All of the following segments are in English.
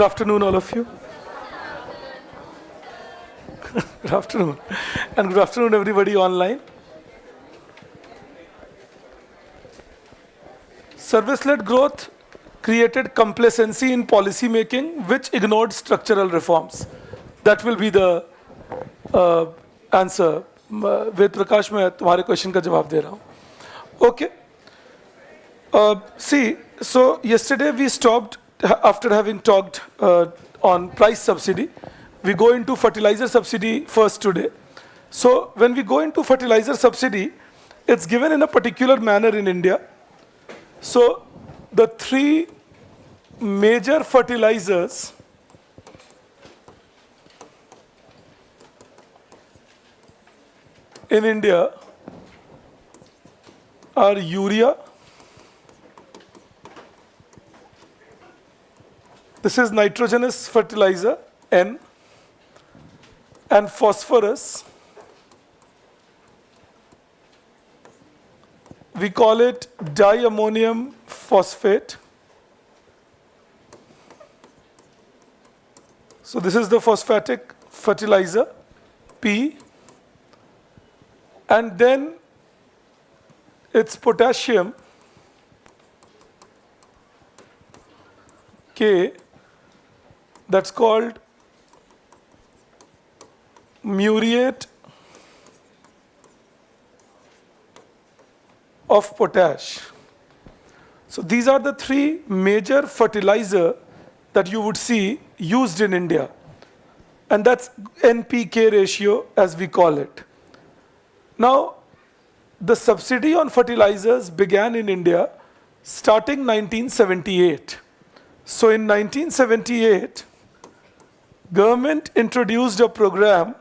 Good afternoon, all of you. Good afternoon. And good afternoon, everybody online. Service-led growth created complacency in policy making, which ignored structural reforms. That will be the answer. Ved Prakash, मैं तुम्हारे question का जवाब दे रहा हूँ. Okay. See, so yesterday we stopped after having talked on price subsidy. We go into fertilizer subsidy first today. So when we go into fertilizer subsidy, it's given in a particular manner in India. So the three major fertilizers in India are urea. This is nitrogenous fertilizer, N, and phosphorus. We call it diammonium phosphate. So this is the phosphatic fertilizer, P. And then it's potassium, K. That's called muriate of potash. So these are the three major fertilizer that you would see used in India. And that's NPK ratio as we call it. Now, the subsidy on fertilizers began in India starting 1978. So in 1978, government introduced a program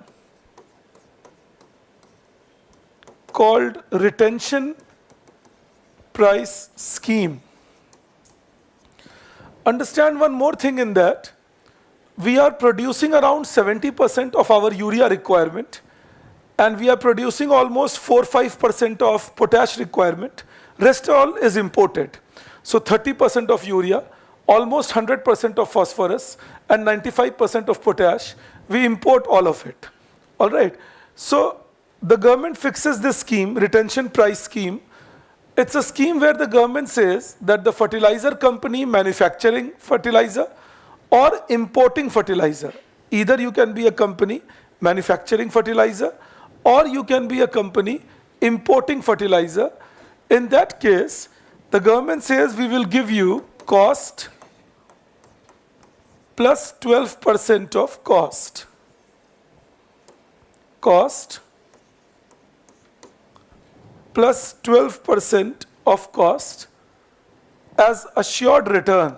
called retention price scheme. Understand one more thing in that. We are producing around 70% of our urea requirement, and we are producing almost 4-5% of potash requirement. Rest all is imported. So 30% of urea, almost 100% of phosphorus, and 95% of potash, we import all of it. All right. So the government fixes this scheme, retention price scheme. It's a scheme where the government says that the fertilizer company manufacturing fertilizer or importing fertilizer, either you can be a company manufacturing fertilizer or you can be a company importing fertilizer. In that case, the government says we will give you cost plus 12% of cost. Cost plus 12% of cost as assured return.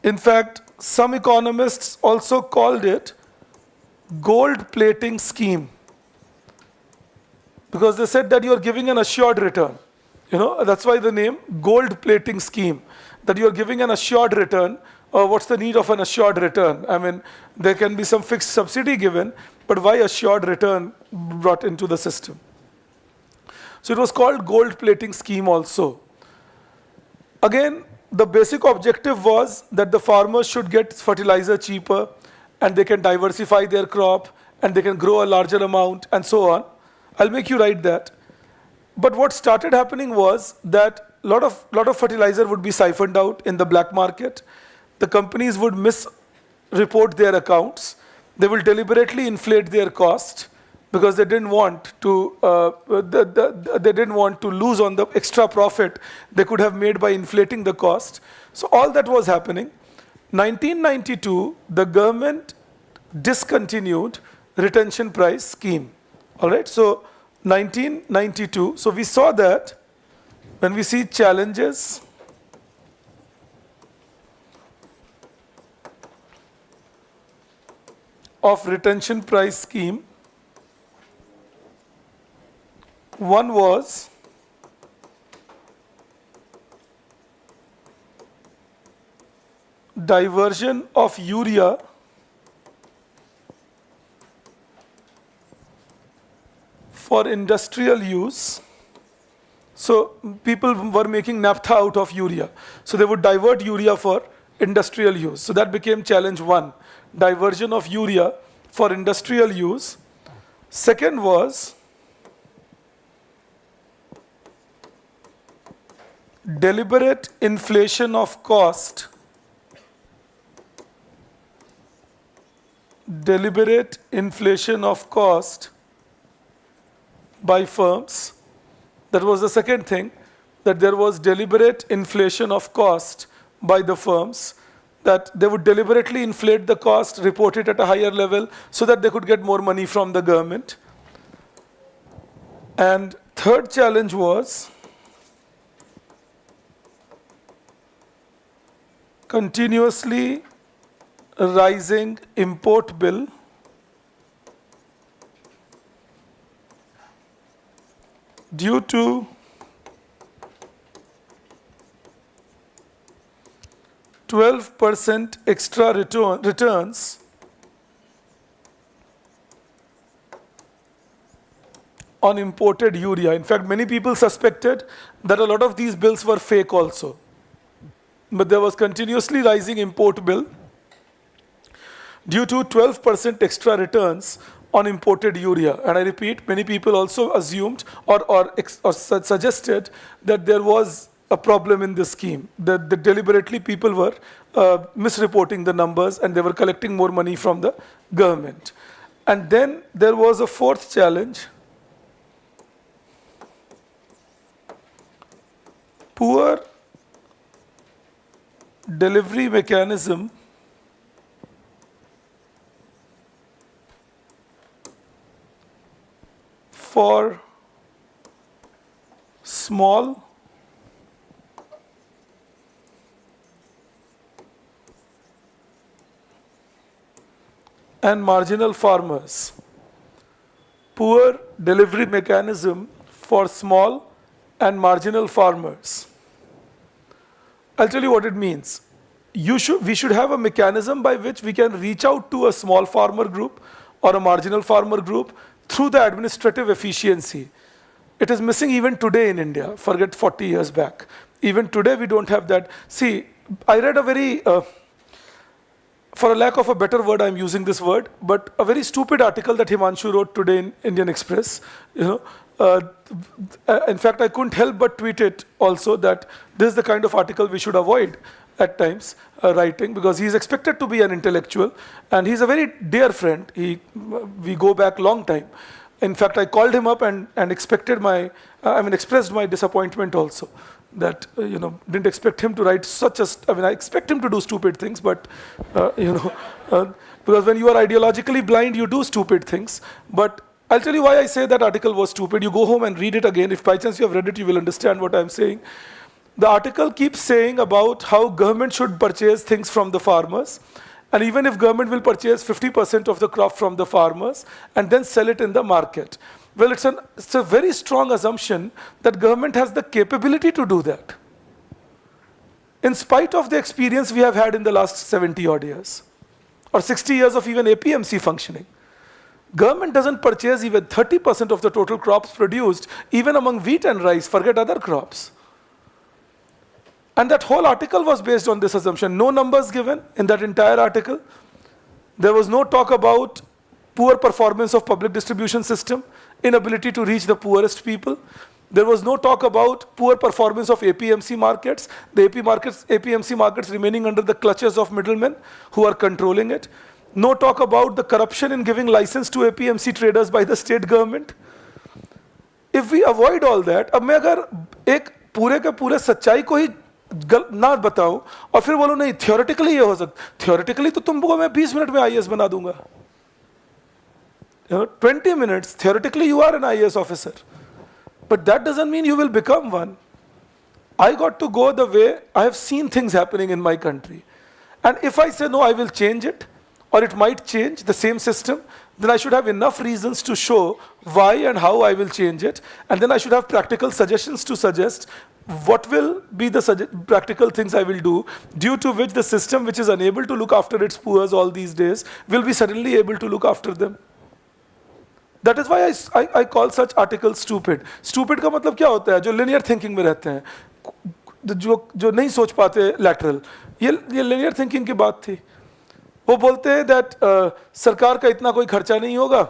In fact, some economists also called it gold plating scheme, because they said that you are giving an assured return. You know, that's why the name gold plating scheme, that you are giving an assured return. What's the need of an assured return? I mean, there can be some fixed subsidy given, but why assured return brought into the system? So it was called gold plating scheme also. Again, the basic objective was that the farmers should get fertilizer cheaper and they can diversify their crop and they can grow a larger amount and so on. I'll make you write that. But what started happening was that a lot of fertilizer would be siphoned out in the black market. The companies would misreport their accounts. They will deliberately inflate their cost because they didn't want to lose on the extra profit they could have made by inflating the cost. So all that was happening. 1992, the government discontinued retention price scheme. All right, so 1992. So we saw that when we see challenges of retention price scheme, one was diversion of urea for industrial use. So people were making naphtha out of urea. So they would divert urea for industrial use. So that became challenge one, diversion of urea for industrial use. Second was deliberate inflation of cost. Deliberate inflation of cost by firms. That was the second thing, that there was deliberate inflation of cost by the firms, that they would deliberately inflate the cost, report it at a higher level so that they could get more money from the government. And third challenge was continuously rising import bill due to %12 extra returns on imported urea. In fact, many people suspected that a lot of these bills were fake also. But there was continuously rising import bill due to 12% extra returns on imported urea. And I repeat, many people also assumed or suggested that there was a problem in this scheme, that deliberately people were misreporting the numbers and they were collecting more money from the government. And then there was a fourth challenge, poor delivery mechanism for small and marginal farmers. Poor delivery mechanism for small and marginal farmers. I'll tell you what it means. We should have a mechanism by which we can reach out to a small farmer group or a marginal farmer group through the administrative efficiency. It is missing even today in India, forget 40 years back. Even today we don't have that. See, I read a very, for a lack of a better word, I'm using this word, but a very stupid article that Himanshu wrote today in Indian Express. In fact, I couldn't help but tweet it also, that this is the kind of article we should avoid at times writing, because he's expected to be an intellectual and he's a very dear friend. We go back long time. In fact, I called him up and expected expressed my disappointment also, that didn't expect him to write such a. I expect him to do stupid things, but because when you are ideologically blind, you do stupid things. But I'll tell you why I say that article was stupid. You go home and read it again. If by chance you have read it, you will understand what I'm saying. The article keeps saying about how government should purchase things from the farmers. And even if government will purchase 50% of the crop from the farmers and then sell it in the market. Well, it's a very strong assumption that government has the capability to do that, in spite of the experience we have had in the last 70 odd years, or 60 years of even APMC functioning. Government doesn't purchase even 30% of the total crops produced, even among wheat and rice, forget other crops. And that whole article was based on this assumption. No numbers given in that entire article. There was no talk about poor performance of public distribution system, inability to reach the poorest people. There was no talk about poor performance of APMC markets, the APMC markets remaining under the clutches of middlemen who are controlling it. No talk about the corruption in giving license to APMC traders by the state government. If we avoid all that, अब मैं अगर एक पूरे के पूरे सच्चाई को ही ना बताऊं और फिर बोलूं नहीं theoretically ये हो सकता, theoretically तो तुमको मैं 20 मिनट में IAS बना दूंगा. 20 minutes, theoretically you are an IAS officer. But that doesn't mean you will become one. I got to go the way I have seen things happening in my country. And if I say no, I will change it, or it might change the same system, then I should have enough reasons to show why and how I will change it. And then I should have practical suggestions to suggest what will be the practical things I will do, due to which the system which is unable to look after its poor all these days will be suddenly able to look after them. That is why I call such article stupid. Stupid का मतलब क्या होता है? जो linear thinking में रहते हैं, जो जो नहीं सोच पाते लैटरल. ये लिनियर थिंकिंग की बात थी. वो बोलते हैं दैट सरकार का इतना कोई खर्चा नहीं होगा,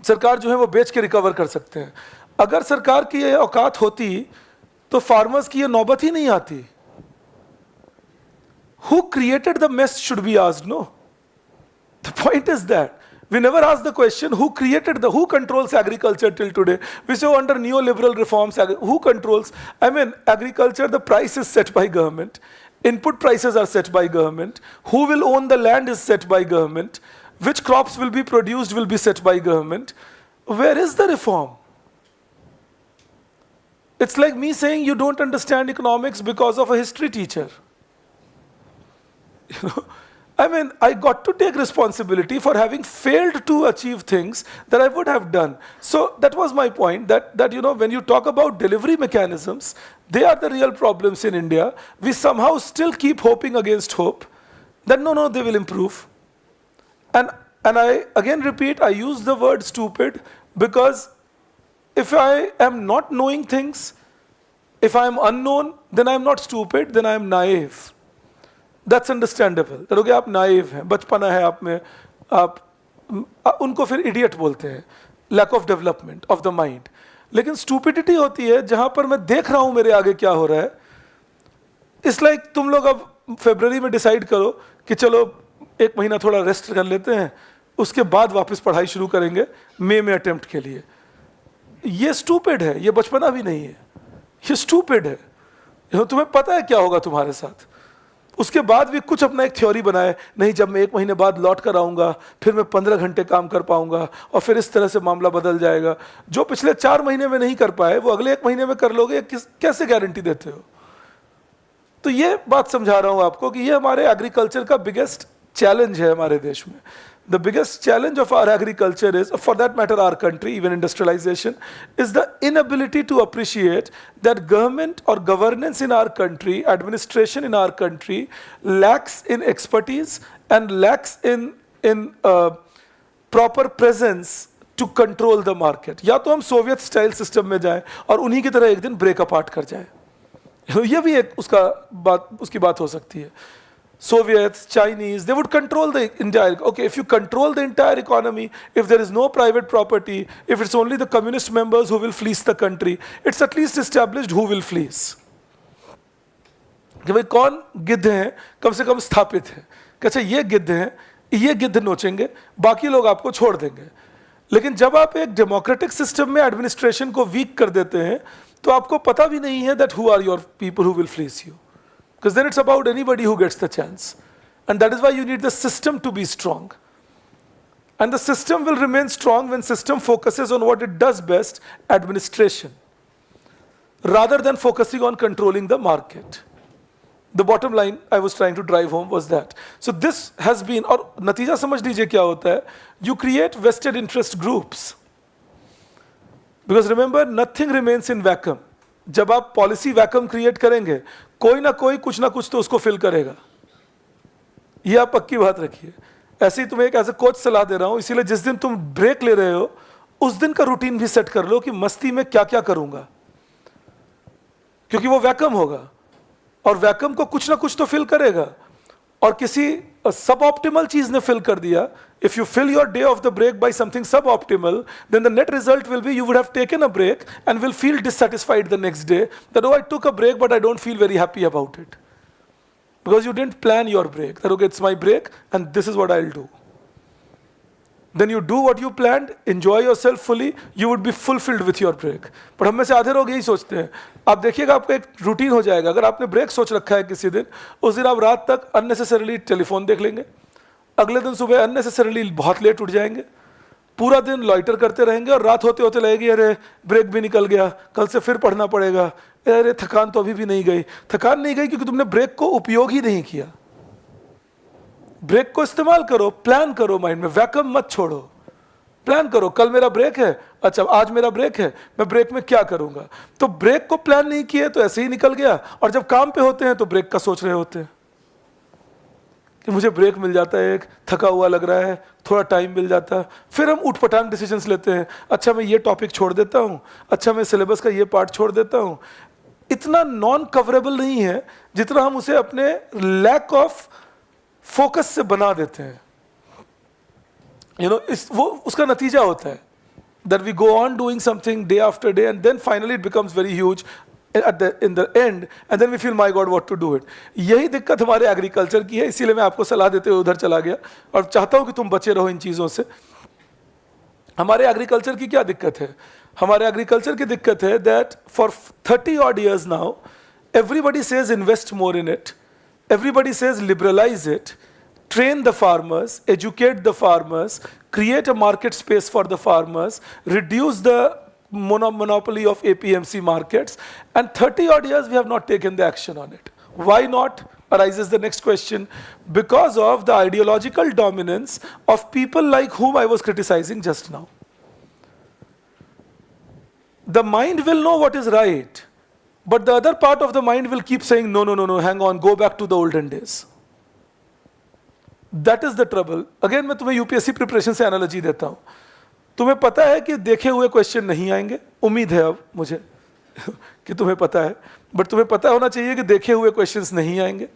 सरकार जो है वो बेच के रिकवर कर सकते हैं. अगर सरकार की ये औकात होती तो फार्मर्स की ये नौबत ही नहीं आती. Who created the mess should be asked, no? The point is that we never ask the question who controls agriculture till today. We say under neoliberal reforms, who controls? I mean, agriculture, the price is set by government. Input prices are set by government. Who will own the land is set by government. Which crops will be produced will be set by government. Where is the reform? It's like me saying you don't understand economics because of a history teacher. You know, I mean, I got to take responsibility for having failed to achieve things that I would have done. So that was my point, that you know, when you talk about delivery mechanisms, they are the real problems in India. We somehow still keep hoping against hope that no, they will improve. And I again repeat, I use the word stupid because if I am not knowing things, if I am unknown, then I am not stupid, then I am naive. That's understandable. that आप naive हैं, बचपना है आप में, आप उनको फिर idiot बोलते हैं, lack of development of the mind. लेकिन स्टूपिडिटी होती है जहां पर मैं देख रहा हूं मेरे आगे क्या हो रहा है. इट्स लाइक तुम लोग अब फरवरी में डिसाइड करो कि चलो एक महीना थोड़ा रेस्ट कर लेते हैं, उसके बाद वापस पढ़ाई शुरू करेंगे मई में अटेम्प्ट के लिए. ये स्टूपिड है, ये बचपना भी नहीं है, ये स्टूपिड है. तुम्हें पता है क्या होगा तुम्हारे साथ. उसके बाद भी कुछ अपना एक थ्योरी बनाए, नहीं जब मैं एक महीने बाद लौट कर आऊंगा फिर मैं 15 घंटे काम कर पाऊंगा और फिर इस तरह से मामला बदल जाएगा. जो पिछले 4 महीने में नहीं कर पाए वो अगले 1 महीने में कर लोगे, कैसे गारंटी देते हो? तो ये बात समझा रहा हूं आपको कि ये हमारे एग्रीकल्चर का बिगेस्ट चैलेंज है हमारे देश में. The biggest challenge of our agriculture is, for that matter our country, even industrialization, is the inability to appreciate that government or governance in our country, administration in our country lacks in expertise and lacks in proper presence to control the market. या तो हम Soviet style system में जाएं और उन्हीं की तरह एक दिन ब्रेक अपार्ट कर जाएं. ये भी एक उसकी बात हो सकती है. Soviets, Chinese, they would control the entire, okay, if you control the entire economy, if there is no private property, if it's only the communist members who will fleece the country, it's at least established who will fleece. कि भाई कौन गिद्ध हैं, कम से कम स्थापित है कि अच्छा ये गिद्ध हैं, ये गिद्ध नोचेंगे, बाकी लोग आपको छोड़ देंगे. लेकिन जब आप एक डेमोक्रेटिक सिस्टम में एडमिनिस्ट्रेशन को वीक कर देते हैं तो आपको पता भी नहीं है that who are your people who will fleece you. Because then it's about anybody who gets the chance. And that is why you need the system to be strong. And the system will remain strong when system focuses on what it does best, administration, rather than focusing on controlling the market. The bottom line I was trying to drive home was that. So this has been, और नतीजा समझ लीजिए क्या होता है, you create vested interest groups. Because remember, nothing remains in vacuum. जब आप policy vacuum create करेंगे, कोई ना कोई कुछ ना कुछ तो उसको फिल करेगा. ये आप पक्की बात रखिए. ऐसे ही तुम्हें एक एज ए कोच सलाह दे रहा हूं, इसीलिए जिस दिन तुम ब्रेक ले रहे हो उस दिन का रूटीन भी सेट कर लो कि मस्ती में क्या क्या करूंगा, क्योंकि वो वैक्यूम होगा और वैक्यूम को कुछ ना कुछ तो फिल करेगा. और किसी सब ऑप्टिमल चीज ने फिल कर दिया. If you fill your day of the break by something suboptimal, then the net result will be you would have taken a break and will feel dissatisfied the next day that, oh, I took a break, but I don't feel very happy about it. Because you didn't plan your break. That, okay, it's my break and this is what I'll do. Then you do what you planned, enjoy yourself fully, you would be fulfilled with your break. पर हम में से आधे लोग यही सोचते हैं. आप देखिएगा आपका एक रूटीन हो जाएगा. अगर आपने ब्रेक सोच रखा है किसी दिन, उस दिन आप रात तक अननेसेसरीली टेलीफोन देख लेंगे, अगले दिन सुबह अननेसेसरीली बहुत लेट उठ जाएंगे, पूरा दिन लॉइटर करते रहेंगे और रात होते होते लगेगी अरे ब्रेक भी निकल गया, कल से फिर पढ़ना पड़ेगा, अरे थकान तो अभी भी नहीं गई. थकान नहीं गई क्योंकि तुमने ब्रेक को उपयोग ही नहीं किया. ब्रेक को इस्तेमाल करो, प्लान करो, माइंड में वैक्यूम मत छोड़ो. प्लान करो, कल मेरा ब्रेक है, अच्छा आज मेरा ब्रेक है, मैं ब्रेक में क्या करूंगा. तो ब्रेक को प्लान नहीं किए तो ऐसे ही निकल गया, और जब काम पे होते हैं तो ब्रेक का सोच रहे होते हैं. कि मुझे ब्रेक मिल जाता है, एक थका हुआ लग रहा है, थोड़ा टाइम मिल जाता है, फिर हम उठपटांग डिसीजंस लेते हैं, अच्छा मैं ये टॉपिक छोड़ देता हूँ, अच्छा मैं सिलेबस का ये पार्ट छोड़ देता हूँ। इतना नॉन कवरेबल नहीं है जितना हम उसे अपने लैक ऑफ फोकस से बना देते हैं। इस वो उसका नतीजा होता है that we go on doing something day after day and then finally it becomes very huge in the end and then we feel my God what to do it। यही दिक्कत हमारे एग्रीकल्चर की है, इसीलिए मैं आपको सलाह देते हुए उधर चला गया और चाहता हूं कि तुम बचे रहो इन चीज़ों से। हमारे एग्रीकल्चर की क्या दिक्कत है? हमारे एग्रीकल्चर की दिक्कत है that for 30 odd years now everybody says invest more in it, everybody says liberalize it, train the farmers, educate the farmers, create a market space for the farmers, reduce the monopoly of APMC markets, and 30 odd years we have not taken the action on it. Why not? Arises the next question. Because of the ideological dominance of people like whom I was criticizing just now. The mind will know what is right, but the other part of the mind will keep saying, no, no, no, no, hang on, go back to the olden days. That is the trouble. Again, मैं तुम्हें UPSC preparation से analogy देता हूँ। तुम्हें पता है कि देखे हुए क्वेश्चन नहीं आएंगे, उम्मीद है अब मुझे कि तुम्हें पता है, बट तुम्हें पता होना चाहिए कि देखे हुए क्वेश्चंस नहीं आएंगे।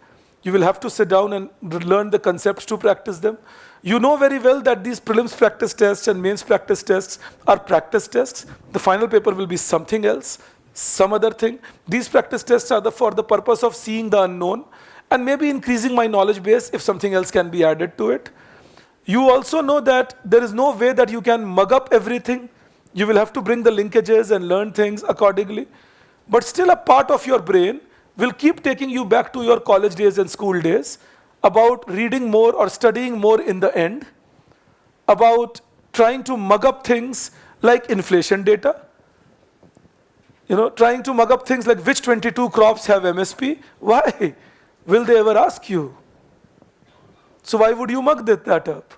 You will have to sit down and learn the concepts to practice them. You know very well that these prelims practice tests and mains practice tests are practice tests. The final paper will be something else, some other thing. These practice tests are for the purpose of seeing the unknown and maybe increasing my knowledge base if something else can be added to it. You also know that there is no way that you can mug up everything. You will have to bring the linkages and learn things accordingly. But still a part of your brain will keep taking you back to your college days and school days about reading more or studying more in the end, about trying to mug up things like inflation data, trying to mug up things like which 22 crops have MSP. Why? Will they ever ask you? So why would you mug that up?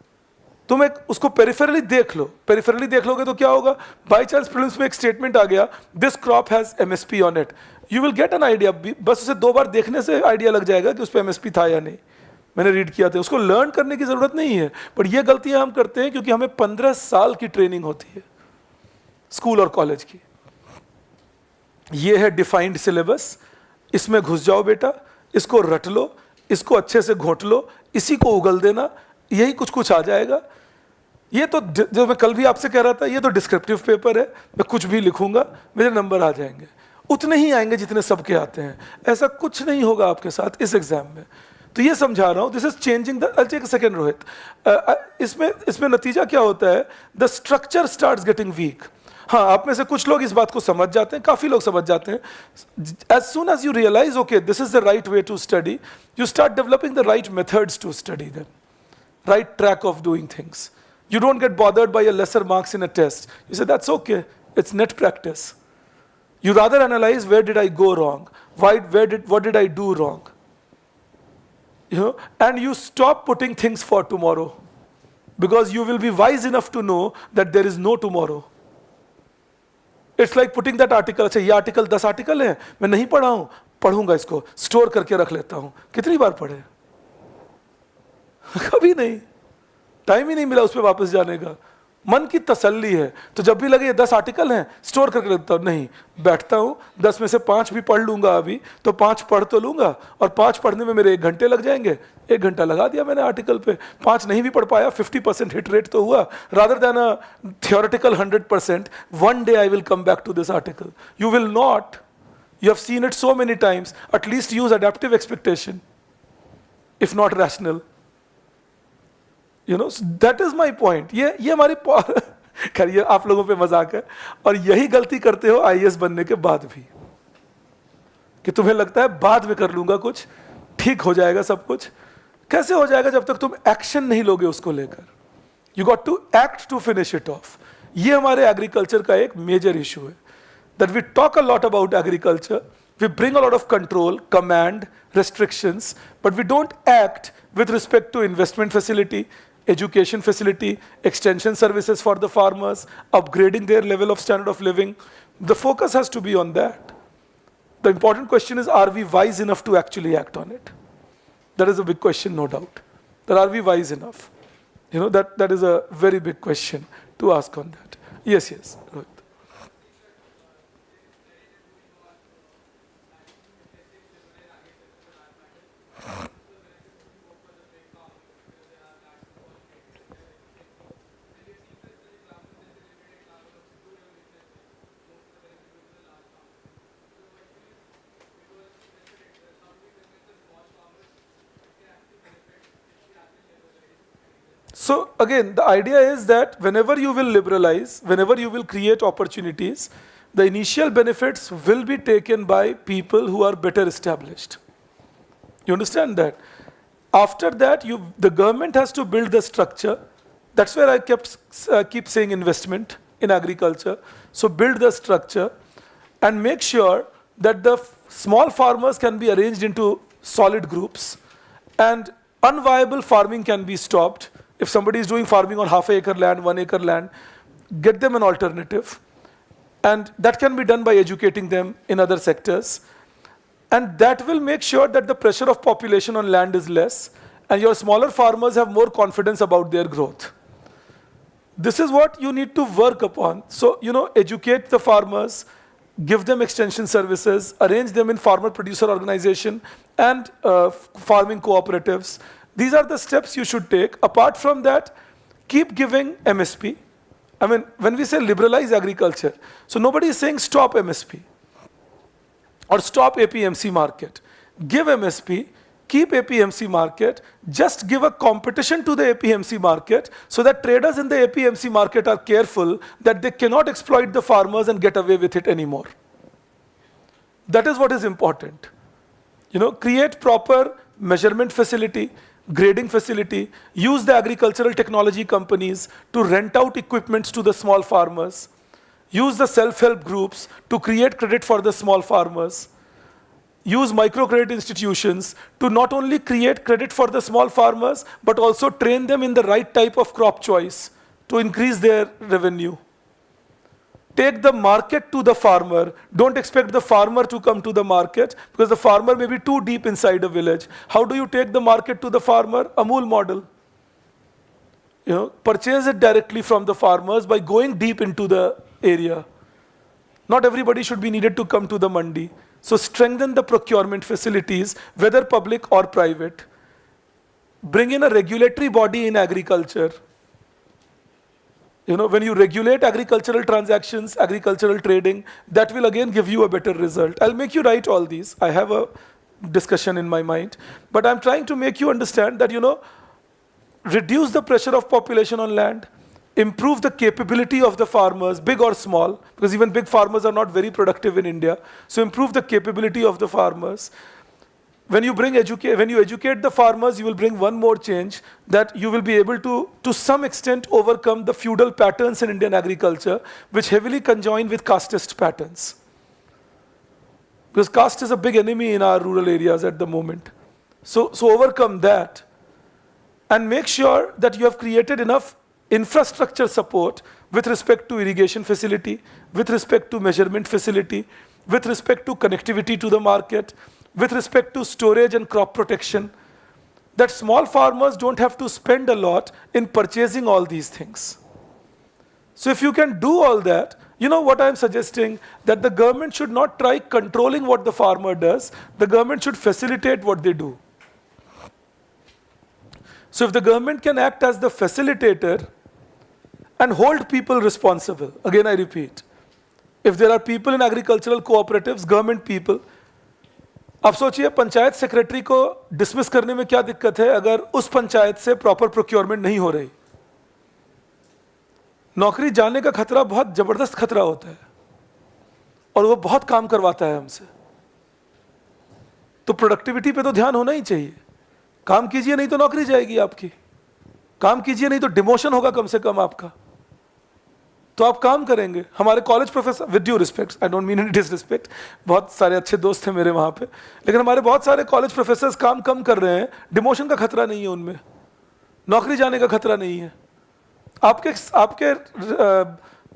तुम एक उसको peripherally देख लो, peripherally देख लोगे तो क्या होगा? By chance prelims में एक स्टेटमेंट आ गया, this crop has MSP on it, you will get an idea. बस उसे 2 बार देखने से आइडिया लग जाएगा कि उस पर एमएसपी था या नहीं। मैंने रीड किया था, उसको लर्न करने की जरूरत नहीं है। पर ये गलतियां हम करते हैं क्योंकि हमें 15 साल की ट्रेनिंग होती है स्कूल और कॉलेज की। ये है डिफाइंड सिलेबस, इसमें घुस जाओ बेटा, इसको रट लो, इसको अच्छे से घोंट लो, इसी को उगल देना, यही कुछ कुछ आ जाएगा। ये तो जो मैं कल भी आपसे कह रहा था, ये तो डिस्क्रिप्टिव पेपर है, मैं कुछ भी लिखूंगा मेरे नंबर आ जाएंगे, उतने ही आएंगे जितने सबके आते हैं। ऐसा कुछ नहीं होगा आपके साथ इस एग्जाम में। तो ये समझा रहा हूँ, दिस इज चेंजिंग द। एक सेकेंड रोहित, इसमें नतीजा क्या होता है? The structure starts getting weak. हाँ, आप में से कुछ लोग इस बात को समझ जाते हैं, काफी लोग समझ जाते हैं। As soon as you realise okay this is the right way to study, you start developing the right methods to study them, right track of doing things. You don't get bothered by a lesser marks in a test. You say that's okay, it's net practice. You rather analyze where did I go wrong, what did I do wrong, and you stop putting things for tomorrow because you will be wise enough to know that there is no tomorrow. It's like putting that article, अच्छा ये article 10 article है, मैं नहीं पढ़ा हूं, पढ़ूंगा, इसको store करके रख लेता हूं। कितनी बार पढ़े? कभी नहीं, टाइम ही नहीं मिला उस पर वापस जाने का। मन की तसल्ली है तो जब भी लगे ये 10 आर्टिकल हैं स्टोर करके रखता हूँ, नहीं बैठता हूँ 10 में से 5 भी पढ़ लूंगा, अभी तो 5 पढ़ तो लूंगा, और 5 पढ़ने में मेरे 1 घंटे लग जाएंगे, 1 घंटा लगा दिया मैंने आर्टिकल पे। 5 नहीं भी पढ़ पाया, 50% हिट रेट तो हुआ, rather than a theoretical 100%। One day I will come back to this article. You will not, you have seen it so many times, at least use adaptive expectation if not rational. that is my point। ये हमारी खैर ये आप लोगों पे मजाक है, और यही गलती करते हो आईएएस बनने के बाद भी, कि तुम्हें लगता है बाद में कर लूंगा, कुछ ठीक हो जाएगा सब कुछ। कैसे हो जाएगा जब तक तुम एक्शन नहीं लोगे उसको लेकर? You got to act to finish it off. ये हमारे एग्रीकल्चर का एक मेजर इशू है, that we talk a lot about agriculture, we bring a lot of control, command, restrictions, but we don't act with respect to investment facility, education facility, extension services for the farmers, upgrading their level of standard of living. The focus has to be on that. The important question is, are we wise enough to actually act on it? That is a big question, no doubt. That are we wise enough? That is a very big question to ask on that. Yes, yes. Rohit. So again, the idea is that whenever you will liberalize, whenever you will create opportunities, the initial benefits will be taken by people who are better established. You understand that? After that, the government has to build the structure. That's where I keep saying investment in agriculture. So build the structure and make sure that the small farmers can be arranged into solid groups and unviable farming can be stopped. If somebody is doing farming on half acre land, 1 acre land, get them an alternative. And that can be done by educating them in other sectors. And that will make sure that the pressure of population on land is less and your smaller farmers have more confidence about their growth. This is what you need to work upon. So, educate the farmers, give them extension services, arrange them in farmer producer organization and farming cooperatives. These are the steps you should take. Apart from that, keep giving MSP. I mean, when we say liberalize agriculture, so nobody is saying stop MSP or stop APMC market. Give MSP, keep APMC market, just give a competition to the APMC market so that traders in the APMC market are careful that they cannot exploit the farmers and get away with it anymore. That is what is important. Create proper measurement facility, grading facility, use the agricultural technology companies to rent out equipments to the small farmers, use the self-help groups to create credit for the small farmers, use microcredit institutions to not only create credit for the small farmers, but also train them in the right type of crop choice to increase their revenue. Take the market to the farmer. Don't expect the farmer to come to the market because the farmer may be too deep inside a village. How do you take the market to the farmer? Amul model. Purchase it directly from the farmers by going deep into the area. Not everybody should be needed to come to the mandi. So strengthen the procurement facilities, whether public or private. Bring in a regulatory body in agriculture. When you regulate agricultural transactions, agricultural trading, that will again give you a better result. I'll make you write all these. I have a discussion in my mind. But I'm trying to make you understand that, reduce the pressure of population on land, improve the capability of the farmers, big or small, because even big farmers are not very productive in India. So improve the capability of the farmers. When you educate the farmers, you will bring one more change, that you will be able to some extent, overcome the feudal patterns in Indian agriculture, which heavily conjoin with casteist patterns. Because caste is a big enemy in our rural areas at the moment. So overcome that and make sure that you have created enough infrastructure support with respect to irrigation facility, with respect to measurement facility, with respect to connectivity to the market, with respect to storage and crop protection, that small farmers don't have to spend a lot in purchasing all these things. So if you can do all that, what I'm suggesting, that the government should not try controlling what the farmer does, the government should facilitate what they do. So if the government can act as the facilitator and hold people responsible, again I repeat, if there are people in agricultural cooperatives, government people, अब सोचिए panchayat secretary को dismiss करने में क्या दिक्कत है अगर उस पंचायत से प्रॉपर प्रोक्योरमेंट नहीं हो रही। नौकरी जाने का खतरा बहुत जबरदस्त खतरा होता है और वो बहुत काम करवाता है हमसे। तो प्रोडक्टिविटी पे तो ध्यान होना ही चाहिए। काम कीजिए नहीं तो नौकरी जाएगी आपकी, काम कीजिए नहीं तो डिमोशन होगा कम से कम आपका, तो आप काम करेंगे। हमारे college professor, with due respect, I don't mean in disrespect, बहुत सारे अच्छे दोस्त हैं मेरे वहाँ पे, लेकिन हमारे बहुत सारे कॉलेज प्रोफेसर्स काम कम कर रहे हैं, डिमोशन का खतरा नहीं है उनमें, नौकरी जाने का खतरा नहीं है। आपके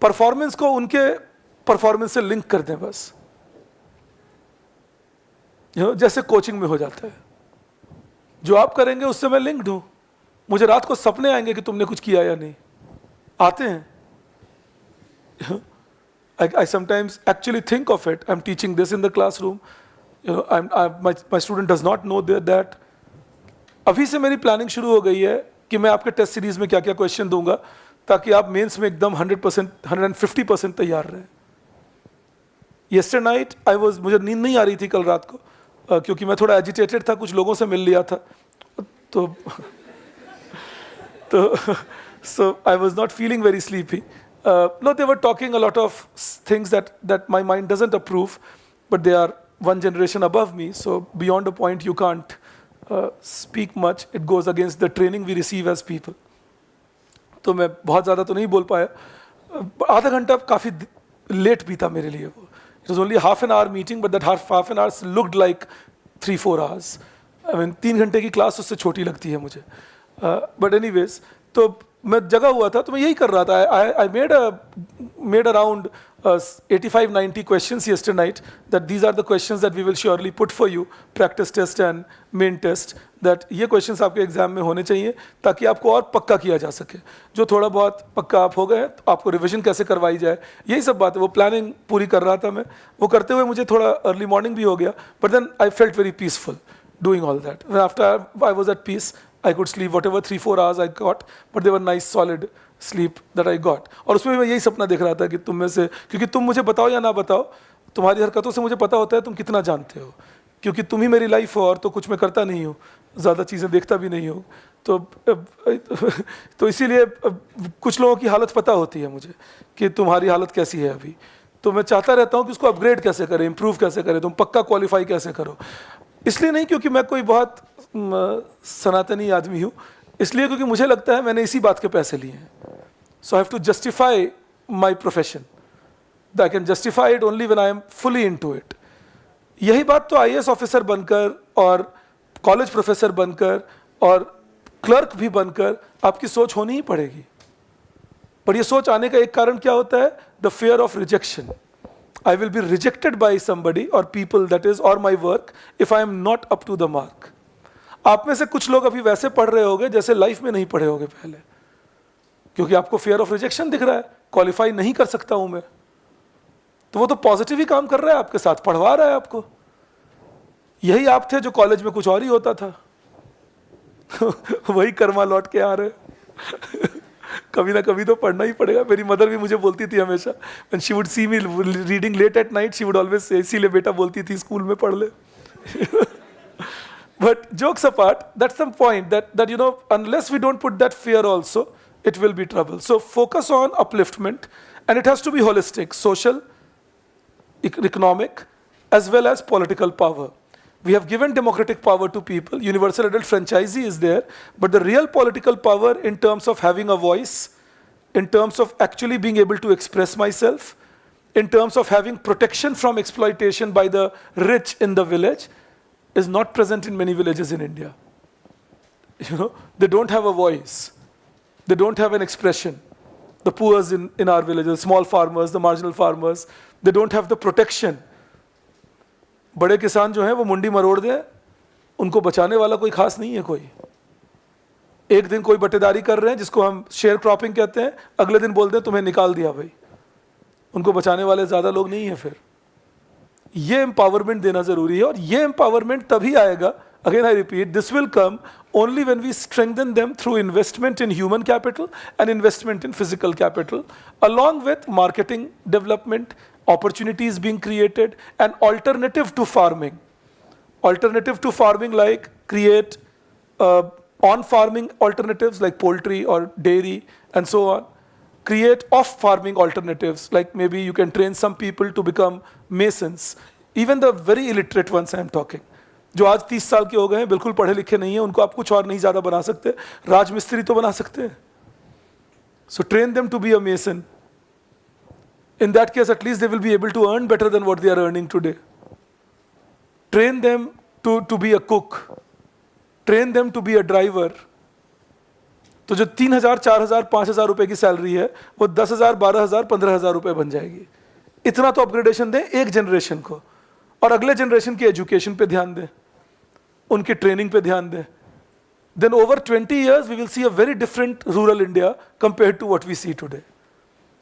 परफॉर्मेंस को उनके परफॉर्मेंस से लिंक कर दें बस, जैसे कोचिंग में हो जाता है, जो आप करेंगे उससे मैं लिंक्ड हूँ, मुझे रात को सपने आएंगे कि तुमने कुछ किया या नहीं, आते हैं। I sometimes actually think of it. I'm teaching this in the classroom. My student does not know that. अभी से मेरी प्लानिंग शुरू हो गई है कि मैं आपके टेस्ट सीरीज में क्या क्या क्वेश्चन दूंगा ताकि आप मेंस में एकदम 100%, 150% तैयार रहें। Yesterday night मुझे नींद नहीं आ रही थी कल रात को, क्योंकि मैं थोड़ा एजिटेटेड था, कुछ लोगों से मिल लिया था, तो so I was not feeling very sleepy. No, they were talking a lot of things that my mind doesn't approve, but they are one generation above me, so beyond a point you can't speak much. It goes against the training we receive as people. तो मैं बहुत ज़्यादा तो नहीं बोल पाया, आधा घंटा काफ़ी लेट भी था मेरे लिए वो. It was only half an hour meeting, but that half an hour looked like 3-4 hours. I mean 3 घंटे की क्लास उससे छोटी लगती है मुझे. But anyways, तो मैं जगा हुआ था, तो मैं यही कर रहा था. I made around 85-90 questions yesterday night, that these are the questions that we will surely put for you, practice test and main test, that ये questions आपके एग्जाम में होने चाहिए ताकि आपको और पक्का किया जा सके. जो थोड़ा बहुत पक्का आप हो गए तो आपको रिविजन कैसे करवाई जाए, यही सब बात है. वो प्लानिंग पूरी कर रहा था मैं. वो करते हुए मुझे थोड़ा अर्ली मॉर्निंग भी हो गया, but then I felt very peaceful doing all that. After I was at peace, I could sleep whatever 3-4 hours I got, but they were nice solid sleep that I got. और उसमें मैं यही सपना देख रहा था कि तुम में से, क्योंकि तुम मुझे बताओ या ना बताओ, तुम्हारी हरकतों से मुझे पता होता है तुम कितना जानते हो, क्योंकि तुम ही मेरी लाइफ हो और तो कुछ मैं करता नहीं हूँ, ज़्यादा चीज़ें देखता भी नहीं हूँ. तो इसीलिए कुछ लोगों की हालत पता होती है मुझे कि तुम्हारी हालत कैसी है अभी. तो मैं चाहता रहता हूँ कि उसको अपग्रेड कैसे करें, इम्प्रूव कैसे करें, तुम पक्का क्वालिफाई कैसे करो. इसलिए नहीं क्योंकि मैं कोई बहुत सनातनी आदमी हूँ, इसलिए क्योंकि मुझे लगता है मैंने इसी बात के पैसे लिए हैं. So I have to justify my profession. I can justify it only when I am fully into it. यही बात तो आईएएस ऑफिसर बनकर और कॉलेज प्रोफेसर बनकर और क्लर्क भी बनकर आपकी सोच होनी ही पड़ेगी. पर यह सोच आने का एक कारण क्या होता है? The fear of rejection. I will be rejected by somebody or people, that is, or my work, if I am not up to the mark. आप में से कुछ लोग अभी वैसे पढ़ रहे होंगे जैसे लाइफ में नहीं पढ़े होंगे पहले, क्योंकि आपको फियर ऑफ रिजेक्शन दिख रहा है, क्वालिफाई नहीं कर सकता हूं मैं. तो वो तो पॉजिटिव ही काम कर रहा है आपके साथ, पढ़वा रहा है आपको. यही आप थे जो कॉलेज में कुछ और ही होता था. वही कर्मा लौट के आ रहे. कभी ना कभी तो पढ़ना ही पड़ेगा. मेरी मदर भी मुझे बोलती थी हमेशा, when she would see me reading late at night, she would always say, इसीलिए बेटा बोलती थी स्कूल में पढ़ ले. But jokes apart, that's the point, that you know, unless we don't put that fear also, it will be trouble. So focus on upliftment, and it has to be holistic, social, economic, as well as political power. We have given democratic power to people, universal adult franchisee is there, but the real political power in terms of having a voice, in terms of actually being able to express myself, in terms of having protection from exploitation by the rich in the village, is not present in many villages in India. You know, they don't have a voice. They don't have an expression. The poor in our villages, small farmers, the marginal farmers, they don't have the protection. बड़े किसान जो हैं वो मुंडी मरोड़ दें, उनको बचाने वाला कोई खास नहीं है कोई. एक दिन कोई बटेदारी कर रहे हैं जिसको हम शेयर क्रॉपिंग कहते हैं, अगले दिन बोल दें तुम्हें निकाल दिया भाई. उनको बचाने वाले ज़्यादा लोग नहीं हैं. फिर ये एम्पावरमेंट देना ज़रूरी है, और ये एम्पावरमेंट तभी आएगा, again I repeat, this will come only when we strengthen them through investment in human capital and investment in physical capital, along with marketing development, opportunities being created, and alternative to farming. Alternative to farming, like create on-farming alternatives like poultry or dairy and so on. Create off-farming alternatives, like maybe you can train some people to become masons. Even the very illiterate ones I am talking. जो आज 30 साल के हो गए हैं, बिल्कुल पढ़े लिखे नहीं हैं, उनको आप कुछ और नहीं ज़्यादा बना सकते, राजमिस्त्री तो बना सकते हैं. So train them to be a mason. In that case, at least they will be able to earn better than what they are earning today. Train them to be a cook. Train them to be a driver. तो जो 3,000, 4,000, 5,000 रुपए की salary है, वो 10,000, 12,000, 15,000 रुपए बन जाएगी. इतना तो अपग्रेडेशन दें एक जनरेशन को, और अगले जनरेशन की एजुकेशन पे ध्यान दें, उनकी ट्रेनिंग पे ध्यान दें. then over 20 years we will see a very different rural India compared to what we see today.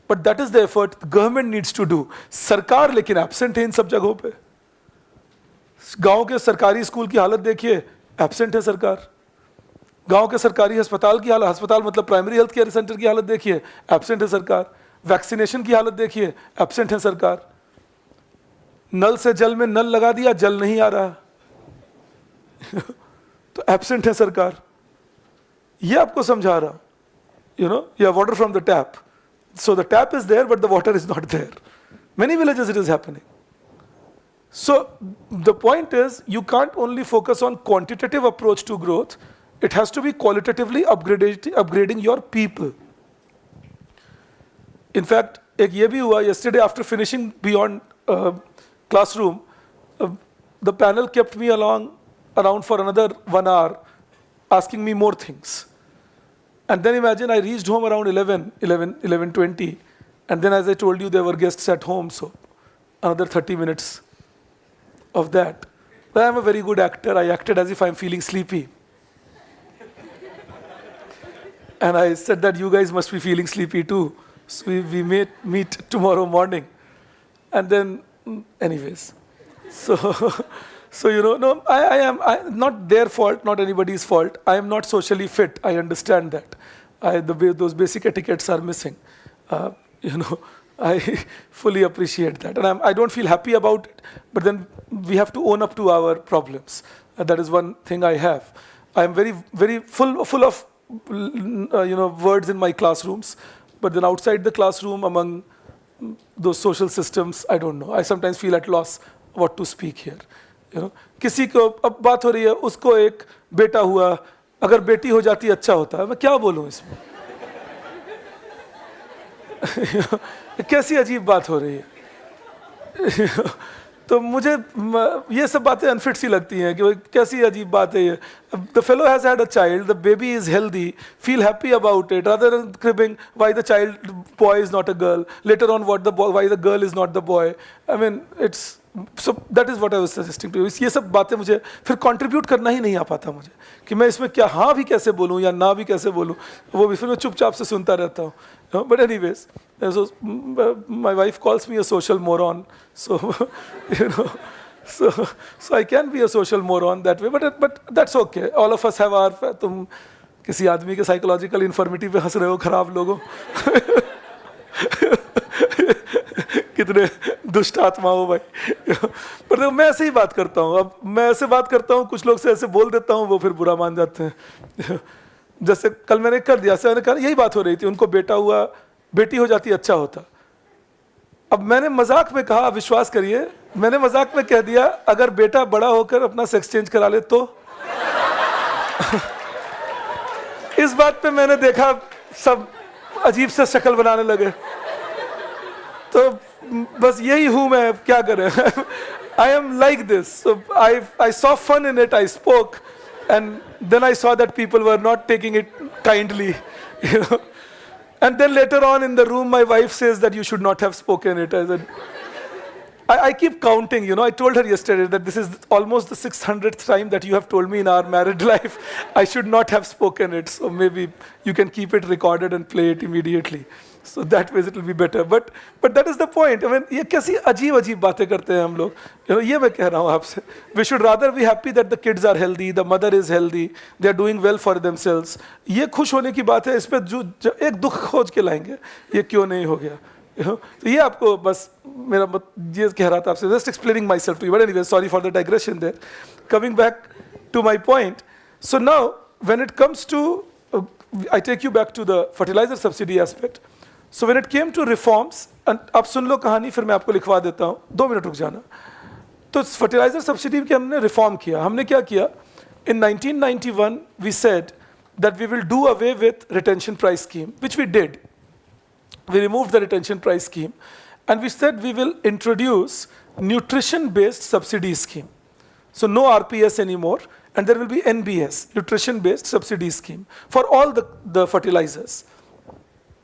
But that is the effort the government needs to do. सरकार लेकिन absent है इन सब जगहों पे. गांव के सरकारी स्कूल की हालत देखिए, absent है सरकार. गांव के सरकारी अस्पताल की हालत, अस्पताल मतलब प्राइमरी हेल्थ केयर सेंटर की हालत देखिए, absent है सरकार. वैक्सीनेशन की हालत देखिए, absent है सरकार. नल से जल में नल लगा दिया, जल नहीं आ रहा. तो absent है सरकार. ये आपको समझा रहा हूं. You know, you have water from the tap. So the tap is there, but the water is not there. Many villages it is happening. So the point is, you can't only focus on quantitative approach to growth. It has to be qualitatively upgrading your people. In fact, एक ये भी हुआ, yesterday after finishing beyond classroom, the panel kept me around for another 1 hour, asking me more things. And then imagine I reached home around 11:20, and then as I told you, there were guests at home, so another 30 minutes of that. But I'm a very good actor. I acted as if I'm feeling sleepy. And I said that you guys must be feeling sleepy too. So we may meet tomorrow morning. And then, anyways. So you know, no, I not their fault, not anybody's fault. I am not socially fit. I understand that. Those basic etiquettes are missing. You know, I fully appreciate that. And I don't feel happy about it. But then we have to own up to our problems. That is one thing I have. I am very, very full of you know, words in my classrooms. But then outside the classroom, among those social systems, I don't know. I sometimes feel at loss what to speak here. You know, किसी को अब बात हो रही है, उसको एक बेटा हुआ, अगर बेटी हो जाती अच्छा होता. मैं क्या बोलूं इसमें? कैसी अजीब बात हो रही है. तो मुझे ये सब बातें अनफिट सी लगती हैं कि कैसी अजीब बात है ये. The fellow has had a child, the baby is healthy, feel happy about it, rather than cribbing why the boy is not a girl, later on why the girl is not the boy. I mean, so that is what I was suggesting to you. ये सब बातें मुझे फिर contribute करना ही नहीं आ पाता मुझे कि मैं इसमें क्या हाँ भी कैसे बोलूँ या ना भी कैसे बोलूँ, वो भी फिर मैं चुपचाप से सुनता रहता हूँ. But anyways, so my wife calls me a social moron. So you know, so I can be a social moron that way. But that's okay. All of us have our. तुम किसी आदमी के psychological infirmity पे हंस रहे हो, खराब लोगों. कितने दुष्ट आत्मा हो भाई. पर मैं ऐसे ही बात करता हूँ. अब मैं ऐसे बात करता हूँ, कुछ लोग से ऐसे बोल देता हूँ, वो फिर बुरा मान जाते हैं. जैसे कल मैंने कर दिया, मैंने कहा यही बात हो रही थी, उनको बेटा हुआ, बेटी हो जाती अच्छा होता. अब मैंने मजाक में कहा, विश्वास करिए, मैंने मजाक में कह दिया अगर बेटा बड़ा होकर अपना सेक्स चेंज करा ले तो. इस बात पे मैंने देखा सब अजीब से शक्ल बनाने लगे. तो बस यही हूं मैं, क्या करें. I am like this. So I saw fun in it. I spoke, and then I saw that people were not taking it kindly. You know? And then later on in the room, my wife says that you should not have spoken it. I said, I keep counting, you know. I told her yesterday that this is almost the 600th time that you have told me in our married life I should not have spoken it. So maybe you can keep it recorded and play it immediately. So that way it will be better. But that is the point. I mean, ये कैसी अजीब बातें करते हैं हम लोग. You know, ये मैं कह रहा हूँ आपसे. We should rather be happy that the kids are healthy, the mother is healthy, they are doing well for themselves. ये खुश होने की बात है. इस पे जो एक दुख खोज के लाएंगे, ये क्यों नहीं हो गया. You know? तो ये आपको बस मेरा ये कह रहा था आपसे. Just explaining myself to you. But anyway, sorry for the digression there. Coming back to my point. So now, when it comes to, I take you back to the fertilizer subsidy aspect. So when it came to reforms, and अब सुन लो कहानी, फिर मैं आपको लिखवा देता हूँ. 2 minute रुक जाना. तो fertilizer subsidy के हमने reform किया. हमने क्या किया? In 1991, we said that we will do away with retention price scheme, which we did. We removed the retention price scheme, and we said we will introduce nutrition-based subsidy scheme. So no RPS anymore, and there will be NBS, nutrition-based subsidy scheme, for all the fertilizers.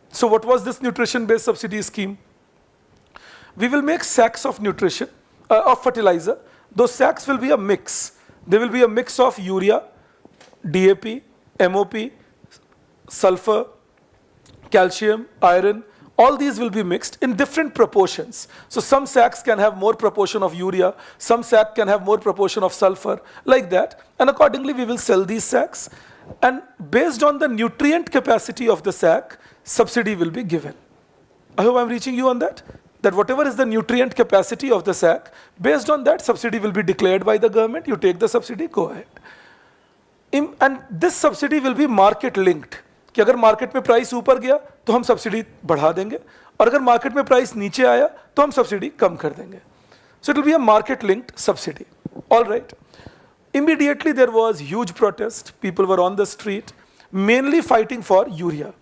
So what was this nutrition-based subsidy scheme? We will make sacks of nutrition, of fertilizer. Those sacks will be a mix. They will be a mix of urea, DAP, MOP, sulfur, calcium, iron, all these will be mixed in different proportions. So some sacks can have more proportion of urea, some sack can have more proportion of sulfur, like that. And accordingly, we will sell these sacks. And based on the nutrient capacity of the sack, subsidy will be given. I hope I'm reaching you on that. That whatever is the nutrient capacity of the sack, based on that, subsidy will be declared by the government. You take the subsidy, go ahead. And this subsidy will be market linked. कि अगर market में price ऊपर गया तो हम subsidy बढ़ा देंगे और अगर मार्केट में प्राइस नीचे आया तो हम सब्सिडी कम कर देंगे. So it will be a market linked subsidy. All right. Immediately there was huge protest. People were on the street, mainly fighting for urea.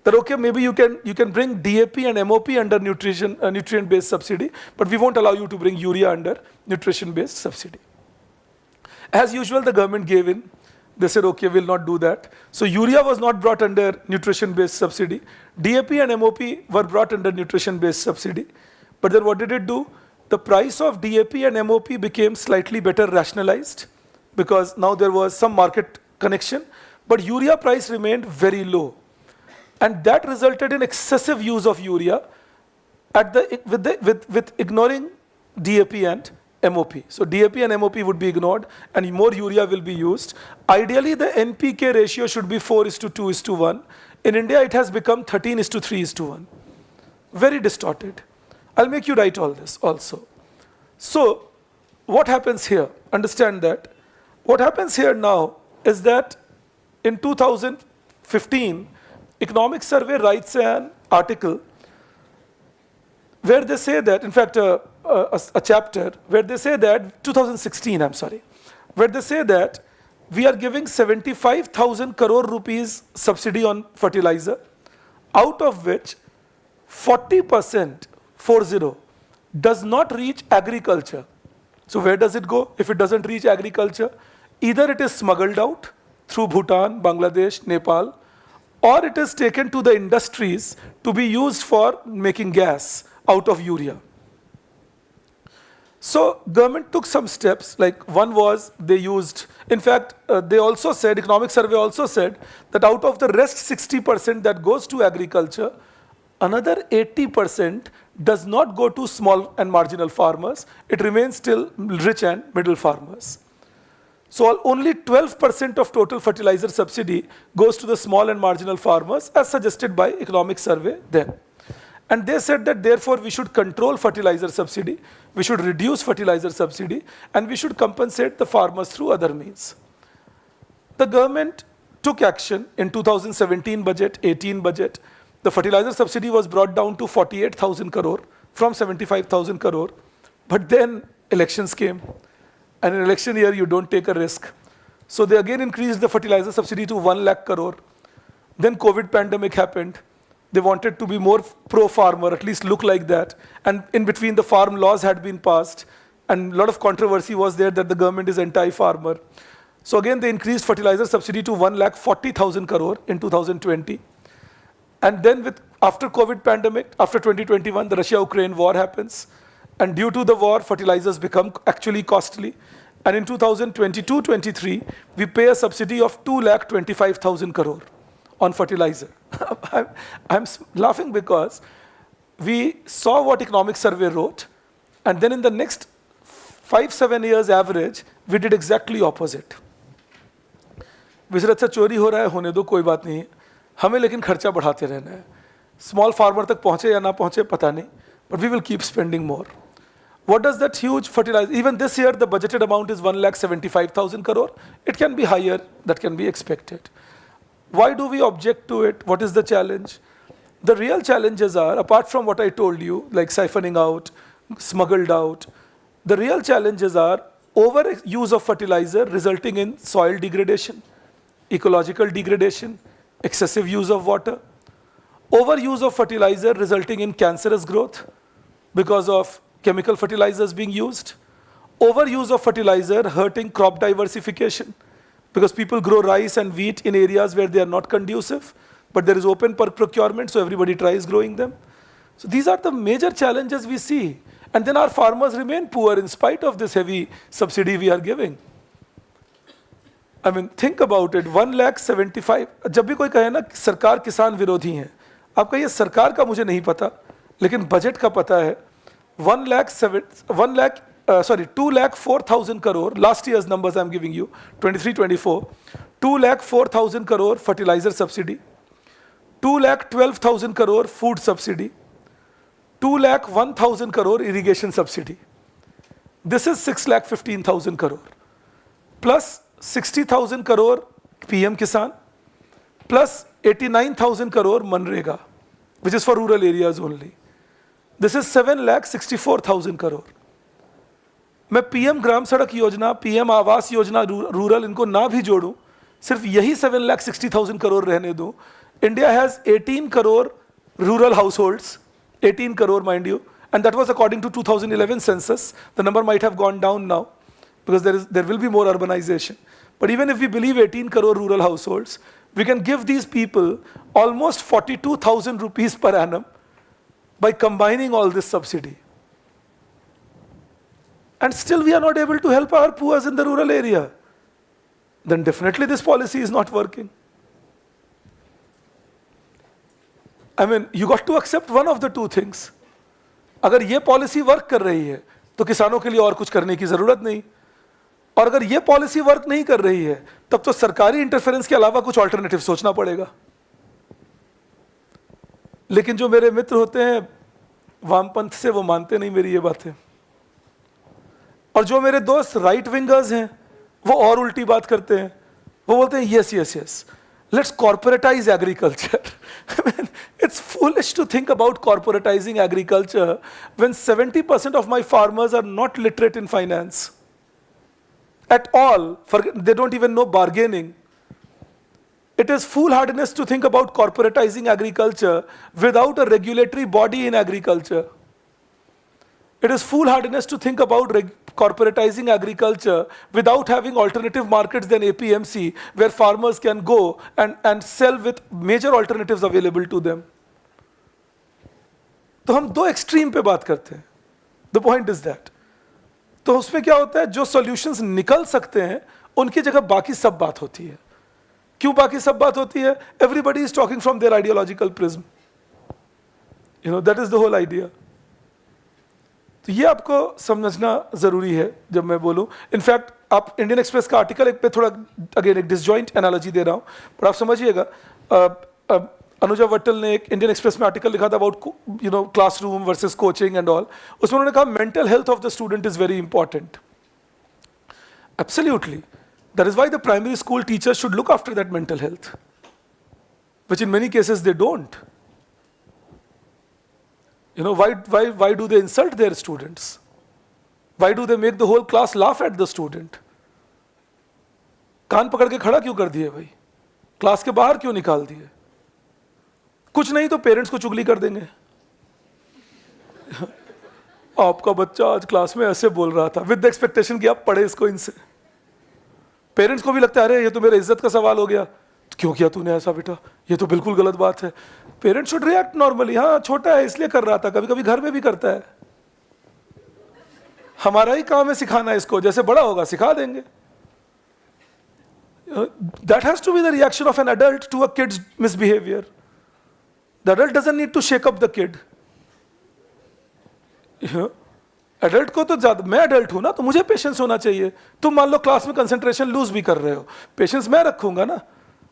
That okay, maybe you can bring DAP and MOP under nutrient based subsidy, but we won't allow you to bring urea under nutrition based subsidy. As usual, the government gave in. They said, okay, we'll not do that. So urea was not brought under nutrition-based subsidy. DAP and MOP were brought under nutrition-based subsidy. But then what did it do? The price of DAP and MOP became slightly better rationalized because now there was some market connection, but urea price remained very low. And that resulted in excessive use of urea with ignoring DAP and MOP. So DAP and MOP would be ignored and more urea will be used. Ideally, the NPK ratio should be 4:2:1. In India, it has become 13:3:1. Very distorted. I'll make you write all this also. So what happens here? Understand that. What happens here now is that in 2015, Economic Survey writes an article where they say that, in fact, a chapter where they say that, 2016, I'm sorry, where they say that we are giving 75,000 crore rupees subsidy on fertilizer, out of which 40%, 40, does not reach agriculture. So where does it go if it doesn't reach agriculture? Either it is smuggled out through Bhutan, Bangladesh, Nepal, or it is taken to the industries to be used for making gas out of urea. So government took some steps, like one was they used, in fact, they also said, Economic Survey also said that out of the rest 60% that goes to agriculture, another 80% does not go to small and marginal farmers. It remains still rich and middle farmers. So only 12% of total fertilizer subsidy goes to the small and marginal farmers as suggested by Economic Survey then. And they said that therefore we should control fertilizer subsidy, we should reduce fertilizer subsidy, and we should compensate the farmers through other means. The government took action in 2017 budget, 18 budget. The fertilizer subsidy was brought down to 48,000 crore from 75,000 crore. But then elections came. And in election year, you don't take a risk. So they again increased the fertilizer subsidy to 1 lakh crore. Then COVID pandemic happened. They wanted to be more pro-farmer, at least look like that. And in between, the farm laws had been passed. And a lot of controversy was there that the government is anti-farmer. So again, they increased fertilizer subsidy to 1,40,000 crore in 2020. And then after COVID pandemic, after 2021, the Russia-Ukraine war happens. And due to the war, fertilizers become actually costly. And in 2022-23, we pay a subsidy of 2,25,000 crore on fertilizer. I'm laughing because we saw what Economic Survey wrote, and then in the next 5-7 years average, we did exactly opposite. विजरत से चोरी हो रहा है, होने दो, कोई बात नहीं, हमें लेकिन खर्चा बढ़ाते रहना है. Small farmer तक पहुंचे या ना पहुंचे पता नहीं, but we will keep spending more. What does that huge fertilizer, even this year the budgeted amount is 1,75,000 crore. It can be higher, that can be expected. Why do we object to it? What is the challenge? The real challenges are, apart from what I told you, like siphoning out, smuggled out, the real challenges are overuse of fertilizer resulting in soil degradation, ecological degradation, excessive use of water, overuse of fertilizer resulting in cancerous growth because of chemical fertilizers being used, overuse of fertilizer hurting crop diversification because people grow rice and wheat in areas where they are not conducive, but there is open procurement, so everybody tries growing them. So these are the major challenges we see. And then our farmers remain poor in spite of this heavy subsidy we are giving. I mean think about it, 1,75,000। जब भी कोई कहे ना कि सरकार किसान विरोधी है, आप कहिए सरकार का मुझे नहीं पता, लेकिन बजट का पता है। 2,04,000 crore, last years numbers I am giving you, 23-24, 2,04,000 crore fertiliser subsidy, 2,12,000 crore food subsidy, 2,01,000 crore irrigation subsidy. This is 6,15,000 crore. Plus 60,000 crore PM Kisan, plus 89,000 crore Manrega, which is for rural areas only. This is 7,64,000 crore. मैं PM ग्राम सड़क योजना, PM Awas Yojana rural इनको ना भी जोड़ूं, सिर्फ यही 7,60,000 crore रहने दूं, India has 18 crore rural households, 18 crore mind you, and that was according to 2011 census. The number might have gone down now because there will be more urbanization. But even if we believe 18 crore rural households, we can give these people almost 42,000 rupees per annum by combining all this subsidy. And still we are not able to help our poor in the rural area. Then definitely this policy is not working. I mean, you got to accept one of the two things. अगर ये policy work कर रही है तो किसानों के लिए और कुछ करने की जरूरत नहीं, और अगर ये पॉलिसी वर्क नहीं कर रही है तब तो सरकारी इंटरफेरेंस के अलावा कुछ ऑल्टरनेटिव सोचना पड़ेगा। लेकिन जो मेरे मित्र होते हैं वामपंथ से, वो मानते नहीं मेरी ये बातें, और जो मेरे दोस्त राइट विंगर्स हैं वो और उल्टी बात करते हैं। वो बोलते हैं yes yes yes, let's corporatize agriculture. I mean, it's foolish to think about corporatizing agriculture when 70% of my farmers are not literate in finance at all. They don't even know bargaining. It is foolhardiness to think about corporatizing agriculture without a regulatory body in agriculture. It is foolhardiness to think about corporatizing agriculture without having alternative markets than APMC, where farmers can go and sell with major alternatives available to them. तो हम दो extreme पे बात करते हैं. The point is that. तो उसमें क्या होता है, जो सॉल्यूशंस निकल सकते हैं उनकी जगह बाकी सब बात होती है. क्यों बाकी सब बात होती है? Everybody is talking from their ideological prism. You know, that is the whole idea. तो ये आपको समझना जरूरी है जब मैं बोलूं. इनफैक्ट आप इंडियन एक्सप्रेस का आर्टिकल एक पे थोड़ा अगेन एक डिसजॉइंट एनालॉजी दे रहा हूं, पर आप समझिएगा. अनुजा वट्टल ने एक इंडियन एक्सप्रेस में आर्टिकल लिखा था about classroom versus coaching and all. उसमें उन्होंने कहा mental health of the student is very important. Absolutely, that is why the primary school teachers should look after that mental health, which in many cases they don't. You know, why do they insult their students? Why do they make the whole class laugh at the student? कान पकड़ के खड़ा क्यों कर दिए भाई? Class के बाहर क्यों निकाल दिए? कुछ नहीं तो पेरेंट्स को चुगली कर देंगे. आपका बच्चा आज क्लास में ऐसे बोल रहा था, विद द एक्सपेक्टेशन कि आप पढ़े इसको इनसे. पेरेंट्स को भी लगता है अरे ये तो मेरे इज्जत का सवाल हो गया, क्यों किया तूने ऐसा बेटा, ये तो बिल्कुल गलत बात है. Parents should react normally. हाँ छोटा है इसलिए कर रहा था, कभी कभी घर में भी करता है. हमारा ही काम है सिखाना इसको, जैसे बड़ा होगा सिखा देंगे. That has to be the reaction of an adult to a kid's misbehavior. The adult doesn't need to shake up the kid. Adult को तो ज्यादा, मैं एडल्ट हूं ना तो मुझे पेशेंस होना चाहिए. तुम मान लो क्लास में कंसंट्रेशन लूज भी कर रहे हो, पेशेंस मैं रखूंगा ना.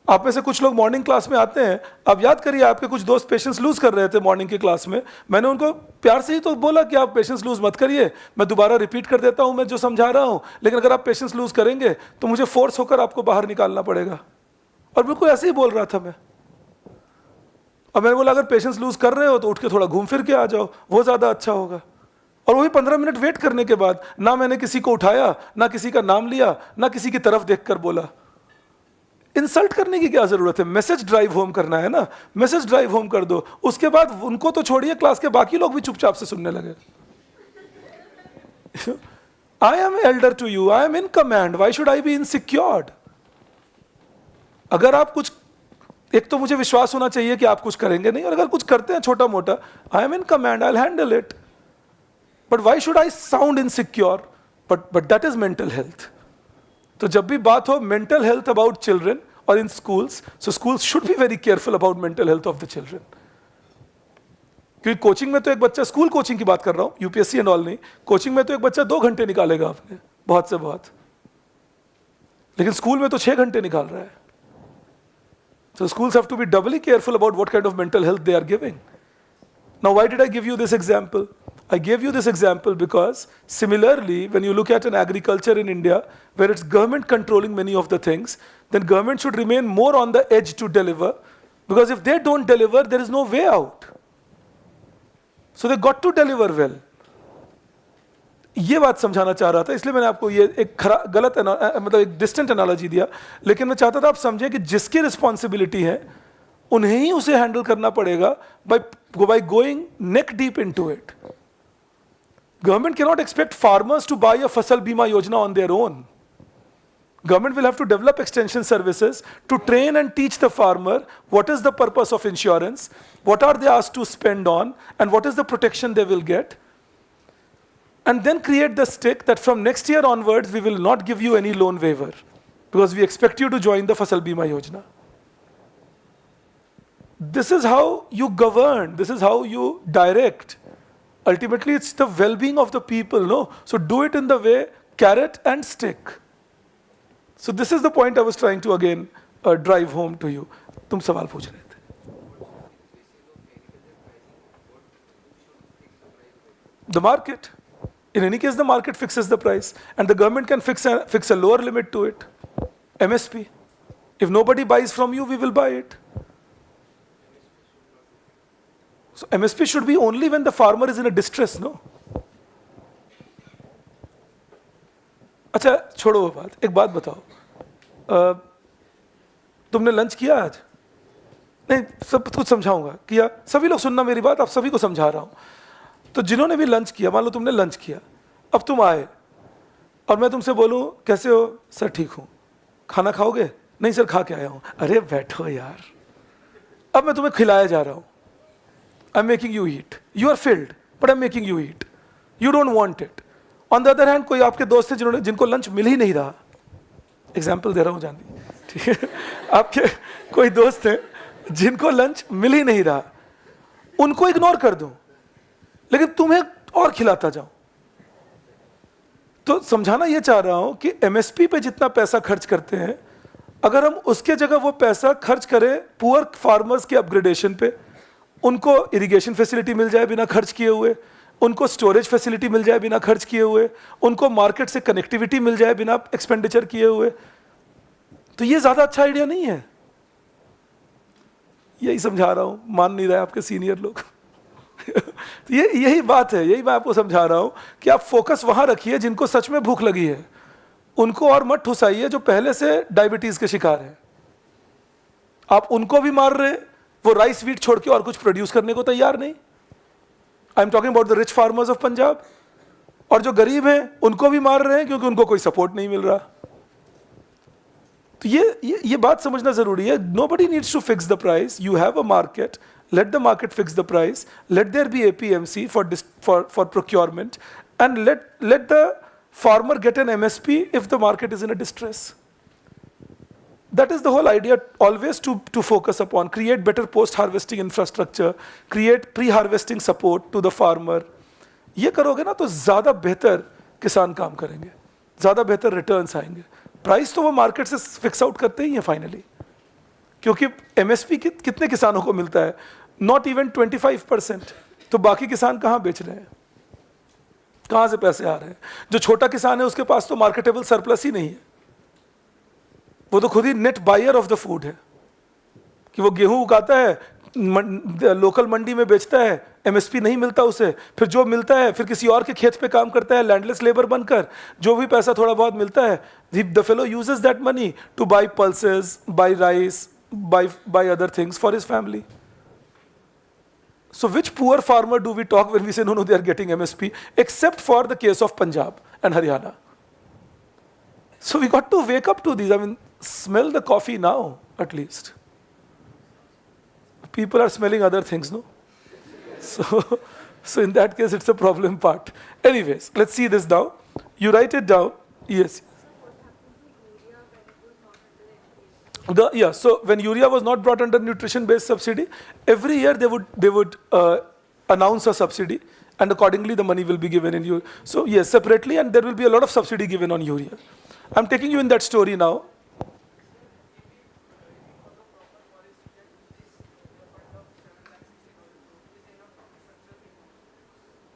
आप में से कुछ लोग मॉर्निंग क्लास में आते हैं, आप याद करिए आपके कुछ दोस्त पेशेंस लूज कर रहे थे मॉर्निंग की क्लास में. मैंने उनको प्यार से ही तो बोला कि आप पेशेंस लूज मत करिए, मैं दोबारा रिपीट कर देता हूं मैं जो समझा रहा हूं, लेकिन अगर आप पेशेंस लूज करेंगे तो मुझे फोर्स होकर आपको बाहर निकालना पड़ेगा. और बिल्कुल ऐसे ही बोल रहा था मैं. और मैंने बोला अगर पेशेंस लूज कर रहे हो तो उठ के थोड़ा घूम फिर के आ जाओ, वो ज्यादा अच्छा होगा. और वही 15 मिनट वेट करने के बाद ना मैंने किसी को उठाया, ना किसी का नाम लिया, ना किसी की तरफ देखकर बोला. इंसल्ट करने की क्या जरूरत है? मैसेज ड्राइव होम करना है ना, मैसेज ड्राइव होम कर दो. उसके बाद उनको तो छोड़िए, क्लास के बाकी लोग भी चुपचाप से सुनने लगे. I am elder to you, I am in command, why should I be insecured? अगर आप कुछ, एक तो मुझे विश्वास होना चाहिए कि आप कुछ करेंगे नहीं, और अगर कुछ करते हैं छोटा मोटा, आई am in command, I will handle it. But why should I sound insecure? But that is mental health. तो जब भी बात हो मेंटल हेल्थ अबाउट चिल्ड्रन और इन schools, so schools should be very careful about mental health of the children. क्योंकि coaching में तो एक बच्चा, स्कूल कोचिंग की बात कर रहा हूं, यूपीएससी एंड ऑल नहीं, कोचिंग में तो एक बच्चा 2 घंटे निकालेगा अपने, बहुत से बहुत, लेकिन स्कूल में तो 6 घंटे निकाल रहा है। So schools have to be doubly careful about what kind of mental health they are giving. Now, why did I give you this example? I gave you this example because similarly, when you look at an agriculture in India, where it's government controlling many of the things, then government should remain more on the edge to deliver, because if they don't deliver, there is no way out. So they got to deliver well. ये बात समझाना चाह रहा था, इसलिए मैंने आपको ये एक गलत मतलब एक डिस्टेंट एनालॉजी दिया, लेकिन मैं चाहता था आप समझें कि जिसकी रिस्पॉन्सिबिलिटी है उन्हें ही उसे हैंडल करना पड़ेगा by going neck deep into it. Government cannot expect farmers to buy a Fasal Bima Yojana on their own. Government will have to develop extension services to train and teach the farmer what is the purpose of insurance, what are they asked to spend on, and what is the protection they will get. And then create the stick that from next year onwards, we will not give you any loan waiver because we expect you to join the Fasal Bima Yojana. This is how you govern, this is how you direct. Ultimately, it's the well-being of the people, no? So do it in the way, carrot and stick. So this is the point I was trying to again drive home to you. तुम सवाल पूछ रहे थे. The market. In any case, the market fixes the price, and the government can fix a lower limit to it. MSP. If nobody buys from you, we will buy it. So MSP should be only when the farmer is in a distress, no? अच्छा छोड़ो वो बात, एक बात बताओ, तुमने lunch किया आज? नहीं, सब कुछ समझाऊंगा, किया? सभी लोग सुनना मेरी बात, आप सभी को समझा रहा हूं. तो जिन्होंने भी लंच किया, मान लो तुमने लंच किया, अब तुम आए और मैं तुमसे बोलूं कैसे हो? सर ठीक हूं. खाना खाओगे? नहीं सर खा के आया हूं. अरे बैठो यार, अब मैं तुम्हें खिलाया जा रहा हूं. I am making you eat, you are filled but I am making you eat, you don't want it. On the other hand कोई आपके दोस्त है जिनको लंच मिल ही नहीं रहा, एग्जाम्पल दे रहा हूं जानवी, ठीक है, आपके कोई दोस्त है जिनको लंच मिल ही नहीं रहा, उनको इग्नोर कर दूं लेकिन तुम्हें और खिलाता जाऊं. तो समझाना यह चाह रहा हूं कि एमएसपी पे जितना पैसा खर्च करते हैं, अगर हम उसके जगह वो पैसा खर्च करें पुअर फार्मर्स के अपग्रेडेशन पे, उनको इरिगेशन फैसिलिटी मिल जाए बिना खर्च किए हुए, उनको स्टोरेज फैसिलिटी मिल जाए बिना खर्च किए हुए, उनको मार्केट से कनेक्टिविटी मिल जाए बिना एक्सपेंडिचर किए हुए, तो ये ज्यादा अच्छा आइडिया नहीं है. यही समझा रहा हूं, मान नहीं रहे आपके सीनियर लोग. तो यही बात है, यही मैं आपको समझा रहा हूं कि आप फोकस वहां रखिए जिनको सच में भूख लगी है, उनको और मत ठुसाइए जो पहले से डायबिटीज के शिकार हैं. आप उनको भी मार रहे, वो राइस व्हीट छोड़ के और कुछ प्रोड्यूस करने को तैयार नहीं. आई am talking about the rich farmers of Punjab. और जो गरीब हैं उनको भी मार रहे हैं क्योंकि उनको कोई सपोर्ट नहीं मिल रहा. तो ये बात समझना जरूरी है. Nobody needs to fix the price. You have a market, let the market fix the price, let there be APMC for procurement, and let the farmer get an MSP if the market is in a distress. That is the whole idea, always to focus upon, create better post-harvesting infrastructure, create pre-harvesting support to the farmer. ये करोगे ना तो ज़्यादा बेहतर किसान काम करेंगे, ज़्यादा बेहतर रिटर्न्स आएंगे. प्राइस तो वो मार्केट से फिक्स आउट करते ही हैं फाइनली, क्योंकि एमएसपी कितने किसानों को मिलता है? Not even 25%. तो बाकी किसान कहाँ बेच रहे हैं, कहाँ से पैसे आ रहे हैं? जो छोटा किसान है उसके पास तो मार्केटेबल सरप्लस ही नहीं है, वो तो खुद ही net buyer of the food है कि वो गेहूं उगाता है, लोकल मंडी में बेचता है, एमएसपी नहीं मिलता उसे, फिर जो मिलता है फिर किसी और के खेत पे काम करता है लैंडलेस लेबर बनकर, जो भी पैसा थोड़ा बहुत मिलता है, the fellow uses that money to buy pulses, buy rice, buy other things for his family. So which poor farmer do we talk when we say no, they are getting MSP, except for the case of Punjab and Haryana. So we got to wake up to these. I mean, smell the coffee now at least. People are smelling other things, no? So in that case it's a problem part. Anyways, let's see this now. You write it down. Yes. Yeah, so when urea was not brought under nutrition-based subsidy, every year they would announce a subsidy, and accordingly the money will be given in urea. So yes, separately, and there will be a lot of subsidy given on urea. I'm taking you in that story now.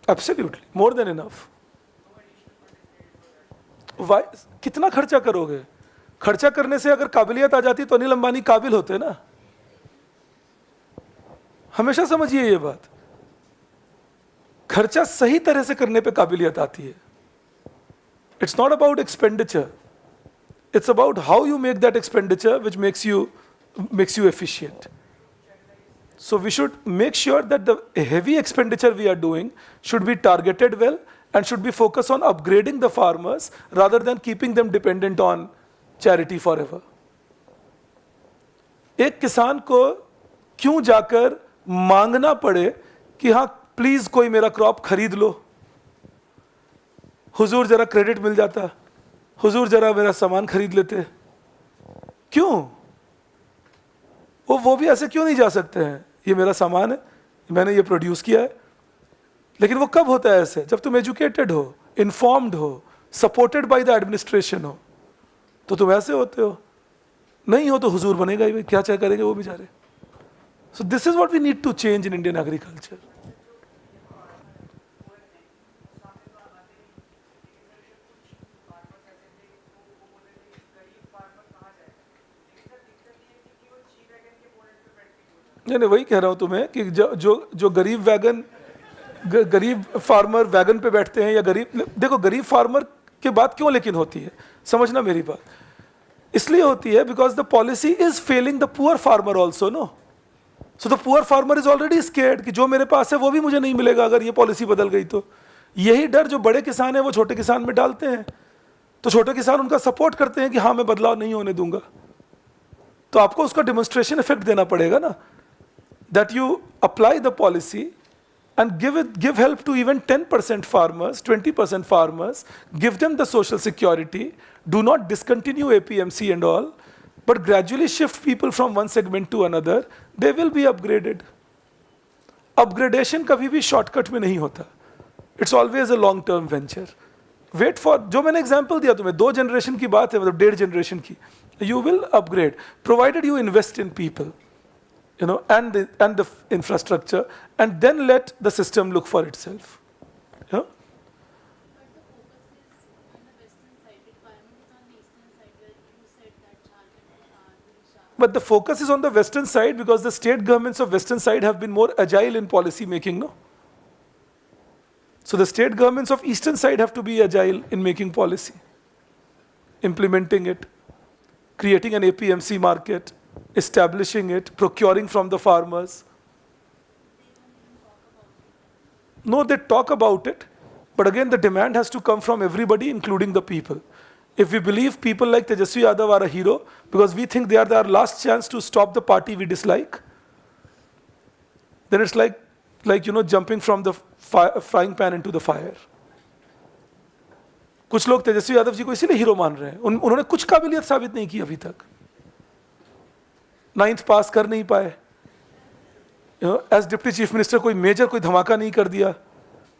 Absolutely, more than enough. Why? कितना खर्चा करोगे? खर्चा करने से अगर काबिलियत आ जाती तो अनिल अंबानी काबिल होते ना. हमेशा समझिए ये बात. खर्चा सही तरह से करने पे काबिलियत आती है. It's not about expenditure. It's about how you make that expenditure which makes you efficient. So we should make sure that the heavy expenditure we are doing should be targeted well and should be focused on upgrading the farmers rather than keeping them dependent on charity forever. एक किसान को क्यों जाकर मांगना पड़े कि हाँ please कोई मेरा क्रॉप खरीद लो, हुजूर जरा क्रेडिट मिल जाता, हुजूर जरा मेरा सामान खरीद लेते. क्यों? वो भी ऐसे क्यों नहीं जा सकते हैं? ये मेरा सामान है, मैंने ये प्रोड्यूस किया है. लेकिन वो कब होता है ऐसे? जब तुम एजुकेटेड हो, इन्फॉर्म्ड हो, सपोर्टेड बाय द एडमिनिस्ट्रेशन हो, तो तुम ऐसे होते हो. नहीं हो तो हुजूर बनेगा ही, क्या चाहे करेंगे वो बेचारे. So this is what we need to change in Indian agriculture. नहीं, वही कह रहा हूं तुम्हें कि जो गरीब फार्मर वैगन पे बैठते हैं, या देखो गरीब फार्मर के बात क्यों लेकिन होती है, समझना मेरी बात. इसलिए होती है because the policy is failing the poor farmer also. No, so the poor farmer is already scared कि जो मेरे पास है वो भी मुझे नहीं मिलेगा अगर ये पॉलिसी बदल गई तो. यही डर जो बड़े किसान है वो छोटे किसान में डालते हैं, तो छोटे किसान उनका सपोर्ट करते हैं कि हाँ मैं बदलाव नहीं होने दूंगा. तो आपको उसका डेमोन्स्ट्रेशन इफेक्ट देना पड़ेगा ना, that you apply the policy and give help to even 10% farmers, 20% farmers, give them the social security, do not discontinue APMC and all, but gradually shift people from one segment to another, they will be upgraded. Upgradation कभी भी shortcut में नहीं होता. It's always a long term venture. Wait for, जो मैंने example दिया तुम्हें, 2 generation की बात है, मतलब 1.5 generation की. You will upgrade, provided you invest in people. And the infrastructure, and then let the system look for itself. Yeah? But the focus is on the western side because the state governments of western side have been more agile in policy making, no? So the state governments of eastern side have to be agile in making policy, implementing it, creating an APMC market, establishing it, procuring from the farmers. No, they talk about it, but again the demand has to come from everybody, including the people. If we believe people like Tejasvi Yadav are a hero because we think they are our last chance to stop the party we dislike, then it's like jumping from the frying pan into the fire. कुछ लोग तेजस्वी यादव जी को इसीलिए hero मान रहे हैं. उन्होंने कुछ काबिलियत साबित नहीं की अभी तक. 9th पास कर नहीं पाए, एज डिप्टी चीफ मिनिस्टर कोई मेजर कोई धमाका नहीं कर दिया,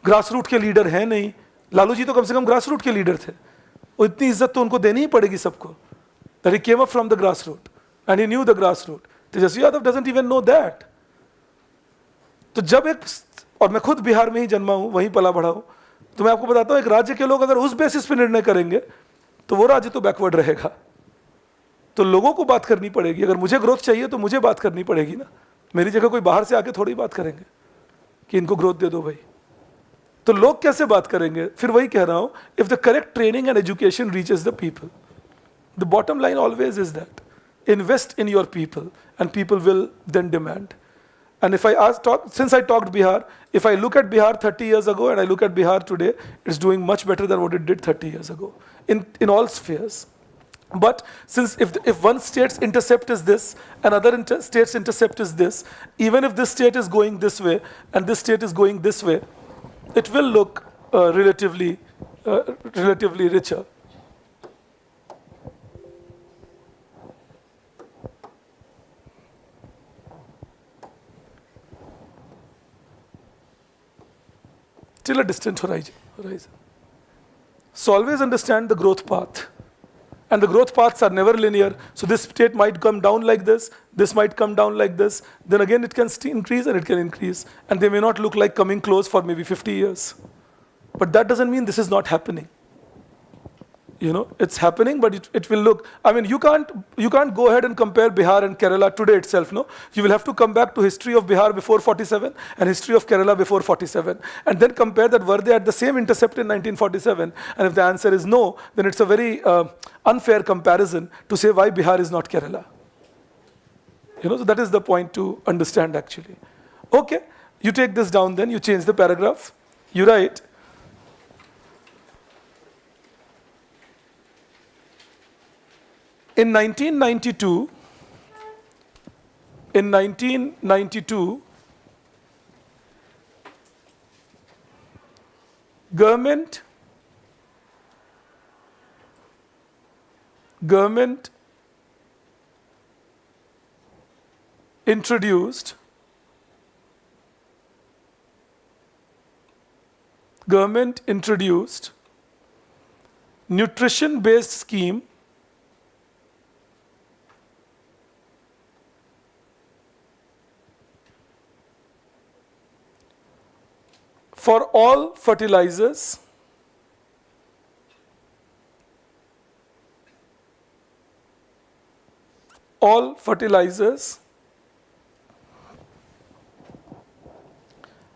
ग्रास रूट के लीडर हैं नहीं. लालू जी तो कम से कम ग्रास रूट के लीडर थे, और इतनी इज्जत तो उनको देनी ही पड़ेगी सबको, that he came up from the grass root and he knew the grass root. Tejashwi Yadav doesn't even know that. तो जब और मैं खुद बिहार में ही जन्मा हूं, वहीं पला बढ़ा हूं, तो मैं आपको बताता हूं एक राज्य के लोग अगर उस बेसिस पे निर्णय करेंगे तो वो राज्य तो बैकवर्ड रहेगा. तो लोगों को बात करनी पड़ेगी. अगर मुझे ग्रोथ चाहिए तो मुझे बात करनी पड़ेगी ना. मेरी जगह कोई बाहर से आके थोड़ी बात करेंगे कि इनको ग्रोथ दे दो भाई. तो लोग कैसे बात करेंगे? फिर वही कह रहा हूं, if the correct training and education reaches the people, the bottom line always is that invest in your people and people will then demand. And if since I talked Bihar, if I look at Bihar 30 years ago and I look at Bihar today, it's doing much better than what it did 30 years ago in all spheres. But since if one state's intercept is this and other state's intercept is this, even if this state is going this way and this state is going this way, it will look relatively richer. till a distant horizon. So always understand the growth path. And the growth paths are never linear. So this state might come down like this might come down like this. Then again it can increase and it can increase. And they may not look like coming close for maybe 50 years. But that doesn't mean this is not happening. It's happening, but it will look, you can't go ahead and compare Bihar and Kerala today itself, no? You will have to come back to history of Bihar before 47 and history of Kerala before 47, and then compare that were they at the same intercept in 1947, and if the answer is no, then it's a very unfair comparison to say why Bihar is not Kerala. So that is the point to understand actually. Okay, you take this down then, you change the paragraph, you write, in 1992, government introduced nutrition-based scheme for all fertilizers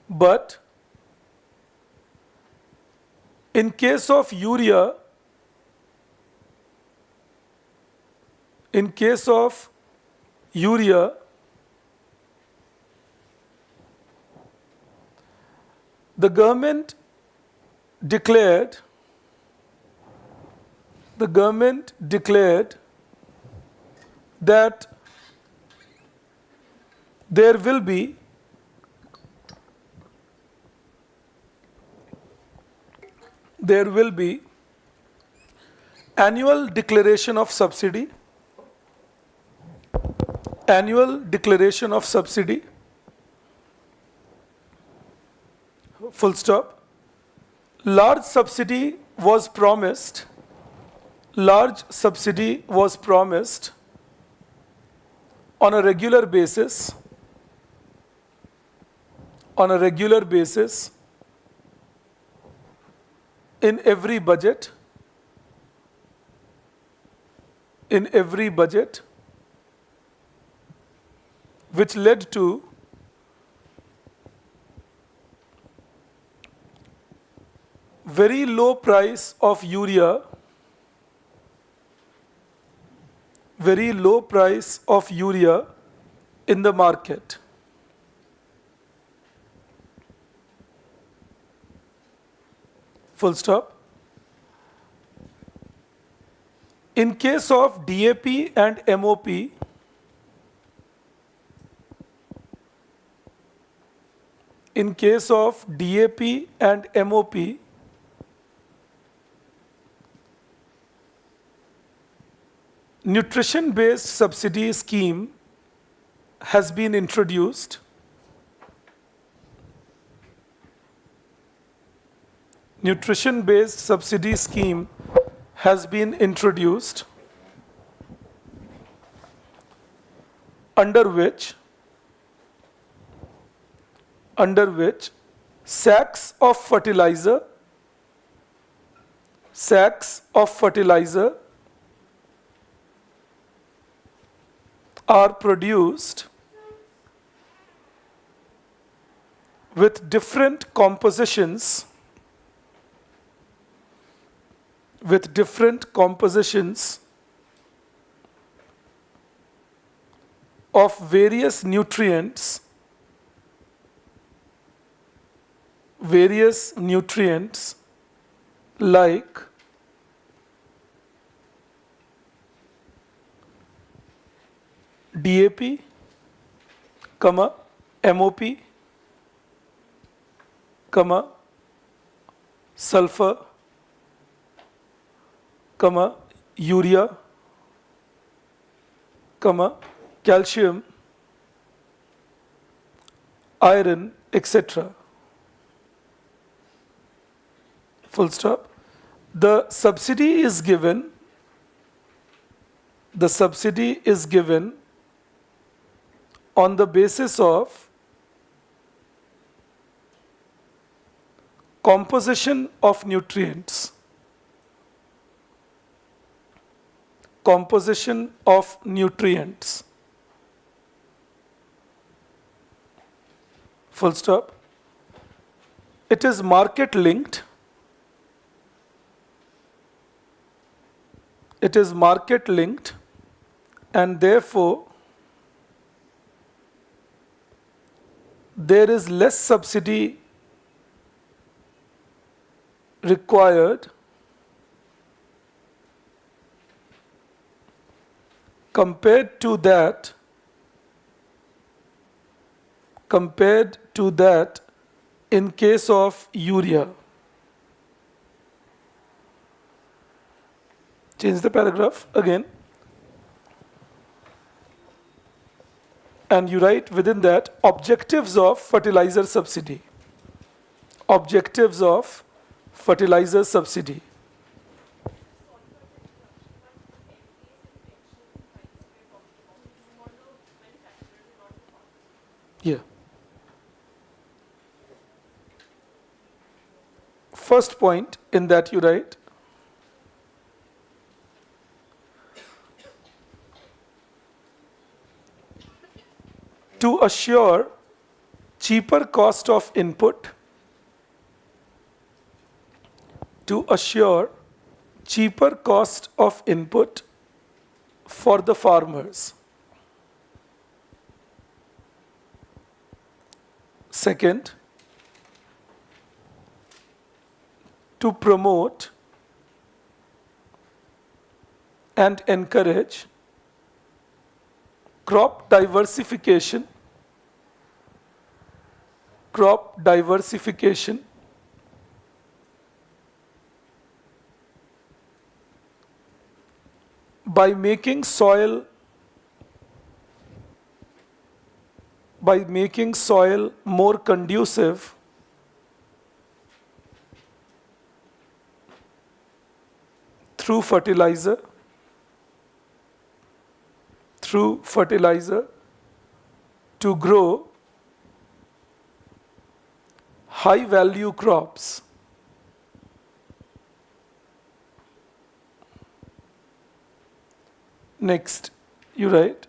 but in case of urea, the government declared that there will be annual declaration of subsidy, full stop. Large subsidy was promised on a regular basis in every budget which led to very low price of urea in the market. Full stop. In case of DAP and MOP, nutrition-based subsidy scheme has been introduced. Nutrition-based subsidy scheme has been introduced, under which sacks of fertilizer are produced with different compositions of various nutrients like DAP, MOP, sulfur, urea, calcium, iron, etc. full stop. The subsidy is given, the subsidy is given on the basis of composition of nutrients. Composition of nutrients. Full stop. It is market linked. It is market linked, and therefore there is less subsidy required compared to that in case of urea. Change the paragraph again. And you write within that objectives of fertilizer subsidy. Objectives of fertilizer subsidy. Yeah. First point in that you write to assure cheaper cost of input, to assure cheaper cost of input for the farmers. Second, to promote and encourage crop diversification, by making soil more conducive through fertilizer to grow high value crops. Next, you write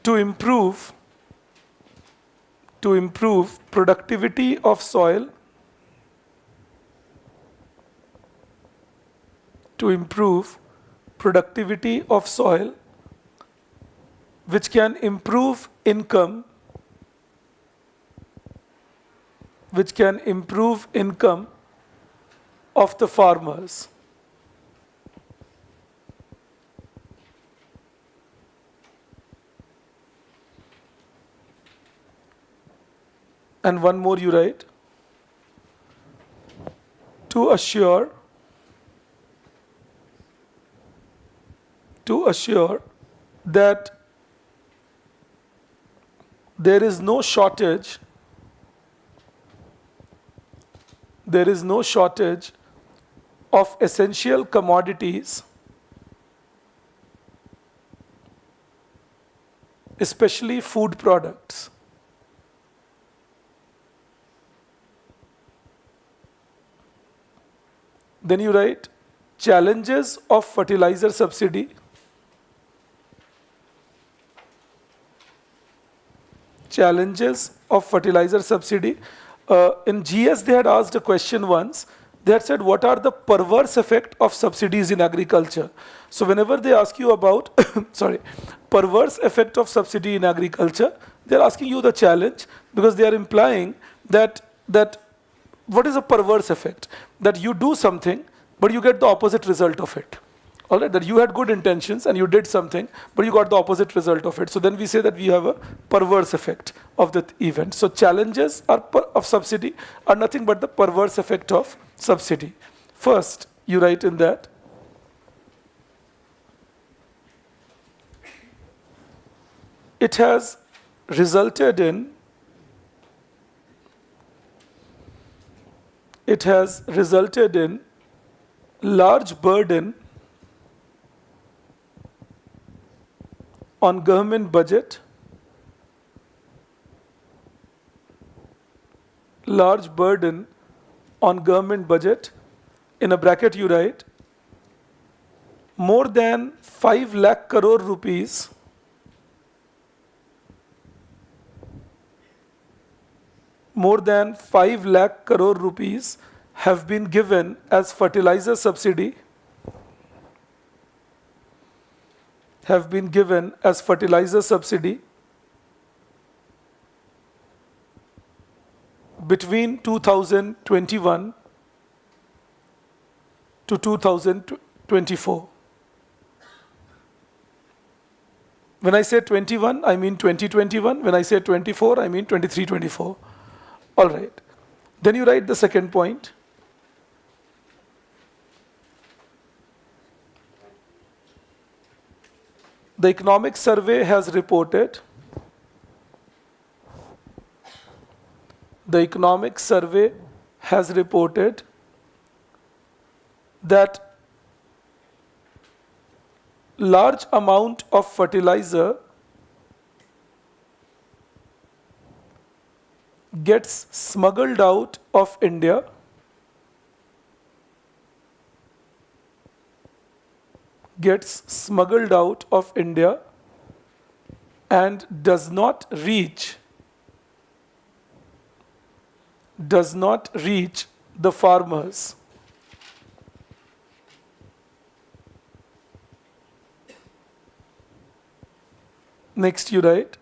to improve productivity of soil, which can improve income, of the farmers. And one more you write to assure that there is no shortage of essential commodities, especially food products. Then you write challenges of fertilizer subsidy. Challenges of fertilizer subsidy. In GS, they had asked a question once. They had said, what are the perverse effect of subsidies in agriculture? So whenever they ask you about, perverse effect of subsidy in agriculture, they're asking you the challenge because they are implying that what is a perverse effect? That you do something, but you get the opposite result of it. All right, that you had good intentions and you did something, but you got the opposite result of it. So then we say that we have a perverse effect of the event. So challenges of subsidy are nothing but the perverse effect of subsidy. First, you write in that it has resulted in it has resulted in large burden on government budget, large burden on government budget. In a bracket you write more than 5 lakh crore rupees more than 5 lakh crore rupees have been given as fertilizer subsidy have been given as fertilizer subsidy between 2021 to 2024. When I say 21, I mean 2021. When I say 24, I mean 23-24. All right. Then you write the second point. The economic survey has reported that large amount of fertilizer gets smuggled out of India and does not reach the farmers. Next you write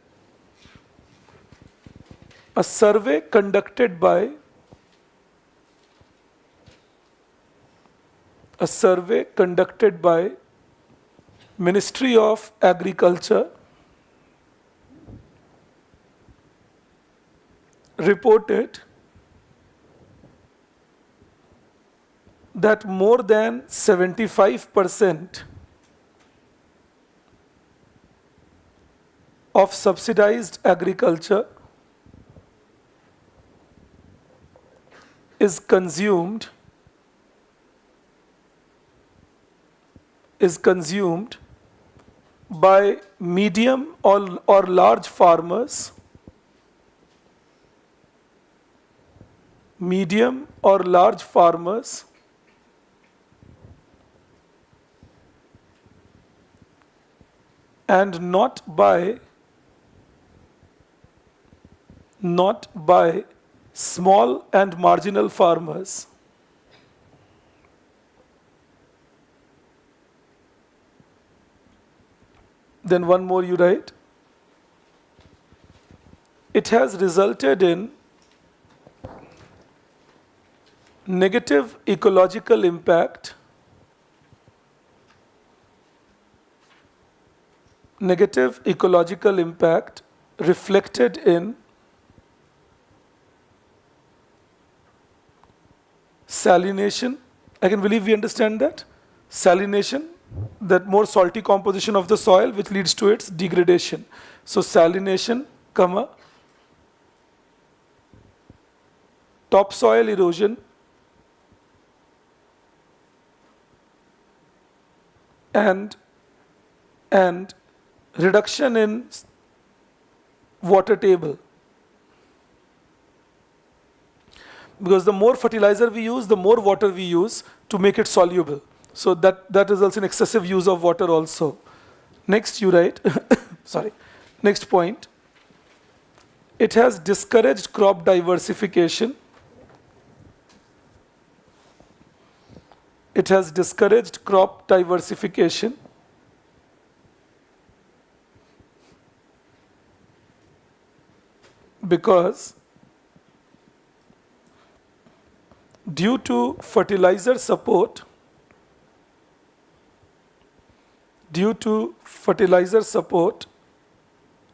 a survey conducted by Ministry of Agriculture reported that more than 75% of subsidized agriculture is consumed by medium or large farmers, and not by small and marginal farmers. Then one more you write. It has resulted in negative ecological impact reflected in salination. I can believe we understand that. Salination, that more salty composition of the soil which leads to its degradation. So salination, topsoil erosion, and reduction in water table. Because the more fertilizer we use, the more water we use to make it soluble. So that results in excessive use of water also. Next you write, next point. It has discouraged crop diversification. Because due to fertilizer support,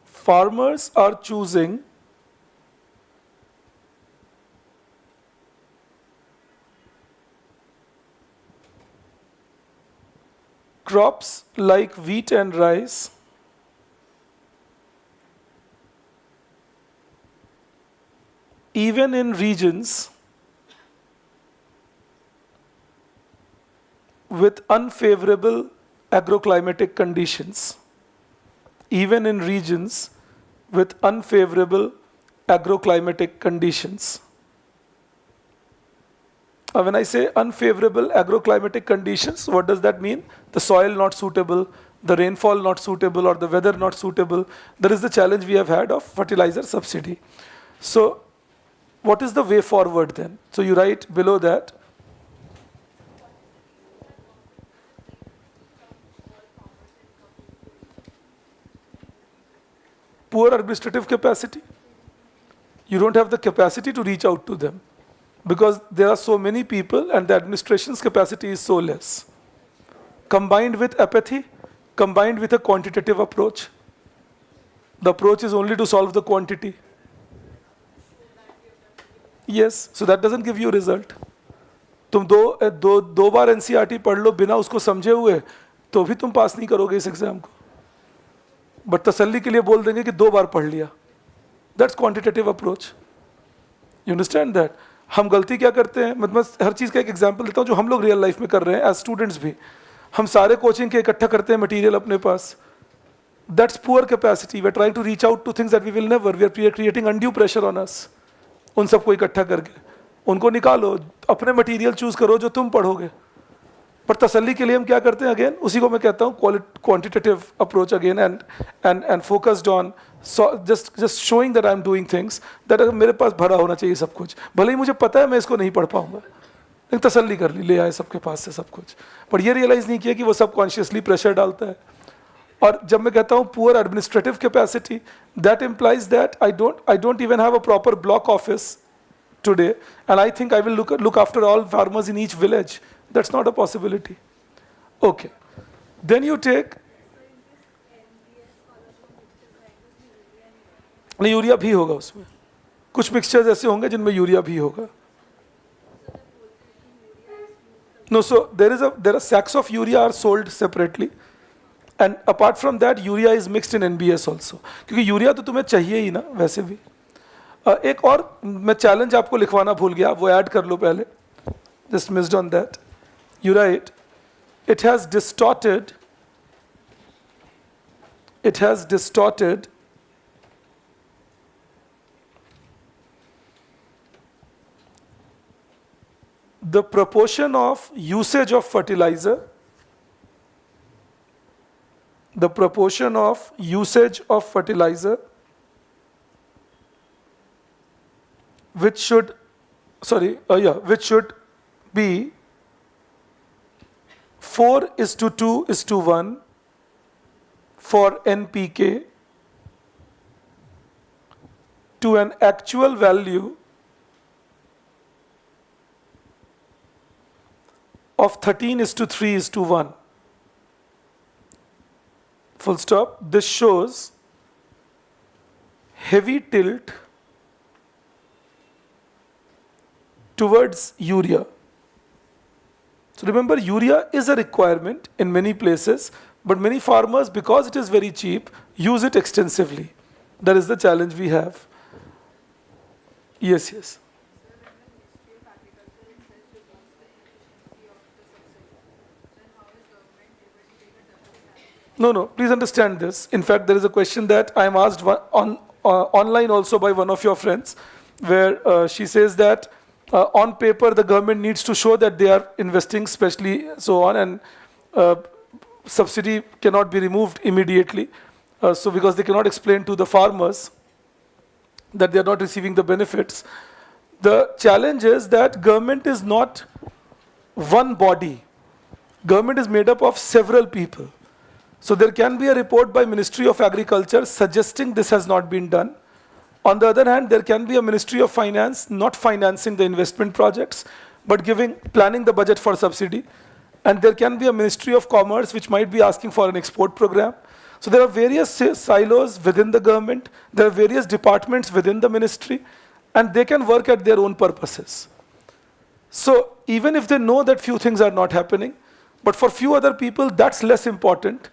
farmers are choosing crops like wheat and rice even in regions with unfavorable agroclimatic conditions, even in regions with unfavorable agroclimatic conditions. When I say unfavorable agroclimatic conditions, what does that mean? The soil not suitable, the rainfall not suitable, or the weather not suitable. That is the challenge we have had of fertilizer subsidy. So what is the way forward then? So you write below that, poor administrative capacity. You don't have the capacity to reach out to them because there are so many people and the administration's capacity is so less. Combined with apathy, combined with a quantitative approach. The approach is only to solve the quantity. Yes, so that doesn't give you result. तुम दो बार NCERT पढ़ लो बिना उसको समझे हुए तो भी तुम पास नहीं करोगे इस एग्जाम को, बट तसल्ली के लिए बोल देंगे कि 2 बार पढ़ लिया. That's quantitative approach. You understand that? हम गलती क्या करते हैं, मतलब हर चीज़ का एक एग्जाम्पल देता हूँ जो हम लोग रियल लाइफ में कर रहे हैं एज स्टूडेंट्स भी. हम सारे कोचिंग के इकट्ठा करते हैं मटेरियल अपने पास. That's poor capacity. We are trying to reach out to things that we will never. We are creating undue pressure on us. उन सबको इकट्ठा करके उनको निकालो, अपने मटेरियल चूज करो जो तुम पढ़ोगे. पर तसल्ली के लिए हम क्या करते हैं, अगेन उसी को मैं कहता हूँ quantitative approach again and focused on just showing that I am doing things that मेरे पास भरा होना चाहिए सब कुछ. भले ही मुझे पता है मैं इसको नहीं पढ़ पाऊंगा, लेकिन तसल्ली कर ली, ले आए सबके पास से सब कुछ. पर ये रियलाइज नहीं किया कि वो सब कॉन्शियसली प्रेशर डालता है. और जब मैं कहता हूँ poor administrative capacity, that implies that I don't even have a proper block office today and I think I will look after all farmers in each village. That's not a possibility. Okay, then you take नहीं, urea भी होगा उसमें. कुछ mixtures ऐसे होंगे जिनमें urea भी होगा. No, so there are sacks of urea are sold separately and apart from that urea is mixed in NBS also, क्योंकि यूरिया तो तुम्हें चाहिए ही ना वैसे भी. एक और मैं चैलेंज आपको लिखवाना भूल गया, वो ऐड कर लो पहले. Just missed on that. You right it has distorted the proportion of usage of fertilizer, the proportion of usage of fertilizer which should be 4:2:1 for NPK to an actual value of 13:3:1. Full stop. This shows heavy tilt towards urea. So remember, urea is a requirement in many places, but many farmers, because it is very cheap, use it extensively. That is the challenge we have. Yes. No, please understand this. In fact, there is a question that I am asked online also by one of your friends, where she says that on paper the government needs to show that they are investing, especially so on, and subsidy cannot be removed immediately. So because they cannot explain to the farmers that they are not receiving the benefits. The challenge is that government is not one body. Government is made up of several people. So there can be a report by Ministry of Agriculture suggesting this has not been done. On the other hand, there can be a Ministry of Finance not financing the investment projects, but planning the budget for subsidy. And there can be a Ministry of Commerce which might be asking for an export program. So there are various silos within the government, there are various departments within the ministry, and they can work at their own purposes. So even if they know that few things are not happening, but for few other people that's less important,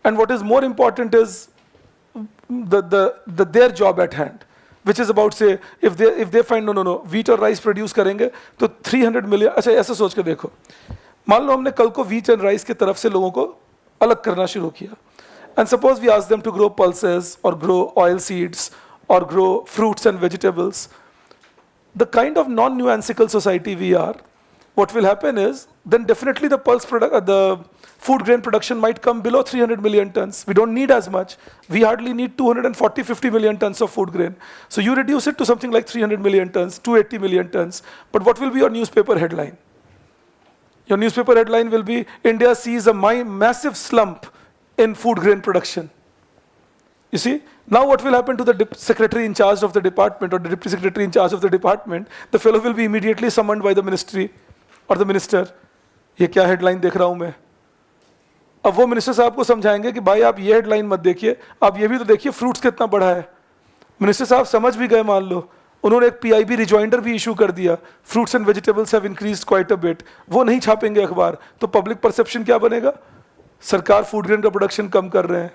and what is more important is their job at hand, which is about, say, if they find no wheat or rice produce करेंगे तो 300 million. अच्छा ऐसा सोच के देखो, मान लो हमने कल को व्हीट एंड राइस की तरफ से लोगों को अलग करना शुरू किया, and suppose we ask them to grow pulses or grow oil seeds or grow fruits and vegetables. The kind of non-nuancical society we are, what will happen is then definitely the the food grain production might come below 300 million tons. We don't need as much. We hardly need 240-50 million tons of food grain. So you reduce it to something like 300 million tons, 280 million tons. But what will be your newspaper headline? Your newspaper headline will be, India sees a massive slump in food grain production. You see, now what will happen to the secretary in charge of the department or the deputy secretary in charge of the department? The fellow will be immediately summoned by the ministry or the minister. ये क्या headline देख रहा हूँ मैं? अब वो minister साहब को समझाएंगे कि भाई आप ये हेडलाइन मत देखिए, आप ये भी तो देखिए फ्रूट्स कितना बढ़ा है। मिनिस्टर साहब समझ भी गए, मान लो उन्होंने एक पीआईबी रिजॉइंडर भी इशू कर दिया, fruits and vegetables have increased quite a bit. वो नहीं छापेंगे अखबार तो पब्लिक परसेप्शन क्या बनेगा? सरकार फूड ग्रेन का प्रोडक्शन कम कर रहे हैं,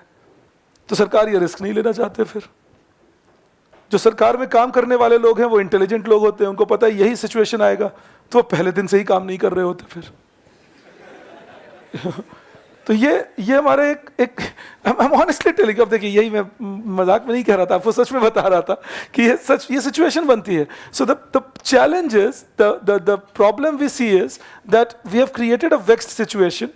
तो सरकार ये रिस्क नहीं लेना चाहते। फिर जो सरकार में काम करने वाले लोग हैं वो इंटेलिजेंट लोग होते हैं, उनको पता है यही सिचुएशन आएगा, तो वो पहले दिन से ही काम नहीं कर रहे होते फिर। तो ये हमारे एक ऑनेस्टली टेलिंग, अब देखिए यही मैं मजाक में नहीं कह रहा था, आपको सच में बता रहा था कि ये सिचुएशन बनती है। So the challenge is, the problem we see is that we have created a vexed situation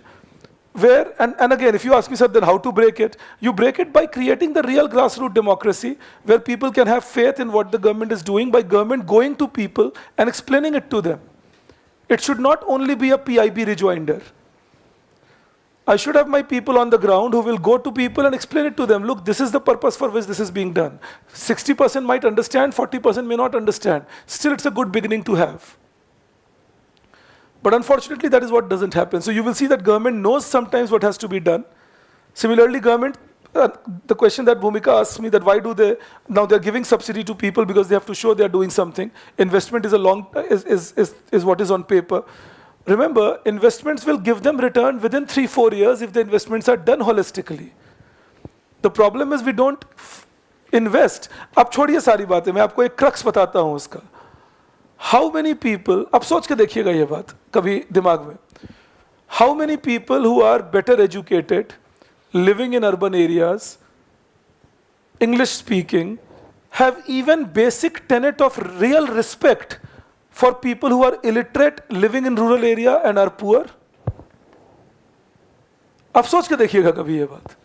where, and again, if you ask me, sir, then how to break it? You break it by creating the real grassroots democracy where people can have faith in what the government is doing, by government going to people and explaining it to them. It should not only be a PIB rejoinder. I should have my people on the ground who will go to people and explain it to them. Look, this is the purpose for which this is being done. 60% might understand, 40% may not understand. Still, it's a good beginning to have. But unfortunately, that is what doesn't happen. So you will see that government knows sometimes what has to be done. Similarly, government, the question that Bhumika asked me, that why do they, now they're giving subsidy to people because they have to show they're doing something. Investment is is what is on paper. Remember, investments will give them return within 3-4 years if the investments are done holistically. The problem is we don't invest. अब छोड़िए सारी बातें, मैं आपको एक crux बताता हूँ उसका। How many people, अब सोच के देखिएगा ये बात कभी दिमाग में, how many people who are better educated, living in urban areas, English speaking, have even basic tenet of real respect for people who are illiterate, living in rural area and are poor? अब सोच के देखिएगा कभी ये बात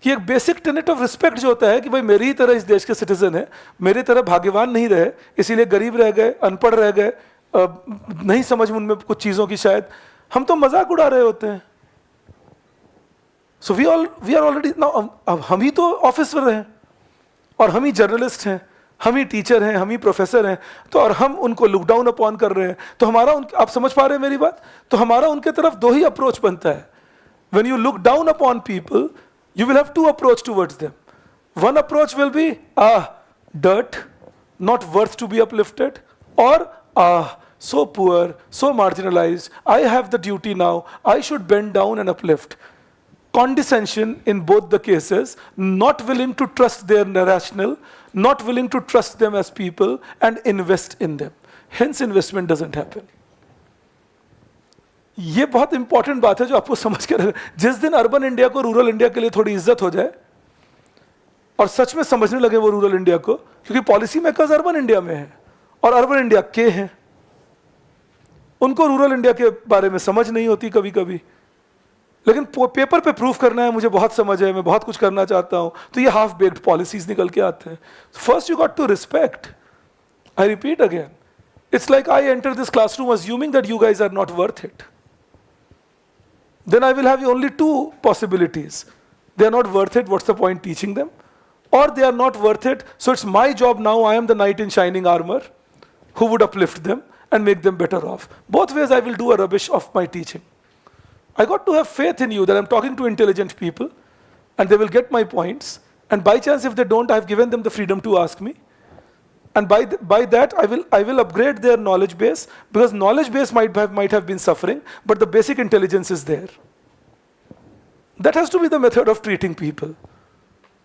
कि एक basic Tenet of respect जो होता है कि भाई मेरी ही तरह इस देश के सिटीजन है, मेरी तरह भाग्यवान नहीं रहे, इसीलिए गरीब रह गए, अनपढ़ रह गए, नहीं समझ उनमें कुछ चीज़ों की, शायद हम तो मजाक उड़ा रहे होते हैं। So we are already now, अब हम ही तो ऑफिसर हैं और हम ही जर्नलिस्ट हैं, हम ही टीचर हैं, हम ही प्रोफेसर हैं, तो और हम उनको लुक डाउन अपॉन कर रहे हैं। तो हमारा आप समझ पा रहे हैं मेरी बात? तो हमारा उनके तरफ दो ही अप्रोच बनता है। When you look down upon people, you will have two approach towards them. One approach will be, dirt, not worth to be uplifted, or so poor, so marginalized, I have the duty now, I should bend down and uplift. Condescension in both the cases, not willing to trust their rational, not willing to trust them as people and invest in them. Hence investment doesn't happen. ये बहुत important बात है जो आपको समझ के रखना। जिस दिन अर्बन इंडिया को रूरल इंडिया के लिए थोड़ी इज्जत हो जाए और सच में समझने लगे वो रूरल इंडिया को, क्योंकि पॉलिसी मेकर्स अर्बन इंडिया में हैं और अर्बन इंडिया के हैं, उनको रूरल इंडिया के बारे में समझ नहीं होती कभी कभी, लेकिन पेपर पे प्रूफ करना है मुझे बहुत समझ है, मैं बहुत कुछ करना चाहता हूं, तो ये हाफ बेक्ड पॉलिसीज निकल के आते हैं। First you got to respect, I repeat again, it's like I enter this classroom assuming that you guys are not worth it. Then I will have only two possibilities. They are not worth it, what's the point teaching them? Or they are not worth it, so it's my job now, I am the knight in shining armor who would uplift them and make them better off. Both ways I will do a rubbish of my teaching. I got to have faith in you that I'm talking to intelligent people and they will get my points, and by chance if they don't, I've given them the freedom to ask me. And by that, I will upgrade their knowledge base, because knowledge base might have been suffering, but the basic intelligence is there. That has to be the method of treating people.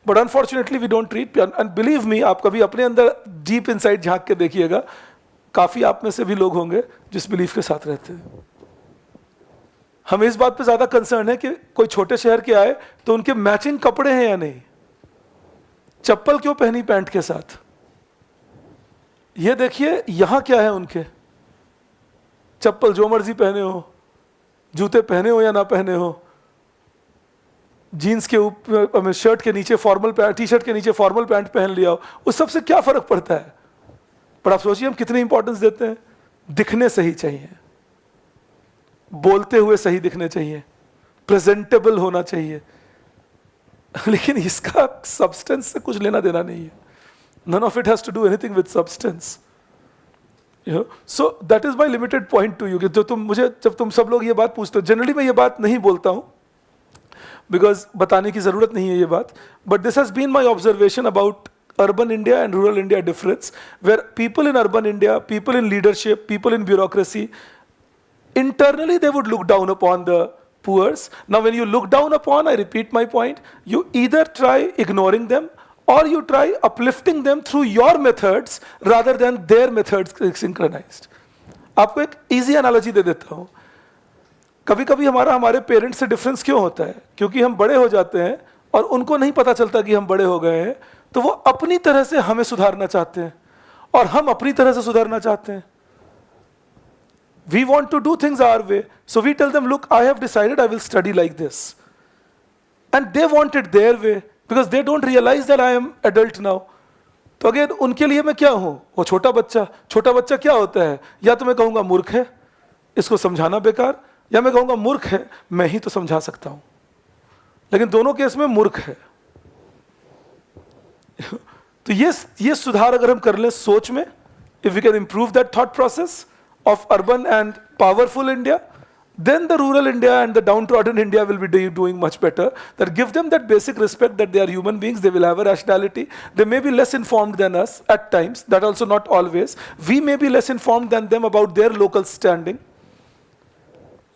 But unfortunately, we don't treat people. And believe me, आप कभी अपने अंदर deep inside झांक के देखिएगा, काफी आप में से भी लोग होंगे जिस belief के साथ रहते हैं. हमें इस बात पे ज्यादा कंसर्न है कि कोई छोटे शहर के आए तो उनके मैचिंग कपड़े हैं या नहीं, चप्पल क्यों पहनी पैंट के साथ। ये देखिए यहां क्या है, उनके चप्पल जो मर्जी पहने हो, जूते पहने हो या ना पहने हो, जीन्स के ऊपर शर्ट के नीचे फॉर्मल पैंट, टी शर्ट के नीचे फॉर्मल पैंट पहन लिया हो, उस सबसे क्या फर्क पड़ता है। पर आप सोचिए हम कितनी इंपॉर्टेंस देते हैं। दिखने सही चाहिए, बोलते हुए सही दिखने चाहिए, प्रेजेंटेबल होना चाहिए, लेकिन इसका सब्सटेंस से कुछ लेना देना नहीं है। None of it has to do anything with substance. So that is my limited point to you. जो तुम मुझे, जब तुम सब लोग ये बात पूछते हो, जनरली मैं ये बात नहीं बोलता हूं बिकॉज बताने की जरूरत नहीं है ये बात, but this has been my observation about urban India and rural India difference, where people in urban India, people in leadership, people in bureaucracy, internally they would look down upon the poors. Now when you look down upon, I repeat my point, you either try ignoring them or you try uplifting them through your methods rather than their methods synchronized. आपको एक easy analogy दे देता हूँ। कभी कभी हमारे parents से difference क्यों होता है, क्योंकि हम बड़े हो जाते हैं और उनको नहीं पता चलता कि हम बड़े हो गए हैं, तो वो अपनी तरह से हमें सुधारना चाहते हैं और हम अपनी तरह से सुधारना चाहते हैं। We want to do things our way, so we tell them, look, I have decided I will study like this, and they want it their way because they don't realize that I am adult now. तो again उनके लिए मैं क्या हूं, वो छोटा बच्चा क्या होता है, या तो मैं कहूंगा मूर्ख है, इसको समझाना बेकार, या मैं कहूंगा मूर्ख है, मैं ही तो समझा सकता हूं, लेकिन दोनों केस में मूर्ख है। तो ये सुधार अगर हम कर लें सोच में, if we can improve that thought process of urban and powerful India, then the rural India and the downtrodden India will be doing much better. That give them that basic respect that they are human beings, they will have a rationality, they may be less informed than us at times, that also not always. We may be less informed than them about their local standing.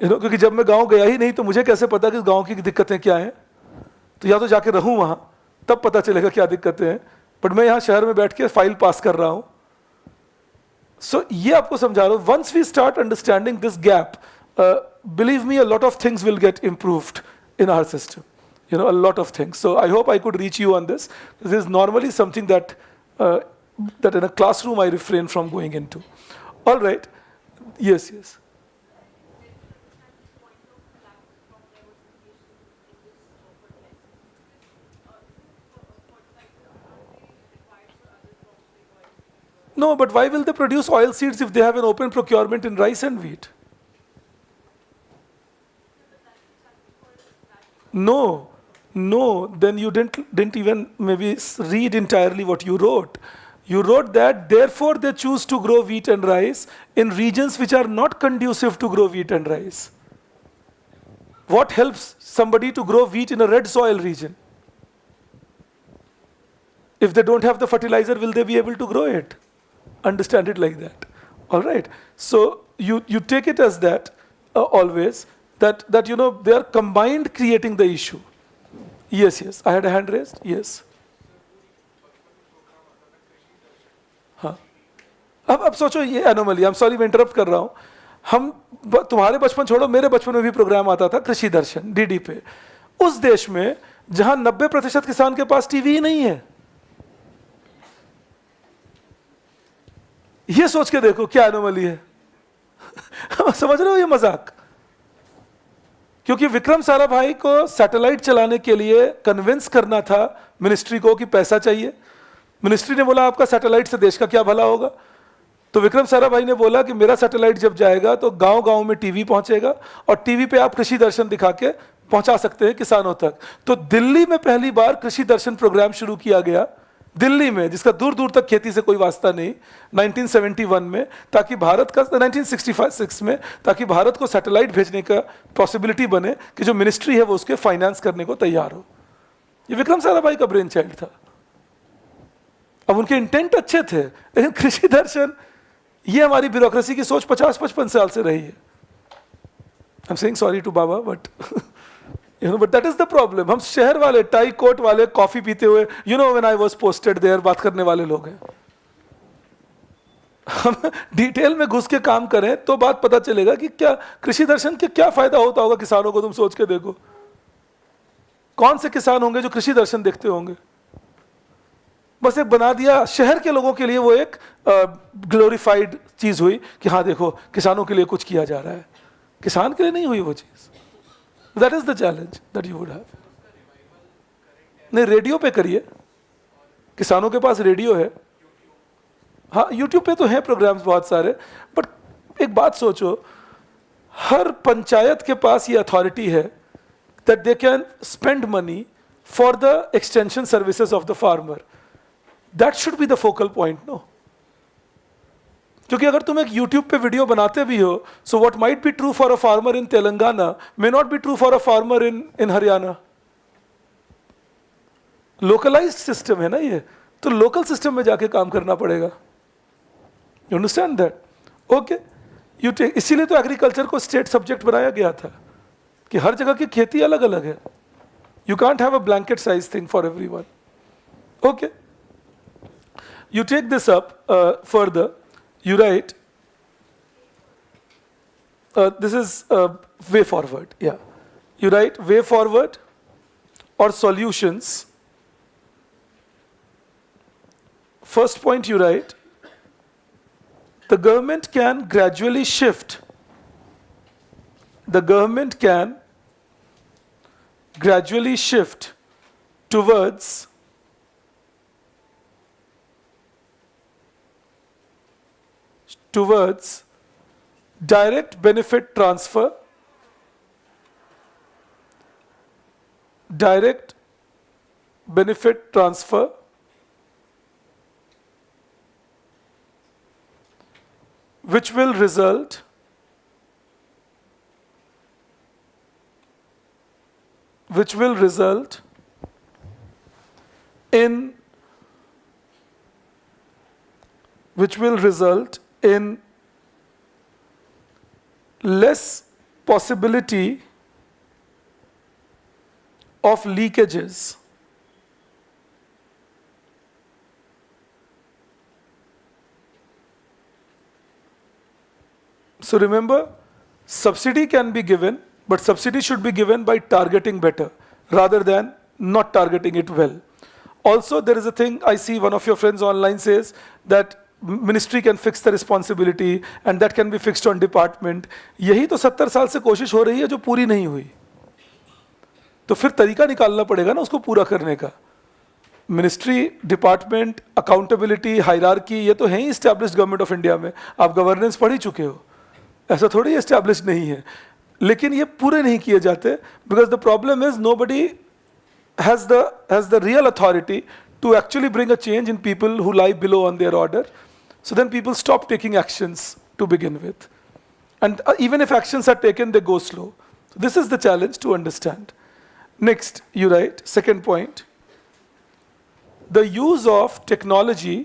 क्योंकि जब मैं गांव गया ही नहीं तो मुझे कैसे पता कि गांव की दिक्कतें क्या हैं, तो या तो जाके रहूं वहां तब पता चलेगा क्या दिक्कतें हैं, बट मैं यहां शहर में बैठ के फाइल पास कर रहा हूं। सो ये आपको समझा रहा हूं, once we start understanding this gap, believe me, a lot of things will get improved in our system, a lot of things. So I hope I could reach you on this. This is normally something that in a classroom I refrain from going into. All right. Yes. No, but why will they produce oil seeds if they have an open procurement in rice and wheat? No, then you didn't even maybe read entirely what you wrote. You wrote that therefore they choose to grow wheat and rice in regions which are not conducive to grow wheat and rice. What helps somebody to grow wheat in a red soil region? If they don't have the fertilizer, will they be able to grow it? Understand it like that. All right. So you take it as that always, that they are combined creating the issue. Yes. I had a hand raised. Yes. हाँ. अब सोचो ये anomaly, I am sorry मैं interrupt कर रहा हूँ। हम तुम्हारे बचपन छोड़ो, मेरे बचपन में भी प्रोग्राम आता था कृषि दर्शन डीडी पे, उस देश में जहां 90% किसान के पास टीवी ही नहीं है। ये सोच के देखो क्या एनोमली है। समझ रहे हो ये मजाक? क्योंकि विक्रम साराभाई को सैटेलाइट चलाने के लिए कन्विंस करना था मिनिस्ट्री को कि पैसा चाहिए। मिनिस्ट्री ने बोला आपका सैटेलाइट से देश का क्या भला होगा, तो विक्रम साराभाई ने बोला कि मेरा सैटेलाइट जब जाएगा तो गांव-गांव में टीवी पहुंचेगा और टीवी पे आप कृषि दर्शन दिखा के पहुंचा सकते हैं किसानों तक। तो दिल्ली में पहली बार कृषि दर्शन प्रोग्राम शुरू किया गया, दिल्ली में, जिसका दूर दूर तक खेती से कोई वास्ता नहीं, 1971 में, ताकि भारत का 1966 में, ताकि भारत को सैटेलाइट भेजने का पॉसिबिलिटी बने कि जो मिनिस्ट्री है वो उसके फाइनेंस करने को तैयार हो। ये विक्रम साराभाई का ब्रेन चाइल्ड था। अब उनके इंटेंट अच्छे थे, लेकिन कृषि दर्शन, ये हमारी ब्यूरोक्रेसी की सोच 50-55 साल से रही है। I am saying sorry to बाबा, but but that is the problem. हम शहर वाले, टाई कोट वाले, कॉफी पीते हुए, when I was posted there, बात करने वाले लोग हैं। हम डिटेल में घुस के काम करें तो बात पता चलेगा कि क्या कृषि दर्शन के क्या फायदा होता होगा किसानों को। तुम सोच के देखो, कौन से किसान होंगे जो कृषि दर्शन देखते होंगे। बस एक बना दिया शहर के लोगों के लिए, वो एक ग्लोरीफाइड चीज हुई कि हाँ देखो किसानों के लिए कुछ किया जा रहा है, किसान के लिए नहीं हुई वो चीज। That is the challenge that you would have. नहीं, रेडियो पे करिए, किसानों के पास रेडियो है। हाँ, यूट्यूब पे तो हैं प्रोग्राम्स बहुत सारे, बट एक बात सोचो, हर पंचायत के पास ये अथॉरिटी है that they can spend money for the extension services of the farmer. That should be the focal point, no? क्योंकि अगर तुम एक यूट्यूब पे वीडियो बनाते भी हो, so what might be true for a farmer in Telangana may not be true for a farmer in Haryana. Localised system है ना ये, तो लोकल सिस्टम में जाके काम करना पड़ेगा। You understand that? Okay, you take. इसीलिए तो एग्रीकल्चर को स्टेट सब्जेक्ट बनाया गया था कि हर जगह की खेती अलग अलग है। You can't have a blanket size thing for everyone. Okay, you take this up further, you write, this is way forward, yeah. You write way forward or solutions. First point you write, the government can gradually shift, the government can gradually shift towards direct benefit transfer, direct benefit transfer, which will result in less possibility of leakages. So remember, subsidy can be given, but subsidy should be given by targeting better rather than not targeting it well. Also, there is a thing I see one of your friends online says that ministry can fix the responsibility and that can be fixed on department. यही तो 70 साल से कोशिश हो रही है जो पूरी नहीं हुई। तो फिर तरीका निकालना पड़ेगा ना उसको पूरा करने का। मिनिस्ट्री, डिपार्टमेंट, अकाउंटेबिलिटी, हायरार्की, ये तो है ही एस्टैब्लिश्ड गवर्नमेंट ऑफ इंडिया में। आप गवर्नेंस पढ़ ही चुके हो, ऐसा थोड़ी एस्टैब्लिश्ड नहीं है। लेकिन ये पूरे नहीं किए जाते because the problem is nobody has the real authority to actually bring a change in people who lie below on their order. So then people stop taking actions to begin with. And even if actions are taken, they go slow. So this is the challenge to understand. Next, you write, second point, the use of technology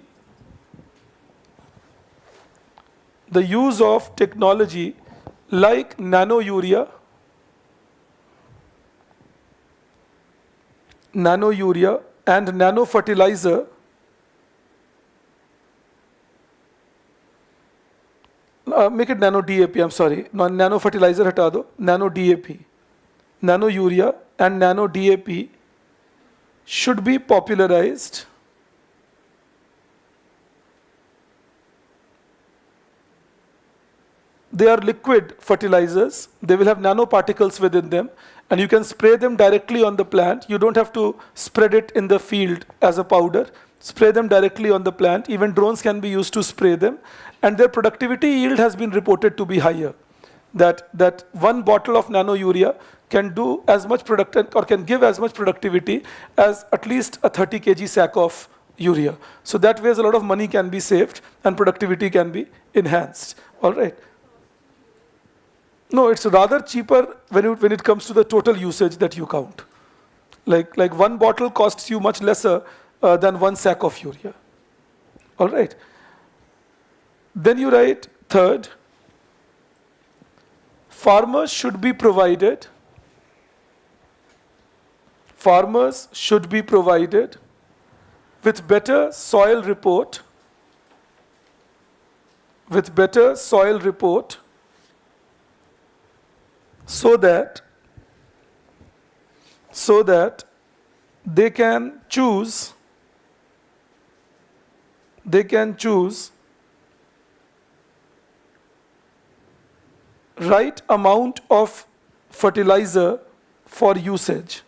like nano urea and nano fertilizer make it nano DAP, I'm sorry, nano fertilizer हटा दो, nano DAP, nano urea and nano DAP should be popularized They are liquid fertilizers. They will have nanoparticles within them, and you can spray them directly on the plant. You don't have to spread it in the field as a powder. Spray them directly on the plant. Even drones can be used to spray them, and their productivity yield has been reported to be higher. That one bottle of nano urea can do as much product or can give as much productivity as at least a 30 kg sack of urea. So that way a lot of money can be saved and productivity can be enhanced. All right. No, it's rather cheaper when it comes to the total usage that you count. Like one bottle costs you much lesser than one sack of urea. All right. Then you write third, farmers should be provided with better soil report with better soil report so that they can choose right amount of fertilizer for usage.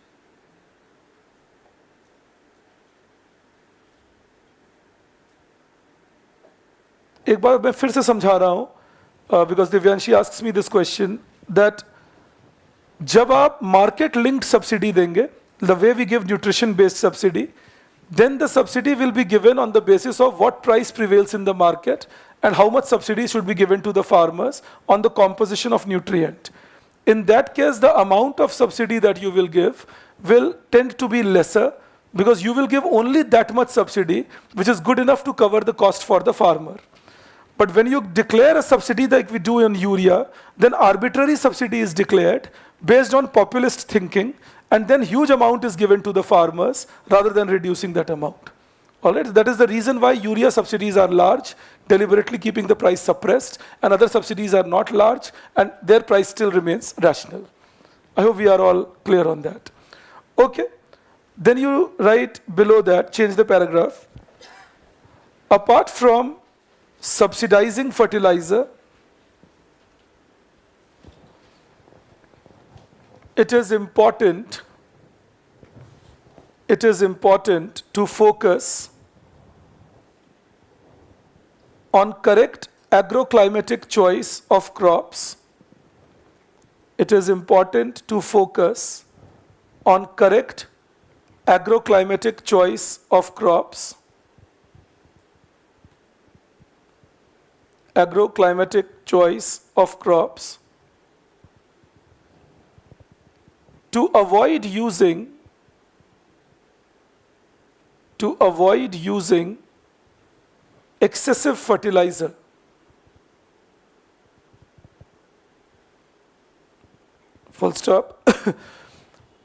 एक बार मैं फिर से समझा रहा हूं because Divyanshi asks me this question that जब आप market linked subsidy देंगे, the way we give nutrition based subsidy, then the subsidy will be given on the basis of what price prevails in the market and how much subsidy should be given to the farmers on the composition of nutrient. In that case, the amount of subsidy that you will give will tend to be lesser because you will give only that much subsidy which is good enough to cover the cost for the farmer. But when you declare a subsidy like we do in urea, then arbitrary subsidy is declared based on populist thinking, and then huge amount is given to the farmers rather than reducing that amount. All right, that is the reason why urea subsidies are large, deliberately keeping the price suppressed, and other subsidies are not large, and their price still remains rational. I hope we are all clear on that. Okay, then you write below that, change the paragraph. Apart from subsidizing fertilizer, it is important to focus on correct agroclimatic choice of crops. It is important to focus on correct agroclimatic choice of crops. Agroclimatic choice of crops to avoid using excessive fertilizer. Full stop.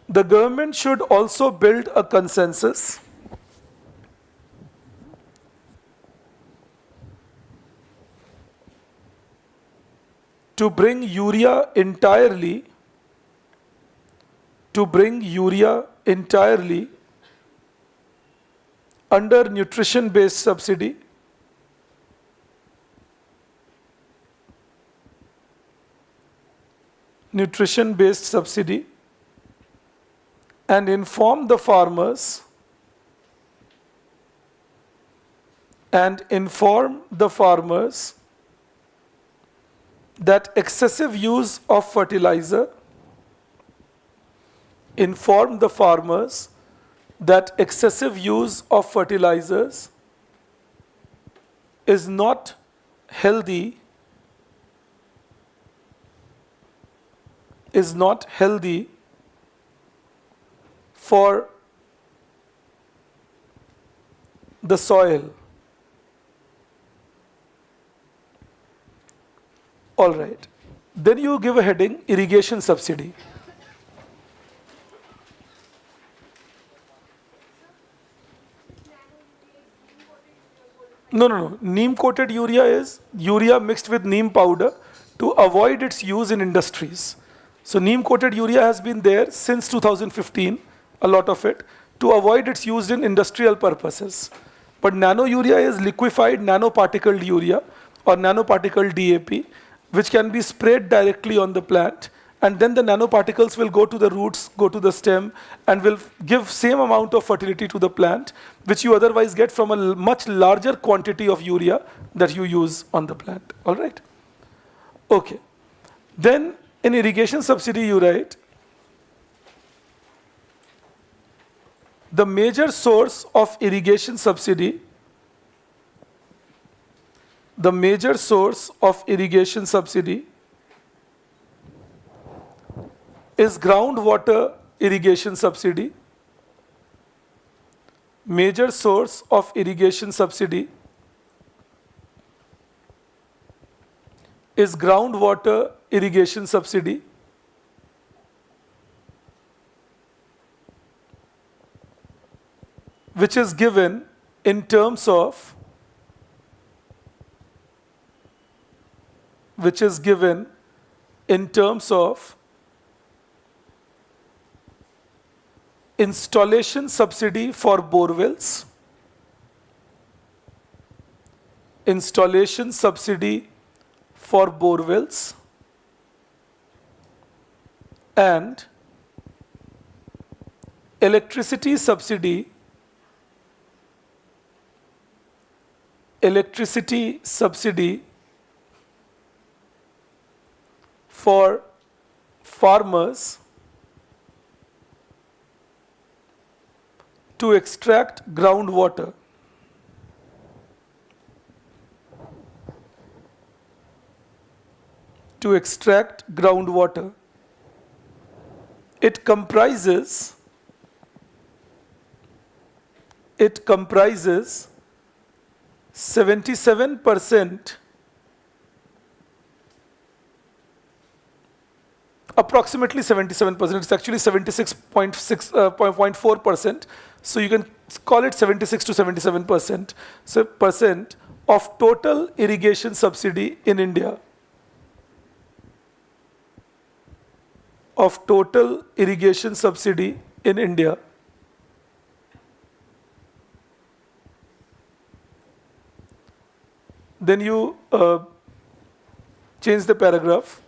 The government should also build a consensus to bring urea entirely under nutrition based subsidy and inform the farmers that excessive use of fertilizer is not healthy for the soil. All right. Then you give a heading, irrigation subsidy. No. Neem coated urea is urea mixed with neem powder to avoid its use in industries. So neem coated urea has been there since 2015, a lot of it, to avoid its use in industrial purposes. But nano urea is liquefied nanoparticled urea or nanoparticled DAP, which can be sprayed directly on the plant, and then the nanoparticles will go to the roots, go to the stem, and will give same amount of fertility to the plant, which you otherwise get from a much larger quantity of urea that you use on the plant. All right? Okay. Then in irrigation subsidy you write, the major source of irrigation subsidy is groundwater irrigation subsidy. Major source of irrigation subsidy is groundwater irrigation subsidy. Which is given in terms of which is given in terms of installation subsidy for borewells, installation subsidy for borewells, and electricity subsidy for farmers to extract groundwater. To extract groundwater. It comprises 77%, approximately 77%, it's actually 76.4%, so you can call it 76 to 77% of total irrigation subsidy in India. Of total irrigation subsidy in India. Then you change the paragraph.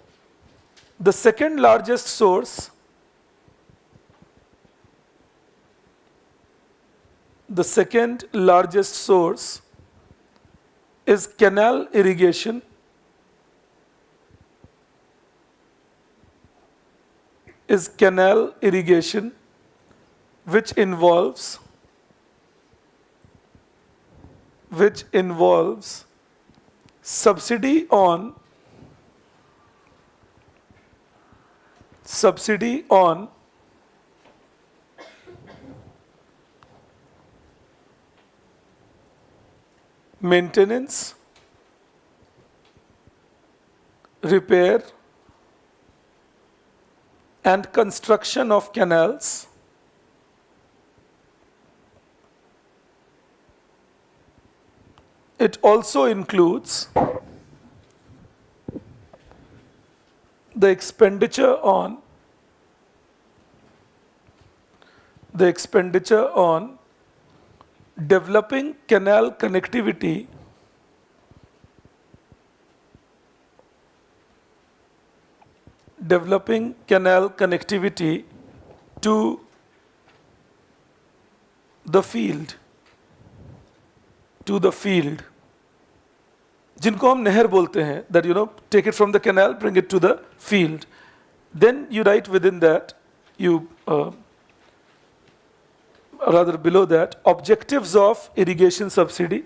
The second largest source, is canal irrigation. Which involves subsidy on maintenance, repair, and construction of canals. It also includes the expenditure on developing canal connectivity to the field, जिनको हम नहर बोलते हैं, that take it from the canal, bring it to the field. Then you write within that, rather below that, objectives of irrigation subsidy.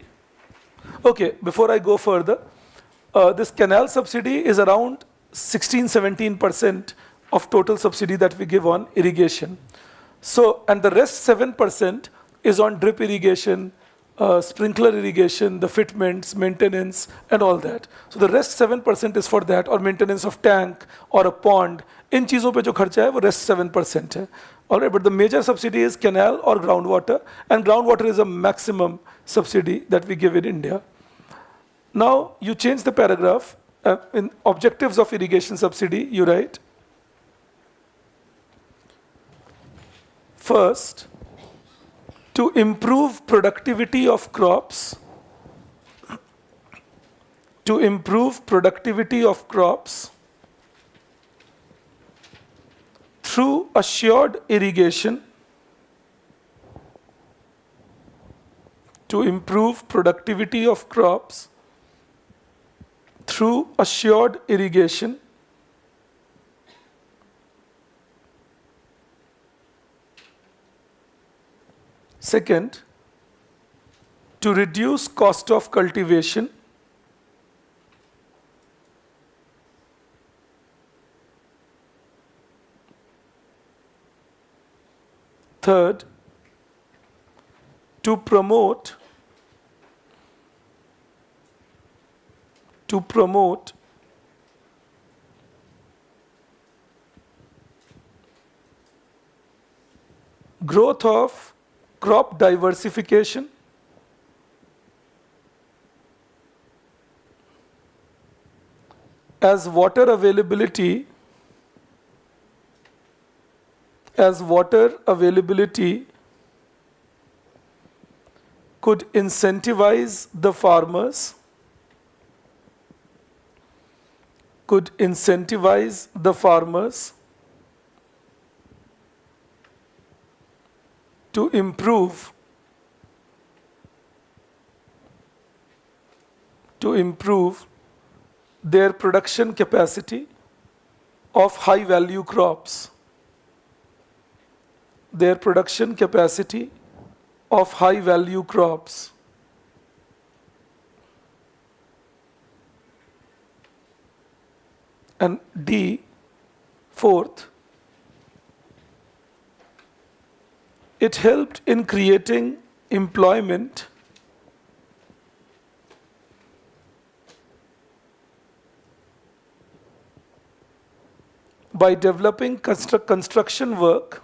Okay, before I go further, this canal subsidy is around 16-17% of total subsidy that we give on irrigation. So, and the rest 7% is on drip irrigation, sprinkler irrigation, the fitments, maintenance, and all that. So the rest 7% is for that, or maintenance of tank or a pond. इन चीज़ों पे जो खर्चा है वो rest 7% है. Alright, but the major subsidy is canal or groundwater, and groundwater is a maximum subsidy that we give in India. Now you change the paragraph. In objectives of irrigation subsidy, you write, first, to improve productivity of crops, through assured irrigation, Second, to reduce cost of cultivation. Third, to promote growth of crop diversification, as water availability could incentivize the farmers to improve their production capacity of high value crops. And D, fourth, it helped in creating employment by developing construction work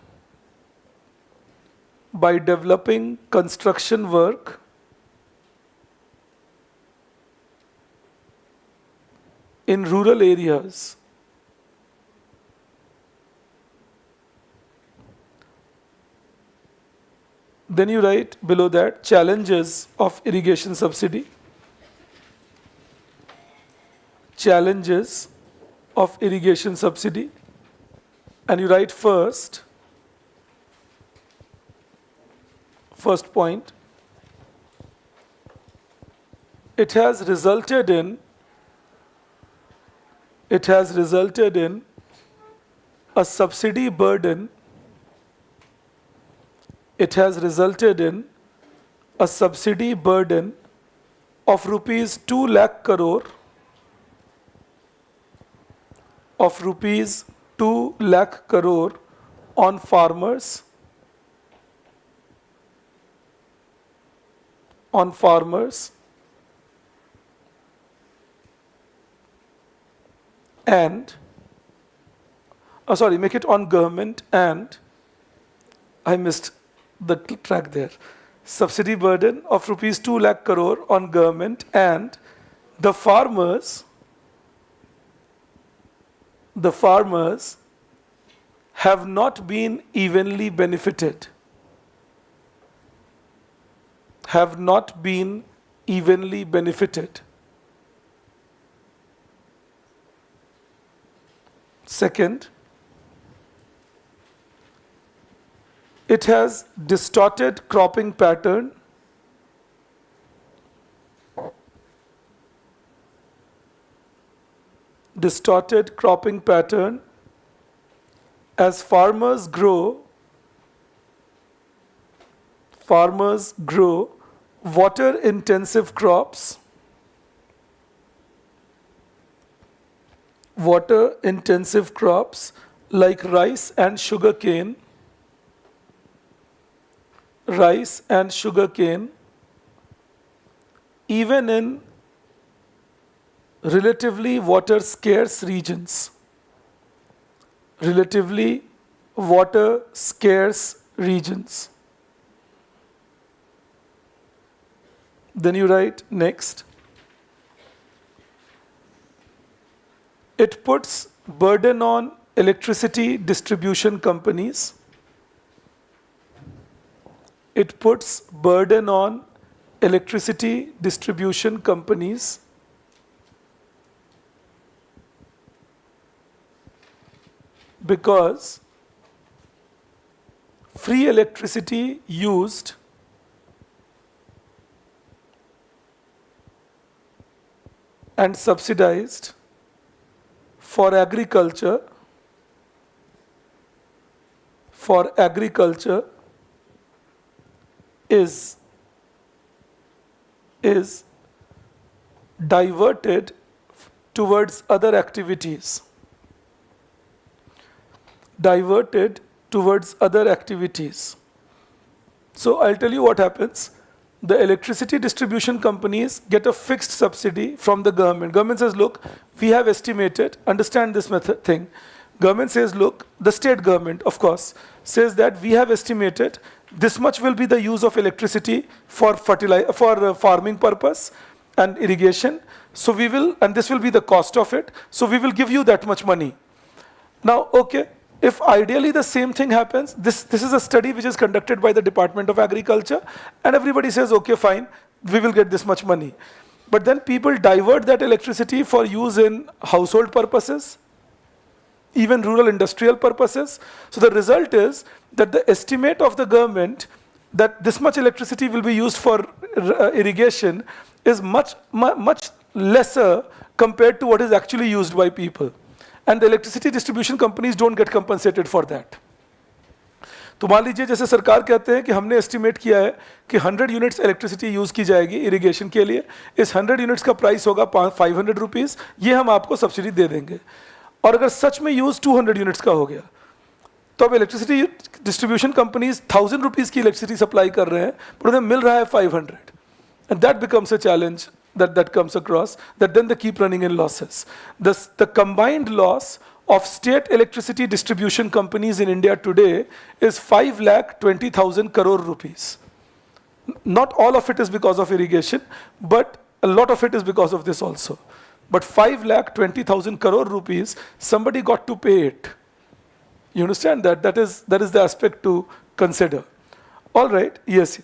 in rural areas. Then you write below that challenges of irrigation subsidy. And you write first point, it has resulted in a subsidy burden of rupees 2 lakh crore on farmers and make it on government, and I missed the track there. Subsidy burden of rupees 2 lakh crore on government, and the farmers have not been evenly benefited. Second, it has distorted cropping pattern as farmers grow water intensive crops like rice and sugarcane even in relatively water scarce regions. Then you write next, it puts burden on electricity distribution companies. Because free electricity used and subsidized for agriculture is diverted towards other activities. So I'll tell you what happens. The electricity distribution companies get a fixed subsidy from the government. Government says, look, we have estimated, understand this method thing. Government says, look, the state government, of course, says that we have estimated this much will be the use of electricity for farming purpose and irrigation. So we will, and this will be the cost of it. So we will give you that much money. Now, okay, if ideally the same thing happens, this is a study which is conducted by the Department of Agriculture, and everybody says, okay, fine, we will get this much money. But then people divert that electricity for use in household purposes, even rural industrial purposes. So the result is that the estimate of the government that this much electricity will be used for irrigation is much lesser compared to what is actually used by people. And the electricity distribution companies don't get compensated for that. तो मान लीजिए जैसे सरकार कहते हैं कि हमने estimate किया है कि 100 यूनिट्स इलेक्ट्रिसिटी यूज़ की जाएगी इरिगेशन के लिए, इस 100 यूनिट्स का प्राइस होगा 500 रुपीज़, ये हम आपको सब्सिडी दे देंगे. और अगर सच में यूज़ 200 यूनिट्स का हो गया, तो अब इलेक्ट्रिसिटी डिस्ट्रीब्यूशन कंपनीज 1000 रुपीज़ की इलेक्ट्रिसिटी सप्लाई कर रहे हैं, पर उन्हें मिल रहा है 500. And that becomes a challenge that comes across, that then they keep running in losses. The combined loss of state electricity distribution companies in India today is 5,20,000 crore rupees. Not all of it is because of irrigation, but a lot of it is because of this also. But 5,20,000 crore rupees, somebody got to pay it. You understand that? That is the aspect to consider. All right, yes.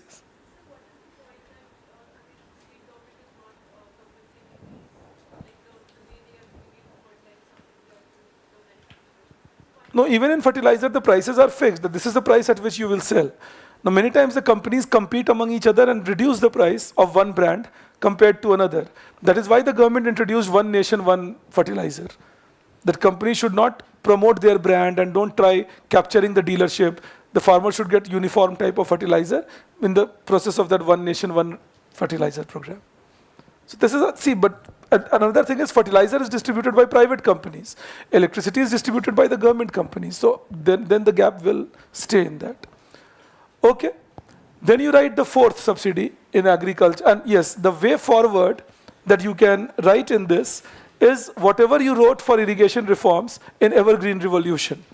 No, even in fertilizer, the prices are fixed. That this is the price at which you will sell. Now, many times the companies compete among each other and reduce the price of one brand compared to another. That is why the government introduced one nation, one fertilizer. That companies should not promote their brand and don't try capturing the dealership. The farmer should get uniform type of fertilizer in the process of that one nation, one fertilizer program. So this is but another thing is fertilizer is distributed by private companies. Electricity is distributed by the government companies. So then the gap will stay in that. Okay. Then you write the fourth subsidy in agriculture. And yes, the way forward that you can write in this is whatever you wrote for irrigation reforms in Evergreen Revolution.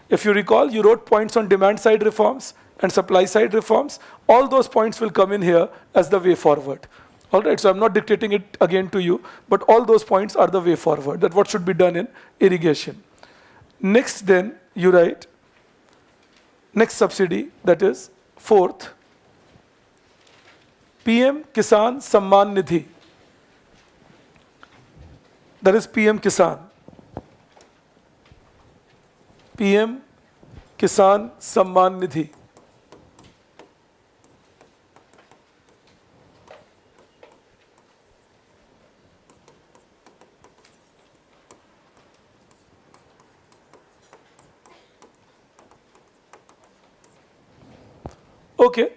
If you recall, you wrote points on demand side reforms and supply side reforms. All those points will come in here as the way forward. All right, so I'm not dictating it again to you, but all those points are the way forward, that what should be done in irrigation. Next then, you write, next subsidy, that is fourth, PM Kisan Samman Nidhi. That is PM Kisan. PM Kisan Samman Nidhi. Okay.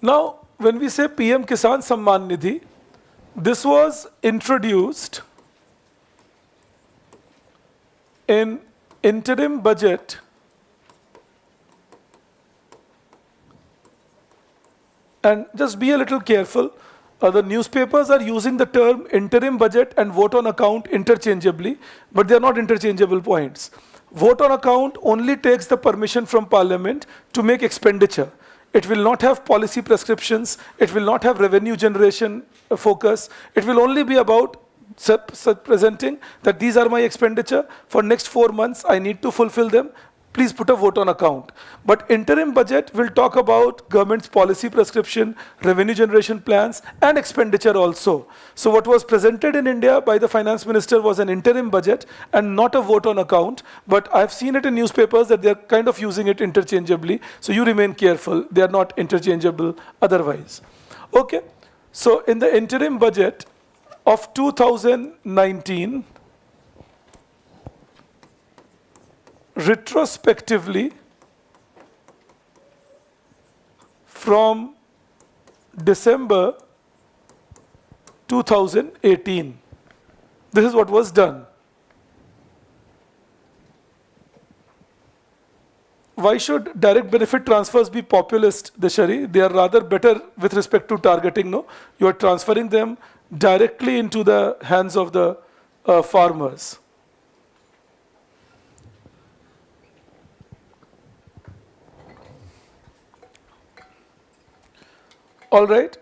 Now, when we say PM Kisan Samman Nidhi, this was introduced in interim budget and just be a little careful. The newspapers are using the term interim budget and vote on account interchangeably, but they are not interchangeable points. Vote on account only takes the permission from Parliament to make expenditure. It will not have policy prescriptions. It will not have revenue generation focus. It will only be about presenting that these are my expenditure. For next 4 months, I need to fulfill them. Please put a vote on account. But interim budget will talk about government's policy prescription, revenue generation plans, and expenditure also. So what was presented in India by the finance minister was an interim budget and not a vote on account. But I've seen it in newspapers that they're kind of using it interchangeably. So you remain careful. They are not interchangeable otherwise. Okay. So in the interim budget of 2019, retrospectively, from December 2018, this is what was done. Why should direct benefit transfers be populist, Deshari? They are rather better with respect to targeting, no? You are transferring them directly into the hands of the farmers. All right.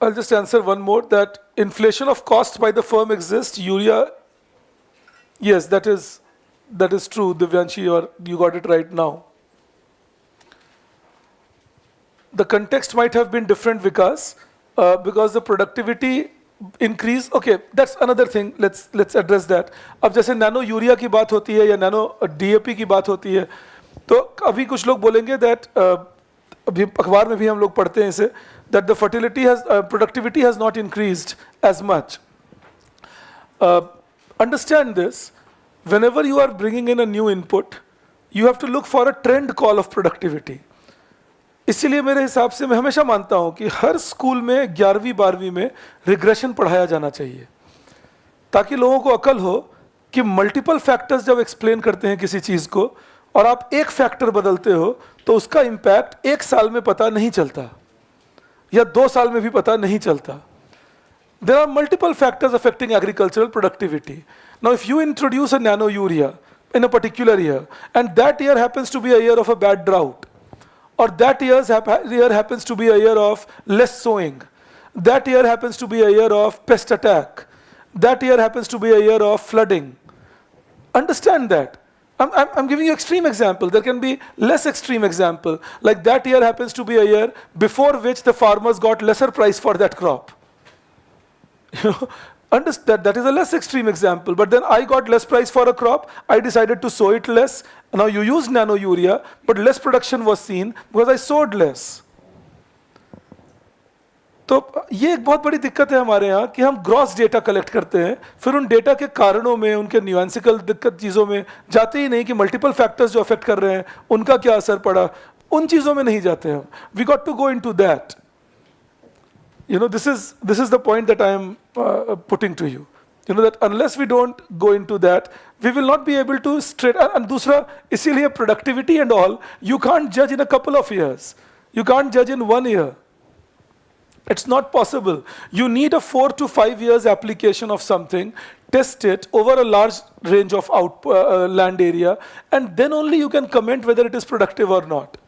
I'll just answer one more, that inflation of cost by the firm exists. Urea, yes, that is true, Divyanshi, you got it right now. The context might have been different because the productivity increase. Okay, that's another thing. Let's address that. अब जैसे nano urea की बात होती है या nano DAP की बात होती है, तो अभी कुछ लोग बोलेंगे that अभी अखबार में भी हम लोग पढ़ते हैं इसे, that the productivity has not increased as much. Understand this. Whenever you are bringing in a new input, you have to look for a trend call of productivity. इसीलिए मेरे हिसाब से मैं हमेशा मानता हूं कि हर स्कूल में 11वीं 12वीं में रिग्रेशन पढ़ाया जाना चाहिए, ताकि लोगों को अकल हो कि मल्टीपल फैक्टर्स जब एक्सप्लेन करते हैं किसी चीज को और आप एक फैक्टर बदलते हो तो उसका इंपैक्ट 1 साल में पता नहीं चलता या 2 साल में भी पता नहीं चलता. There are multiple factors affecting agricultural productivity. Now, if you introduce a nano urea in a particular year, and that year happens to be a year of a bad drought, or that year happens to be a year of less sowing, that year happens to be a year of pest attack, that year happens to be a year of flooding. Understand that. I'm giving you extreme example. There can be less extreme example. Like that year happens to be a year before which the farmers got lesser price for that crop. You know, understand that is a less extreme example. But then I got less price for a crop. I decided to sow it less. Now you use nano urea, but less production was seen because I sowed less. तो ये एक बहुत बड़ी दिक्कत है हमारे यहाँ कि हम ग्रॉस डेटा कलेक्ट करते हैं, फिर उन डेटा के कारणों में, उनके न्यूएंसिकल दिक्कत चीज़ों में जाते ही नहीं कि मल्टीपल फैक्टर्स जो अफेक्ट कर रहे हैं उनका क्या असर पड़ा, उन चीज़ों में नहीं जाते हम. We got to go into that. You know, this is the point that I am putting to you. You know that unless we don't go into that, we will not be able to straight. And दूसरा, इसीलिए productivity and all, you can't judge in a couple of years. You can't judge in 1 year. It's not possible. You need a 4 to 5 years application of something, test it over a large range of land area, and then only you can comment whether it is productive or not.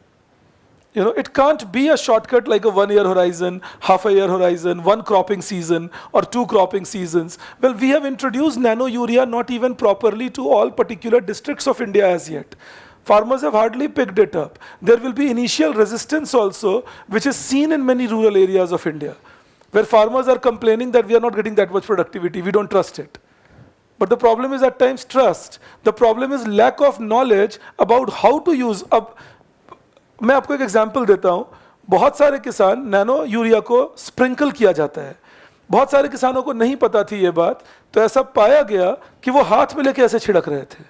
You know, it can't be a shortcut like a 1 year horizon, half a year horizon, 1 cropping season or 2 cropping seasons. Well, we have introduced nano urea not even properly to all particular districts of India as yet. Farmers have hardly picked it up. There will be initial resistance also, which is seen in many rural areas of India, where farmers are complaining that we are not getting that much productivity, we don't trust it. But the problem is at times trust. The problem is lack of knowledge about how to use. मैं आपको एक example देता हूं. बहुत सारे किसान nano urea को sprinkle किया जाता है. बहुत सारे किसानों को नहीं पता थी ये बात, तो ऐसा पाया गया कि वो हाथ में लेके ऐसे छिड़क रहे थे.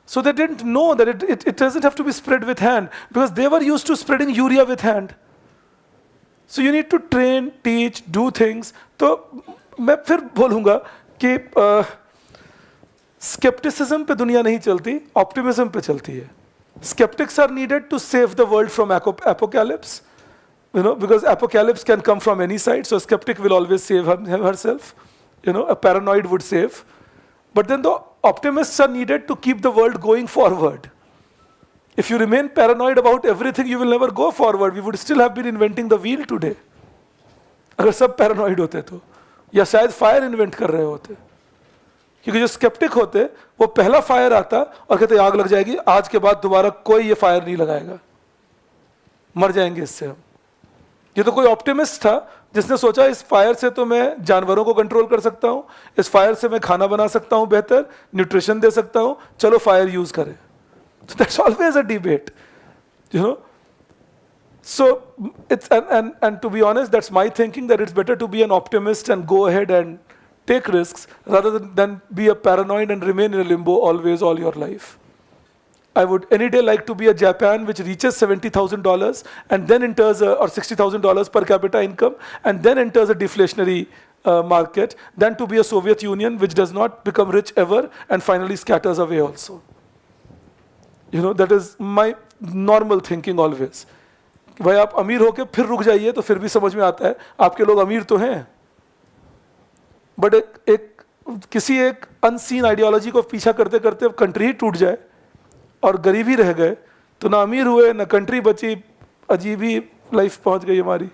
So they didn't know that it doesn't have to be spread with hand, because they were used to spreading urea with hand. So you need to train, teach, do things. तो मैं फिर बोलूँगा कि skepticism पे दुनिया नहीं चलती, optimism पे चलती है. Skeptics are needed to save the world from apocalypse, you know, because apocalypse can come from any side. So a skeptic will always save herself. You know, a paranoid would save. But then the optimists are needed to keep the world going forward. If you remain paranoid about everything, you will never go forward. We would still have been inventing the wheel today. अगर सब paranoid होते तो, या शायद fire invent कर रहे होते. क्योंकि जो स्केप्टिक होते वो पहला फायर आता और कहते आग लग जाएगी, आज के बाद दोबारा कोई ये फायर नहीं लगाएगा, मर जाएंगे इससे हम. ये तो कोई ऑप्टिमिस्ट था जिसने सोचा इस फायर से तो मैं जानवरों को कंट्रोल कर सकता हूं, इस फायर से मैं खाना बना सकता हूं, बेहतर न्यूट्रिशन दे सकता हूं, चलो फायर यूज करें. So that's always a debate, you know. So it's and to be honest, that's my thinking, that it's better to be an optimist and go ahead and take risks rather than be a paranoid and remain in a limbo always all your life. I would any day like to be a Japan which reaches $70,000 and then enters or $60,000 per capita income and then enters a deflationary market, than to be a Soviet Union which does not become rich ever and finally scatters away also. You know, that is my normal thinking always. भाई आप अमीर होके फिर रुक जाइए तो फिर भी समझ में आता है आपके लोग अमीर तो हैं, बट किसी एक अनसीन आइडियोलॉजी को पीछा करते करते कंट्री ही टूट जाए और गरीब ही रह गए तो ना अमीर हुए ना कंट्री बची, अजीब ही लाइफ पहुंच गई हमारी.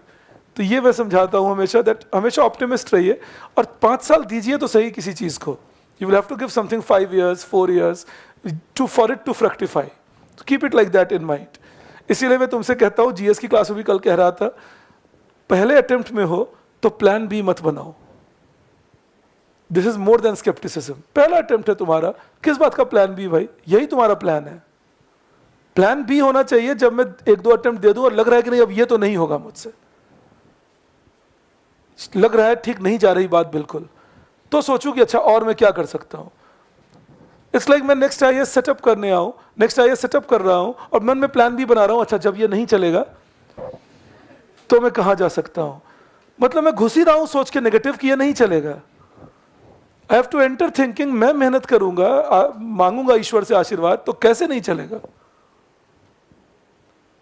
तो ये मैं समझाता हूँ हमेशा, दैट हमेशा ऑप्टिमिस्ट रहिए, और 5 साल दीजिए तो सही किसी चीज़ को. You will have to give something 5 years 4 years to for it to fructify. Keep it like that in mind. इसीलिए मैं तुमसे कहता हूँ, जीएस की क्लास में भी कल कह रहा था, पहले अटेम्प्ट में हो तो प्लान बी मत बनाओ. This is more than scepticism. पहला अटेम्प्ट है तुम्हारा, किस बात का प्लान बी भाई? यही तुम्हारा प्लान है. प्लान बी होना चाहिए जब मैं 1-2 अटेम्प्ट दे दूं और लग रहा है कि नहीं अब ये तो नहीं होगा मुझसे, लग रहा है ठीक नहीं जा रही बात बिल्कुल, तो सोचूं कि अच्छा और मैं क्या कर सकता हूं. इट्स लाइक मैं नेक्स्ट आईएएस सेटअप करने आऊं, नेक्स्ट आईएएस सेटअप कर रहा हूं और मन में प्लान बी बना रहा हूं, अच्छा जब ये नहीं चलेगा तो मैं कहां जा सकता हूं. मतलब मैं घुस ही रहा हूं सोच के नेगेटिव कि ये नहीं चलेगा. I have to enter thinking मैं मेहनत करूंगा, मांगूंगा ईश्वर से आशीर्वाद, तो कैसे नहीं चलेगा?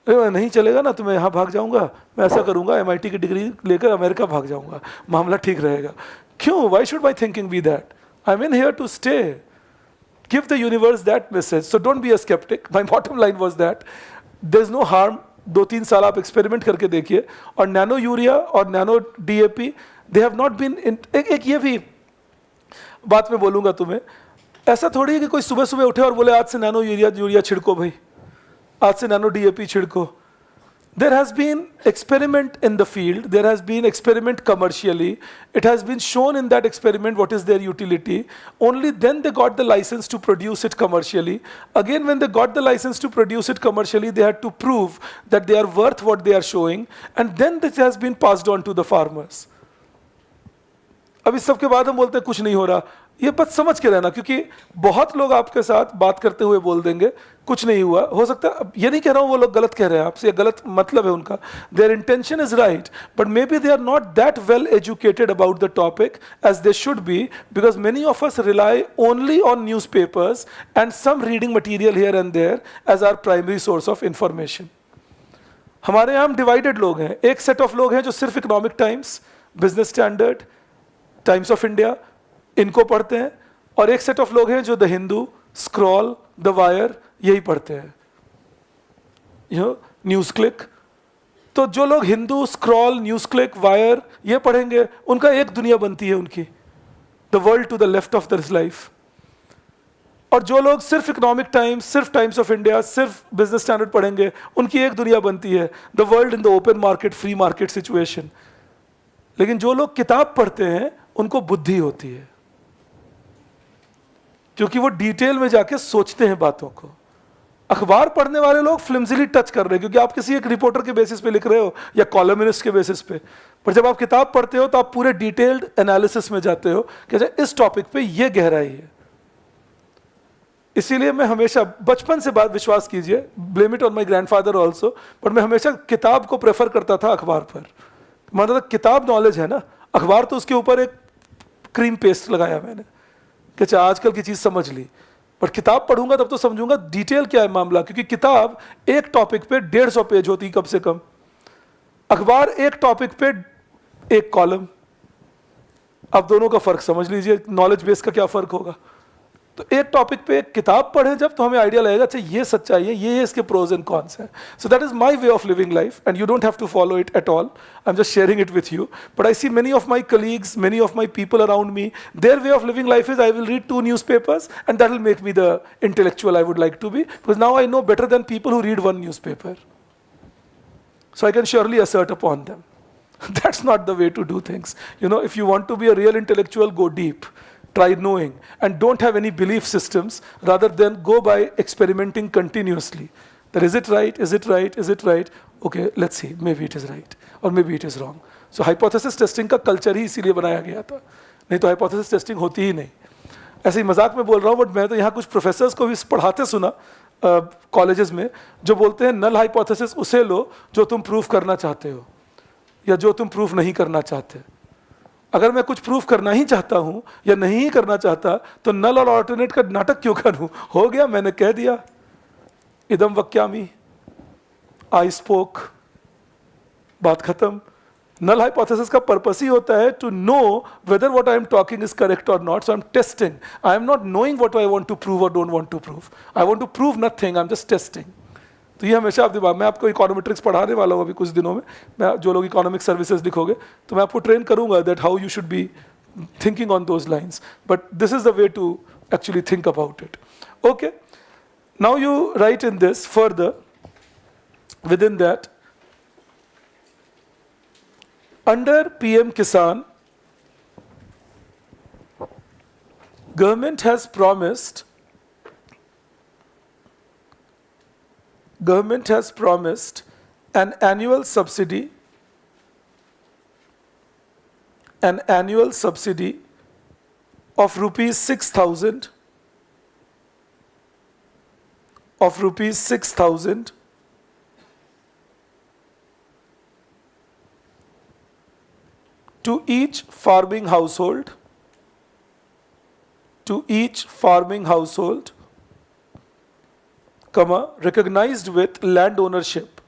नहीं चलेगा ना तो मैं यहाँ भाग जाऊंगा, मैं ऐसा करूंगा, एमआईटी की डिग्री लेकर अमेरिका भाग जाऊंगा, मामला ठीक रहेगा. क्यों? Why should my thinking be that? I am in here to stay. Give the universe that message. So don't be a sceptic. My bottom line was that there is no harm. 2-3 साल आप experiment करके देखिए. और nano urea और nano DAP they have not been. एक ये भी बात मैं बोलूंगा तुम्हें, ऐसा थोड़ी है कि कोई सुबह सुबह उठे और बोले आज से नैनो यूरिया छिड़को भाई, आज से नैनो डीएपी छिड़को. There has been experiment in the field, there has been experiment commercially, it has been shown in that experiment what is their utility. Only then they got the license to produce it commercially. Again, when they got the license to produce it commercially, they had to prove that they are worth what they are showing, and then this has been passed on to the farmers. अब इस सब के बाद हम बोलते हैं कुछ नहीं हो रहा. ये बात समझ के रहना, क्योंकि बहुत लोग आपके साथ बात करते हुए बोल देंगे कुछ नहीं हुआ. हो सकता है, ये नहीं कह रहा हूं वो लोग गलत कह रहे हैं आपसे, गलत मतलब है उनका, their intention is right, but maybe they are not that well educated about the topic as they should be, because many of us rely only on newspapers and some reading material here and there as our primary source of information. हमारे यहाँ हम divided लोग हैं. एक set of लोग हैं जो सिर्फ Economic times, business standard, times of India इनको पढ़ते हैं, और एक सेट ऑफ लोग हैं जो the Hindu, Scroll, the Wire यही पढ़ते हैं, न्यूज क्लिक. तो जो लोग Hindu, Scroll, News Click, Wire ये पढ़ेंगे, उनका एक दुनिया बनती है उनकी, the world to the left of this life. और जो लोग सिर्फ इकोनॉमिक टाइम्स, सिर्फ टाइम्स ऑफ इंडिया, सिर्फ बिजनेस स्टैंडर्ड पढ़ेंगे, उनकी एक दुनिया बनती है, the world in the open market, free market situation. लेकिन जो लोग किताब पढ़ते हैं उनको बुद्धि होती है, क्योंकि वो डिटेल में जाके सोचते हैं बातों को. अखबार पढ़ने वाले लोग फ्लिम्सिली टच कर रहे हैं, क्योंकि आप किसी एक रिपोर्टर के बेसिस पे लिख रहे हो या कॉलमिनिस्ट के बेसिस पे. पर जब आप किताब पढ़ते हो तो आप पूरे डिटेल्ड एनालिसिस में जाते हो कि अच्छा इस टॉपिक पे ये गहराई है. इसीलिए मैं हमेशा बचपन से बात, विश्वास कीजिए, blame it on my grandfather also, but मैं हमेशा किताब को प्रेफर करता था अखबार पर. मतलब किताब नॉलेज है ना, अखबार तो उसके ऊपर एक क्रीम पेस्ट लगाया मैंने कि अच्छा आजकल की चीज समझ ली, पर किताब पढ़ूंगा तब तो समझूंगा डिटेल क्या है मामला, क्योंकि किताब एक टॉपिक पे 150 पेज होती कम से कम, अखबार एक टॉपिक पे एक कॉलम. आप दोनों का फर्क समझ लीजिए, नॉलेज बेस का क्या फर्क होगा. तो एक टॉपिक पे एक किताब पढ़े जब, तो हमें आइडिया लगेगा अच्छा ये सच्चाई है, ये इसके प्रोज एंड कॉन्स हैं. So that is my way of living life and you don't have to follow it at all. I am just sharing it with you. But I see many of my colleagues, many of my people around me, their way of living life is I will read 2 newspapers and that will make me the intellectual I would like to be, because now I know better than people who read 1 newspaper. So I can surely assert upon them. That's not the way to do things. If you want to be a real intellectual, go deep. Try knowing, and don't have any belief systems, rather than go by experimenting continuously. That is it right? Is it right? Is it right? Okay, let's see. Maybe it is right, or maybe it is wrong. So hypothesis testing का culture ही इसीलिए बनाया गया था. नहीं तो hypothesis testing होती ही नहीं. ऐसे ही मजाक में बोल रहा हूँ, बट मैं तो यहाँ कुछ प्रोफेसर्स को भी पढ़ाते सुना कॉलेजेस में, जो बोलते हैं नल हाइपोथेसिस उसे लो जो तुम प्रूफ करना चाहते हो, या जो तुम प्रूफ नहीं करना चाहते. अगर मैं कुछ प्रूफ करना ही चाहता हूं या नहीं ही करना चाहता, तो नल और ऑल्टरनेट का नाटक क्यों करूं? हो गया, मैंने कह दिया, इदम वक्यामी, आई स्पोक, बात खत्म. नल हाइपोथेसिस का पर्पस ही होता है to know whether what I am talking is correct और not. So I am testing. I am not knowing what I want to prove और don't want to prove. I want to prove nothing, I am just testing. तो ये हमेशा आप दिमाग, मैं आपको econometrics पढ़ाने वाला हूँ अभी कुछ दिनों में, मैं जो लोग इकोनॉमिक सर्विसेज लिखोगे तो मैं आपको ट्रेन करूँगा that how you should be thinking on those lines. But this is the way to actually think about it. Okay. Now you write in this further, within that, under PM Kisan, government has promised an annual subsidy of rupees 6,000 to each farming household, recognized with land ownership,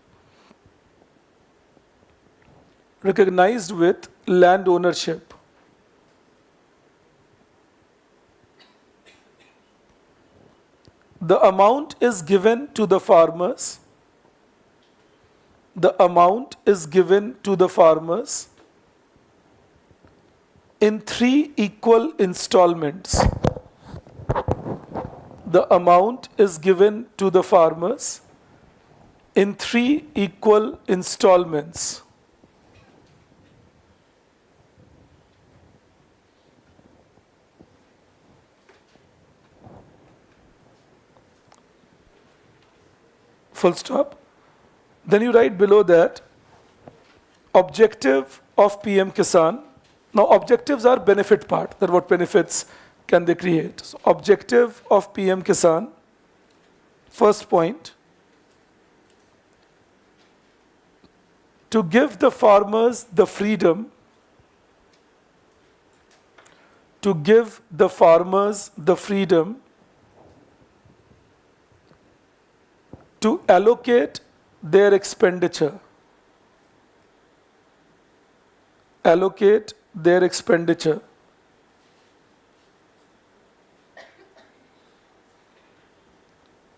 The amount is given to the farmers. In 3 equal installments. The amount is given to the farmers in 3 equal installments. Full stop. Then you write below that objective of PM Kisan. Now objectives are benefit part, that what benefits can they create. So objective of PM Kisan, first point, to give the farmers the freedom to allocate their expenditure.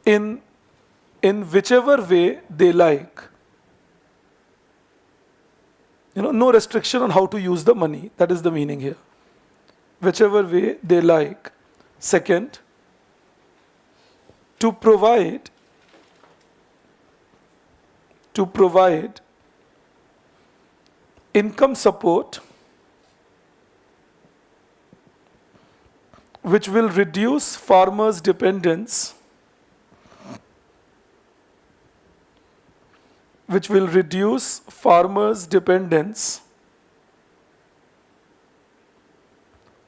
In whichever way they like. No restriction on how to use the money. That is the meaning here. Whichever way they like. Second, to provide income support which will reduce farmers' dependence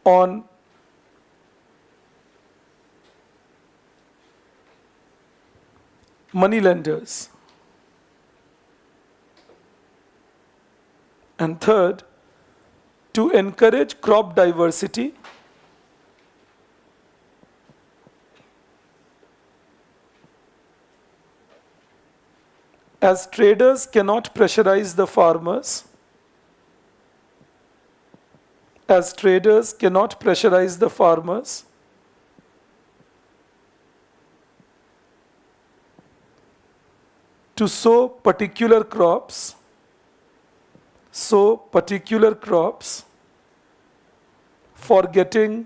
on money lenders. And third, to encourage crop diversity as traders cannot pressurize the farmers. To sow particular crops for getting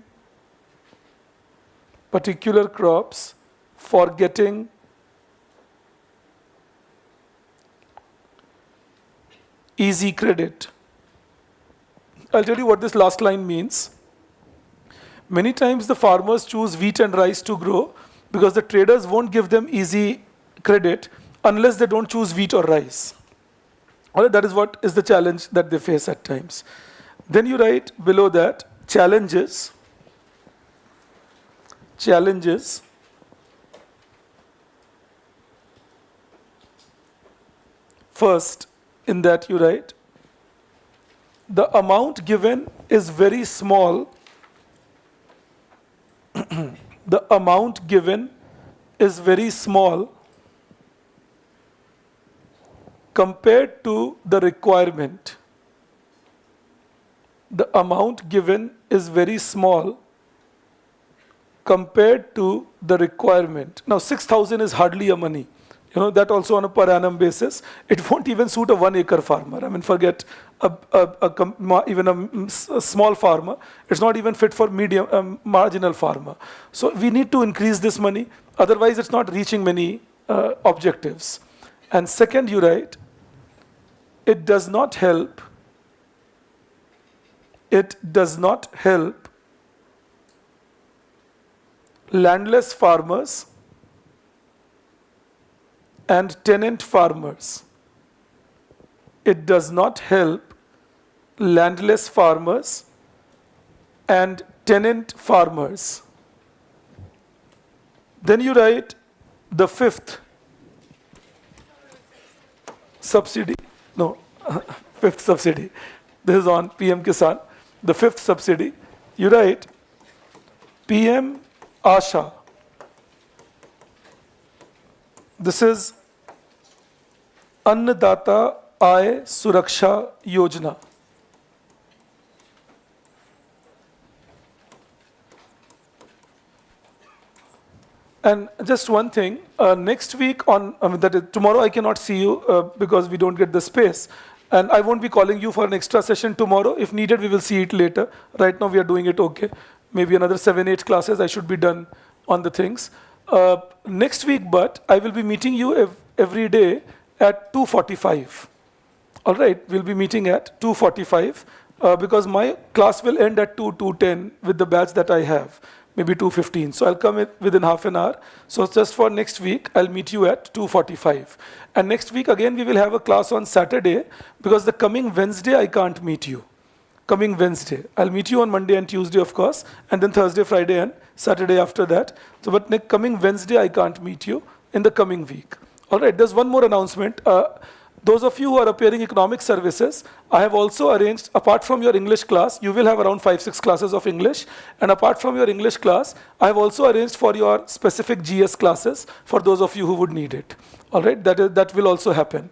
easy credit. I'll tell you what this last line means. Many times the farmers choose wheat and rice to grow because the traders won't give them easy credit unless they don't choose wheat or rice. All right, that is what is the challenge that they face at times. Then you write below that challenges. First, in that you write, the amount given is very small. The amount given is very small compared to the requirement. The amount given is very small compared to the requirement. Now 6,000 is hardly a money. that also on a per annum basis. It won't even suit a 1 acre farmer. I mean, forget even a small farmer. It's not even fit for medium, marginal farmer. So we need to increase this money. Otherwise, it's not reaching many objectives. And second, you write, it does not help. It does not help landless farmers and tenant farmers. It does not help landless farmers and tenant farmers. Then you write the fifth subsidy. No, fifth subsidy. This is on PM Kisan. The fifth subsidy. You write PM Asha. This is Annadata Aay Suraksha Yojana. And just one thing, next week tomorrow I cannot see you because we don't get the space. And I won't be calling you for an extra session tomorrow. If needed, we will see it later. Right now we are doing it okay. Maybe another 7-8 classes, I should be done on the things. Next week, but I will be meeting you every day at 2:45. All right, we'll be meeting at 2:45 because my class will end at 2:10 with the batch that I have. Maybe 2:15. So I'll come within half an hour. So just for next week, I'll meet you at 2:45. And next week, again, we will have a class on Saturday because the coming Wednesday, I can't meet you. Coming Wednesday. I'll meet you on Monday and Tuesday, of course, and then Thursday, Friday, and Saturday after that. So, but coming Wednesday, I can't meet you in the coming week. All right, there's one more announcement. Those of you who are appearing economic services, I have also arranged, apart from your English class, you will have around 5-6 classes of English. And apart from your English class, I have also arranged for your specific GS classes for those of you who would need it. All right, that will also happen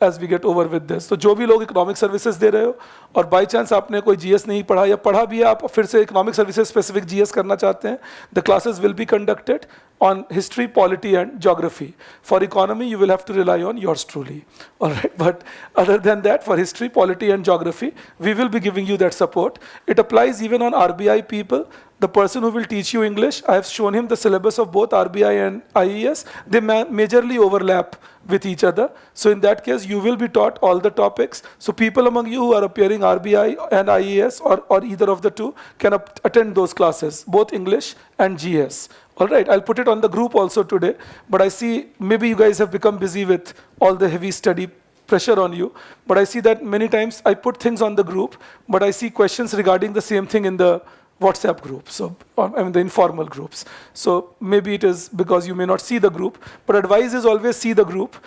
as we get over with this. So जो भी लोग economic services दे रहे हो और by chance आपने कोई GS नहीं पढ़ा या पढ़ा भी है आप फिर से economic services specific GS करना चाहते हैं, the classes will be conducted on history, polity and geography. For economy, you will have to rely on yours truly. All right, but other than that, for history, polity and geography, we will be giving you that support. It applies even on RBI people. The person who will teach you English, I have shown him the syllabus of both RBI and IES. They majorly overlap with each other. So in that case, you will be taught all the topics. So people among you who are appearing RBI and IES or either of the two can attend those classes, both English and GS. All right, I'll put it on the group also today. But I see maybe you guys have become busy with all the heavy study pressure on you. But I see that many times I put things on the group, but I see questions regarding the same thing in the WhatsApp group, so I mean the informal groups. So maybe it is because you may not see the group, but advice is always see the group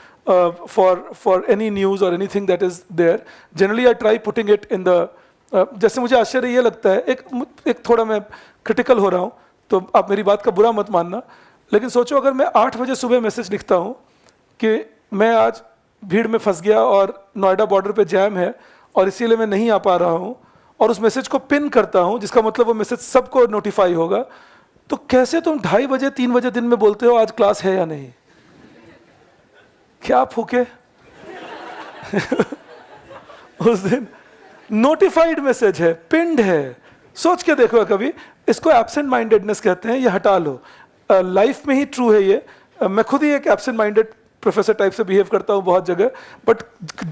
for any news or anything that is there. Generally, I try putting it in the. जैसे मुझे आश्चर्य ये लगता है, एक थोड़ा मैं critical हो रहा हूँ, तो आप मेरी बात का बुरा मत मानना. लेकिन सोचो अगर मैं 8 बजे सुबह मैसेज लिखता हूँ कि मैं आज भीड़ में फंस गया और नोएडा बॉर्डर पे जैम है और इसीलिए मैं नहीं आ पा रहा हूँ, और उस मैसेज को पिन करता हूं जिसका मतलब वो मैसेज सबको नोटिफाई होगा, तो कैसे तुम 2:30 बजे 3 बजे दिन में बोलते हो आज क्लास है या नहीं? क्या फूके? उस दिन नोटिफाइड मैसेज है, पिंड है. सोच के देखो कभी, इसको एब्सेंट माइंडेडनेस कहते हैं, ये हटा लो. लाइफ में ही ट्रू है ये. मैं खुद ही एक एब्सेंट माइंडेड प्रोफेसर टाइप से बिहेव करता हूं बहुत जगह, बट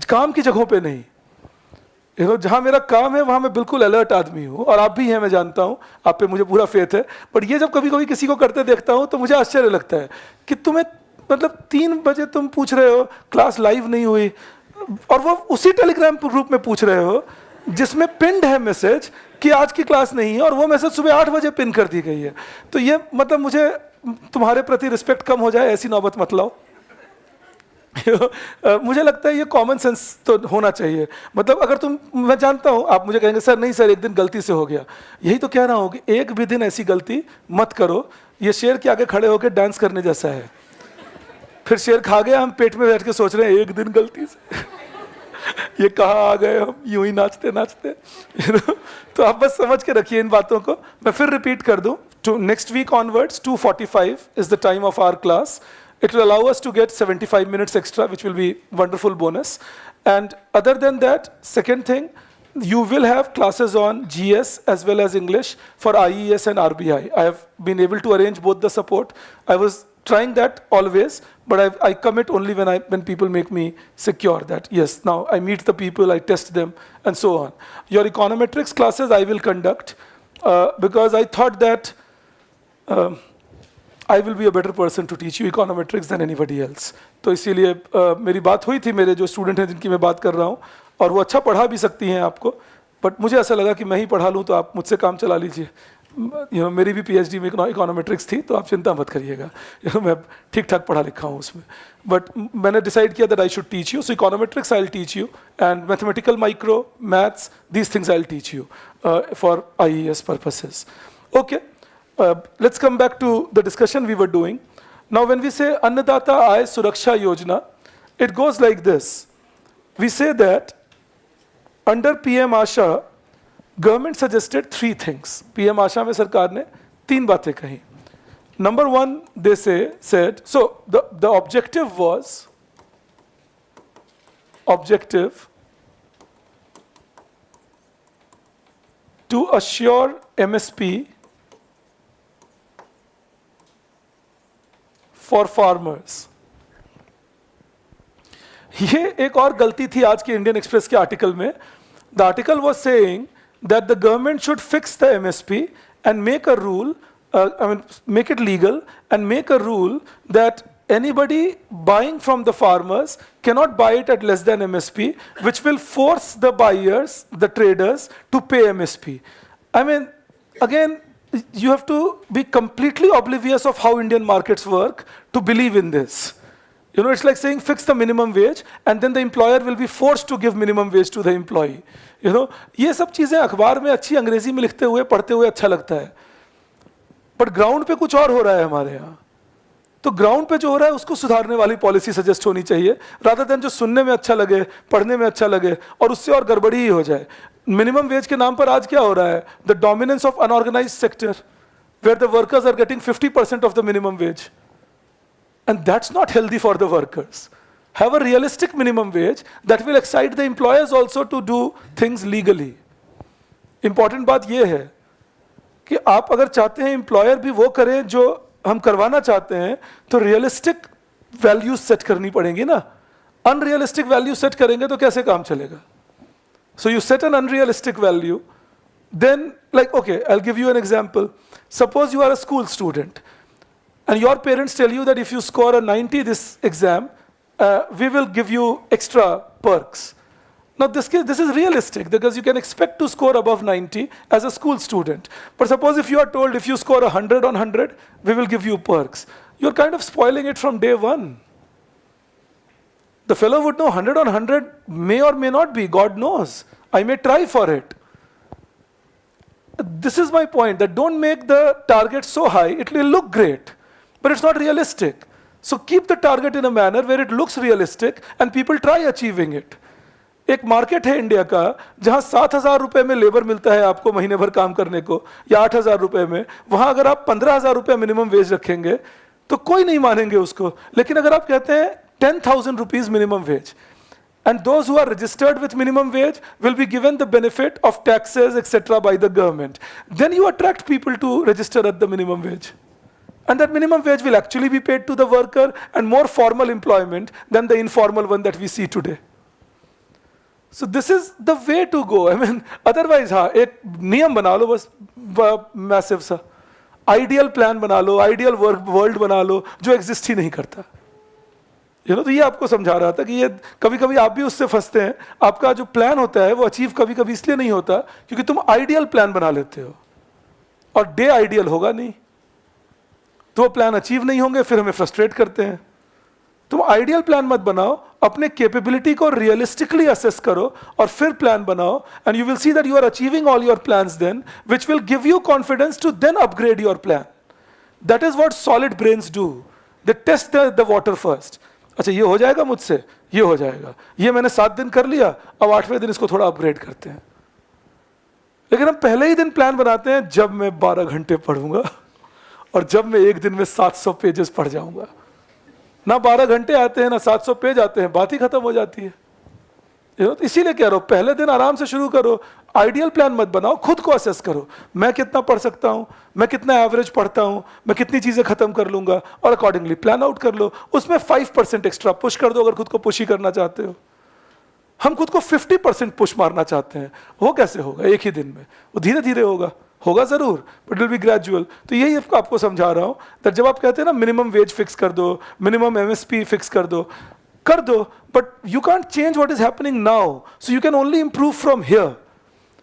काम की जगहों पे नहीं. जहां मेरा काम है वहां मैं बिल्कुल अलर्ट आदमी हूं, और आप भी हैं, मैं जानता हूं, आप पे मुझे पूरा फेथ है. बट ये जब कभी कभी किसी को करते देखता हूं तो मुझे आश्चर्य लगता है कि तुम्हें मतलब 3 बजे तुम पूछ रहे हो क्लास लाइव नहीं हुई, और वो उसी टेलीग्राम ग्रुप में पूछ रहे हो जिसमें पिंड है मैसेज कि आज की क्लास नहीं है, और वो मैसेज सुबह 8 बजे पिन कर दी गई है. तो ये मतलब मुझे तुम्हारे प्रति रिस्पेक्ट कम हो जाए ऐसी नौबत मत लाओ. मुझे लगता है ये कॉमन सेंस तो होना चाहिए. मतलब अगर तुम, मैं जानता हूं आप मुझे कहेंगे सर नहीं सर एक दिन गलती से हो गया, यही तो कह रहा हूं कि एक भी दिन ऐसी गलती मत करो. ये शेर के आगे खड़े होकर डांस करने जैसा है. फिर शेर खा गया, हम पेट में बैठ के सोच रहे हैं एक दिन गलती से ये कहाँ आ गए हम यूं ही नाचते नाचते. तो आप बस समझ के रखिए इन बातों को. मैं फिर रिपीट कर दूं, next week onwards 2:45 is the time of our class. It will allow us to get 75 minutes extra, which will be wonderful bonus. And other than that, second thing, you will have classes on GS as well as English for IES and RBI. I have been able to arrange both the support. I was trying that always, but I commit only when people make me secure that, yes, now I meet the people, I test them, and so on. Your econometrics classes I will conduct because I thought that I will be a better person to teach you econometrics than anybody else. तो इसीलिए मेरी बात हुई थी मेरे जो student हैं जिनकी मैं बात कर रहा हूँ, और वो अच्छा पढ़ा भी सकती हैं आपको, बट मुझे ऐसा लगा कि मैं ही पढ़ा लूँ तो आप मुझसे काम चला लीजिए. मेरी भी PhD में इकोनॉमेट्रिक्स थी, तो आप चिंता मत करिएगा. मैं ठीक ठाक पढ़ा लिखा हूँ उसमें, बट मैंने डिसाइड किया that I should teach you. So econometrics I will teach you, and mathematical micro, maths, these things I will teach you for IES purposes. Okay, let's come back to the discussion we were doing. Now when we say Annadata Aay Suraksha Yojana, it goes like this. We say that under PM Asha, government suggested 3 things. PM Asha में सरकार ने 3 बातें कही. Number 1, they said, so the objective was, to assure MSP for farmers. ये एक और गलती थी आज के इंडियन एक्सप्रेस के आर्टिकल में. The article was saying that the government should fix the MSP and make a rule, make it legal and make a rule that anybody buying from the farmers cannot buy it at less than MSP, which will force the buyers, the traders, to pay MSP. I mean, again, you have to be completely oblivious of how Indian markets work to believe in this. You know, it's like saying fix the minimum wage and then the employer will be forced to give minimum wage to the employee. You know, ये सब चीजें अखबार में अच्छी अंग्रेजी में लिखते हुए पढ़ते हुए अच्छा लगता है, बट ग्राउंड पे कुछ और हो रहा है हमारे यहाँ. तो ग्राउंड पे जो हो रहा है उसको सुधारने वाली पॉलिसी सजेस्ट होनी चाहिए, रादर देन जो सुनने में अच्छा लगे, पढ़ने में अच्छा लगे और उससे और गड़बड़ी ही हो जाए. मिनिमम वेज के नाम पर आज क्या हो रहा है? The dominance of unorganised sector, where the workers are getting 50% of the minimum wage, and that's not healthy for the workers. Have a realistic minimum wage that will excite the employers also to do things legally. Important बात ये है कि आप अगर चाहते हैं employer भी वो करें जो हम करवाना चाहते हैं, तो realistic values set करनी पड़ेंगी ना. Unrealistic values set करेंगे तो कैसे काम चलेगा? So you set an unrealistic value, then like, okay, I'll give you an example. Suppose you are a school student and your parents tell you that if you score a 90 this exam, we will give you extra perks. Now this is realistic because you can expect to score above 90 as a school student. But suppose if you are told if you score 100 on 100, we will give you perks. You're kind of spoiling it from day one. The fellow would know 100 on 100 may or may not be, God knows. I may try for it. This is my point, that don't make the target so high, it will look great, but it's not realistic. So keep the target in a manner where it looks realistic and people try achieving it. एक market है India का जहां 7,000 रुपए में labour मिलता है आपको महीने भर काम करने को, या 8,000 रुपए में, वहां अगर आप 15,000 रुपए मिनिमम वेज रखेंगे तो कोई नहीं मानेंगे उसको. लेकिन अगर आप कहते हैं 10,000 rupees minimum wage, and those who are registered with minimum wage will be given the benefit of taxes, etc. by the government, then you attract people to register at the minimum wage. And that minimum wage will actually be paid to the worker and more formal employment than the informal one that we see today. So this is the way to go. I mean, otherwise, हाँ, एक नियम बना लो बस massive सा, ideal plan बना लो, ideal world बना लो जो exist ही नहीं करता. You know, तो ये आपको समझा रहा था कि ये कभी-कभी आप भी उससे फंसते हैं. आपका जो प्लान होता है वो अचीव कभी-कभी इसलिए नहीं होता क्योंकि तुम आइडियल प्लान बना लेते हो और डे आइडियल होगा नहीं, तो वो प्लान अचीव नहीं होंगे, फिर हमें फ्रस्ट्रेट करते हैं. तुम आइडियल प्लान मत बनाओ, अपने कैपेबिलिटी को रियलिस्टिकली असेस करो और फिर प्लान बनाओ, and you will see that you are achieving all your plans then, which will give you confidence to then upgrade your plan. That is what solid brains do. They test the water first. अच्छा, ये हो जाएगा मुझसे, ये हो जाएगा, ये मैंने 7 दिन कर लिया, अब 8वें दिन इसको थोड़ा अपग्रेड करते हैं. लेकिन हम पहले ही दिन प्लान बनाते हैं, जब मैं 12 घंटे पढ़ूंगा और जब मैं एक दिन में 700 पेजेस पढ़ जाऊंगा. ना 12 घंटे आते हैं ना 700 पेज आते हैं, बात ही खत्म हो जाती है। तो इसीलिए कह रहा हूं पहले दिन आराम से शुरू करो, आइडियल प्लान मत बनाओ, खुद को असेस करो, मैं कितना पढ़ सकता हूं, मैं कितना एवरेज पढ़ता हूं, मैं कितनी चीजें खत्म कर लूंगा, और अकॉर्डिंगली प्लान आउट कर लो। उसमें 5% एक्स्ट्रा पुश कर दो अगर खुद को पुश ही करना चाहते हो। हम खुद को 50% पुश मारना चाहते हैं, वो कैसे होगा एक ही दिन में? वो धीरे धीरे होगा, होगा जरूर, बट विल बी ग्रेजुअल। तो यही आपको समझा रहा हूं दैट जब आप कहते हैं ना मिनिमम वेज फिक्स कर दो, मिनिमम एमएसपी फिक्स कर दो, but you can't change what is happening now, so you can only improve from here.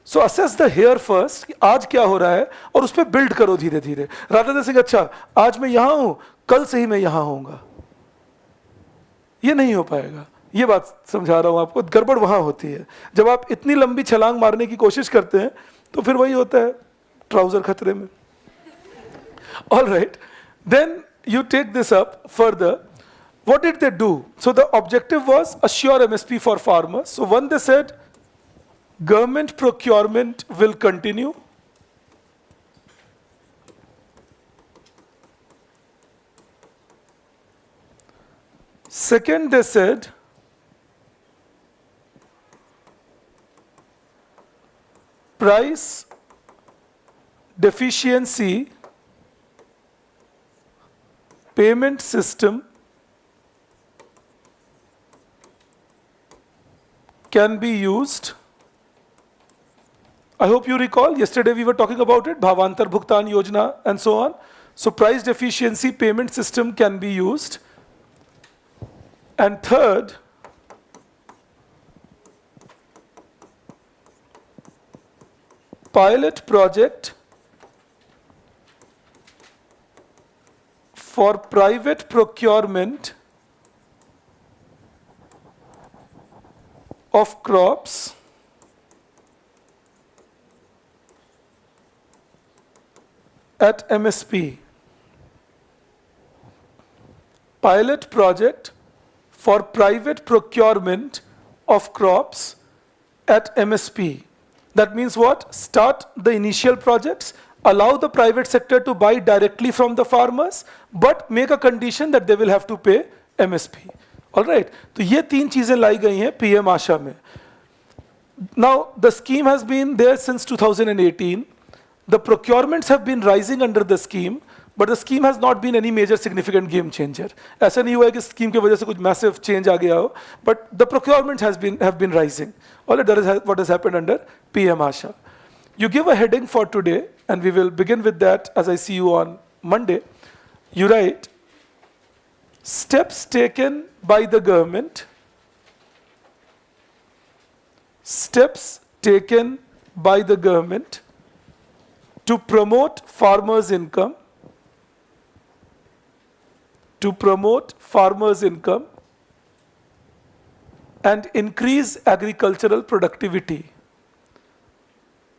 So assess the here first, आज क्या हो रहा है, और उस पर बिल्ड करो धीरे धीरे, रादर देन सेइंग अच्छा आज मैं यहां हूं, कल से ही मैं यहां होऊंगा। ये नहीं हो पाएगा, ये बात समझा रहा हूं आपको। गड़बड़ वहां होती है जब आप इतनी लंबी छलांग मारने की कोशिश करते हैं, तो फिर वही होता है, ट्राउजर खतरे में। All right, then you take this up further. What did they do? So the objective was assure MSP for farmers. So one, they said government procurement will continue. Second, they said price deficiency payment system can be used. I hope you recall, yesterday we were talking about it, Bhavantar Bhugtan Yojana and so on. So price deficiency payment system can be used. And third, pilot project for private procurement of crops at MSP. Pilot project for private procurement of crops at MSP. That means what? Start the initial projects, allow the private sector to buy directly from the farmers, but make a condition that they will have to pay MSP. All right, तो ये तीन चीजें लाई गई हैं PM आशा में। Now the scheme has been there since 2018. The procurements have been rising under the scheme, but the scheme has not been any major significant game changer. ऐसा नहीं हुआ है कि scheme की वजह से कुछ massive change आ गया हो, but the procurements have been rising. All right, that is what has happened under PM Asha. You give a heading for today, and we will begin with that as I see you on Monday. You write, steps taken by the government, steps taken by the government to promote farmers' income, and increase agricultural productivity.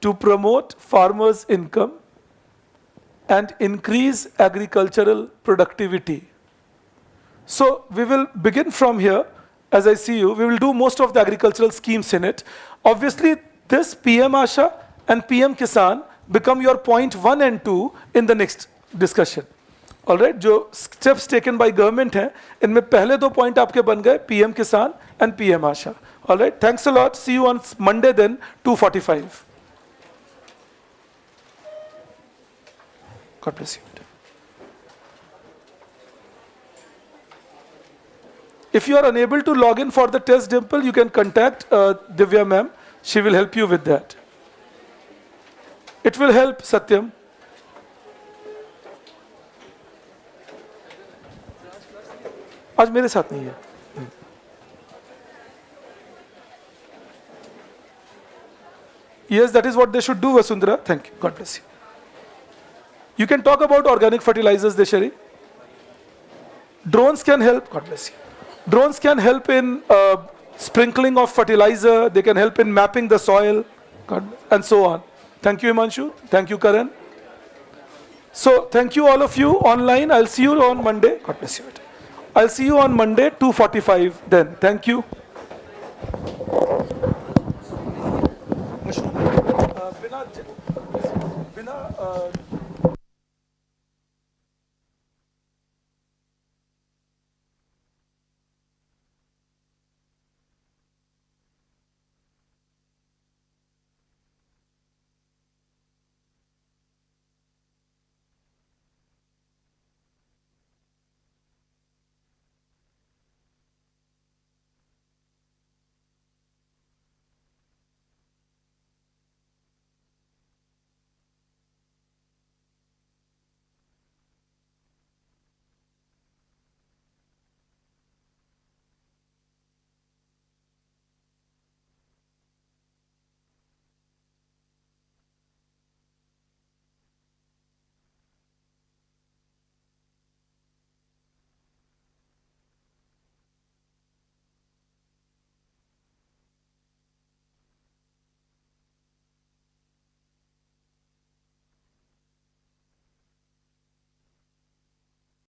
To promote farmers' income and increase agricultural productivity. So we will begin from here. As I see you, we will do most of the agricultural schemes in it. Obviously, this PM Asha and PM Kisan become your point 1 and 2 in the next discussion. All right, जो steps taken by government हैं, इनमें पहले दो point आपके बन गए, PM Kisan and PM Asha. All right, thanks a lot. See you on Monday then, 2:45. God bless you. If you are unable to log in for the test, Dimple, you can contact Divya ma'am. She will help you with that. It will help, Satyam. आज मेरे साथ नहीं है. Yes, that is what they should do, Vasundhara. Thank you. God bless you. You can talk about organic fertilizers, Deshari. Drones can help. God bless you. Drones can help in sprinkling of fertilizer. They can help in mapping the soil, and so on. Thank you, Himanshu. Thank you, Karan. So, thank you all of you online. I'll see you on Monday. God bless you. I'll see you on Monday, 2:45 then. Thank you. बिना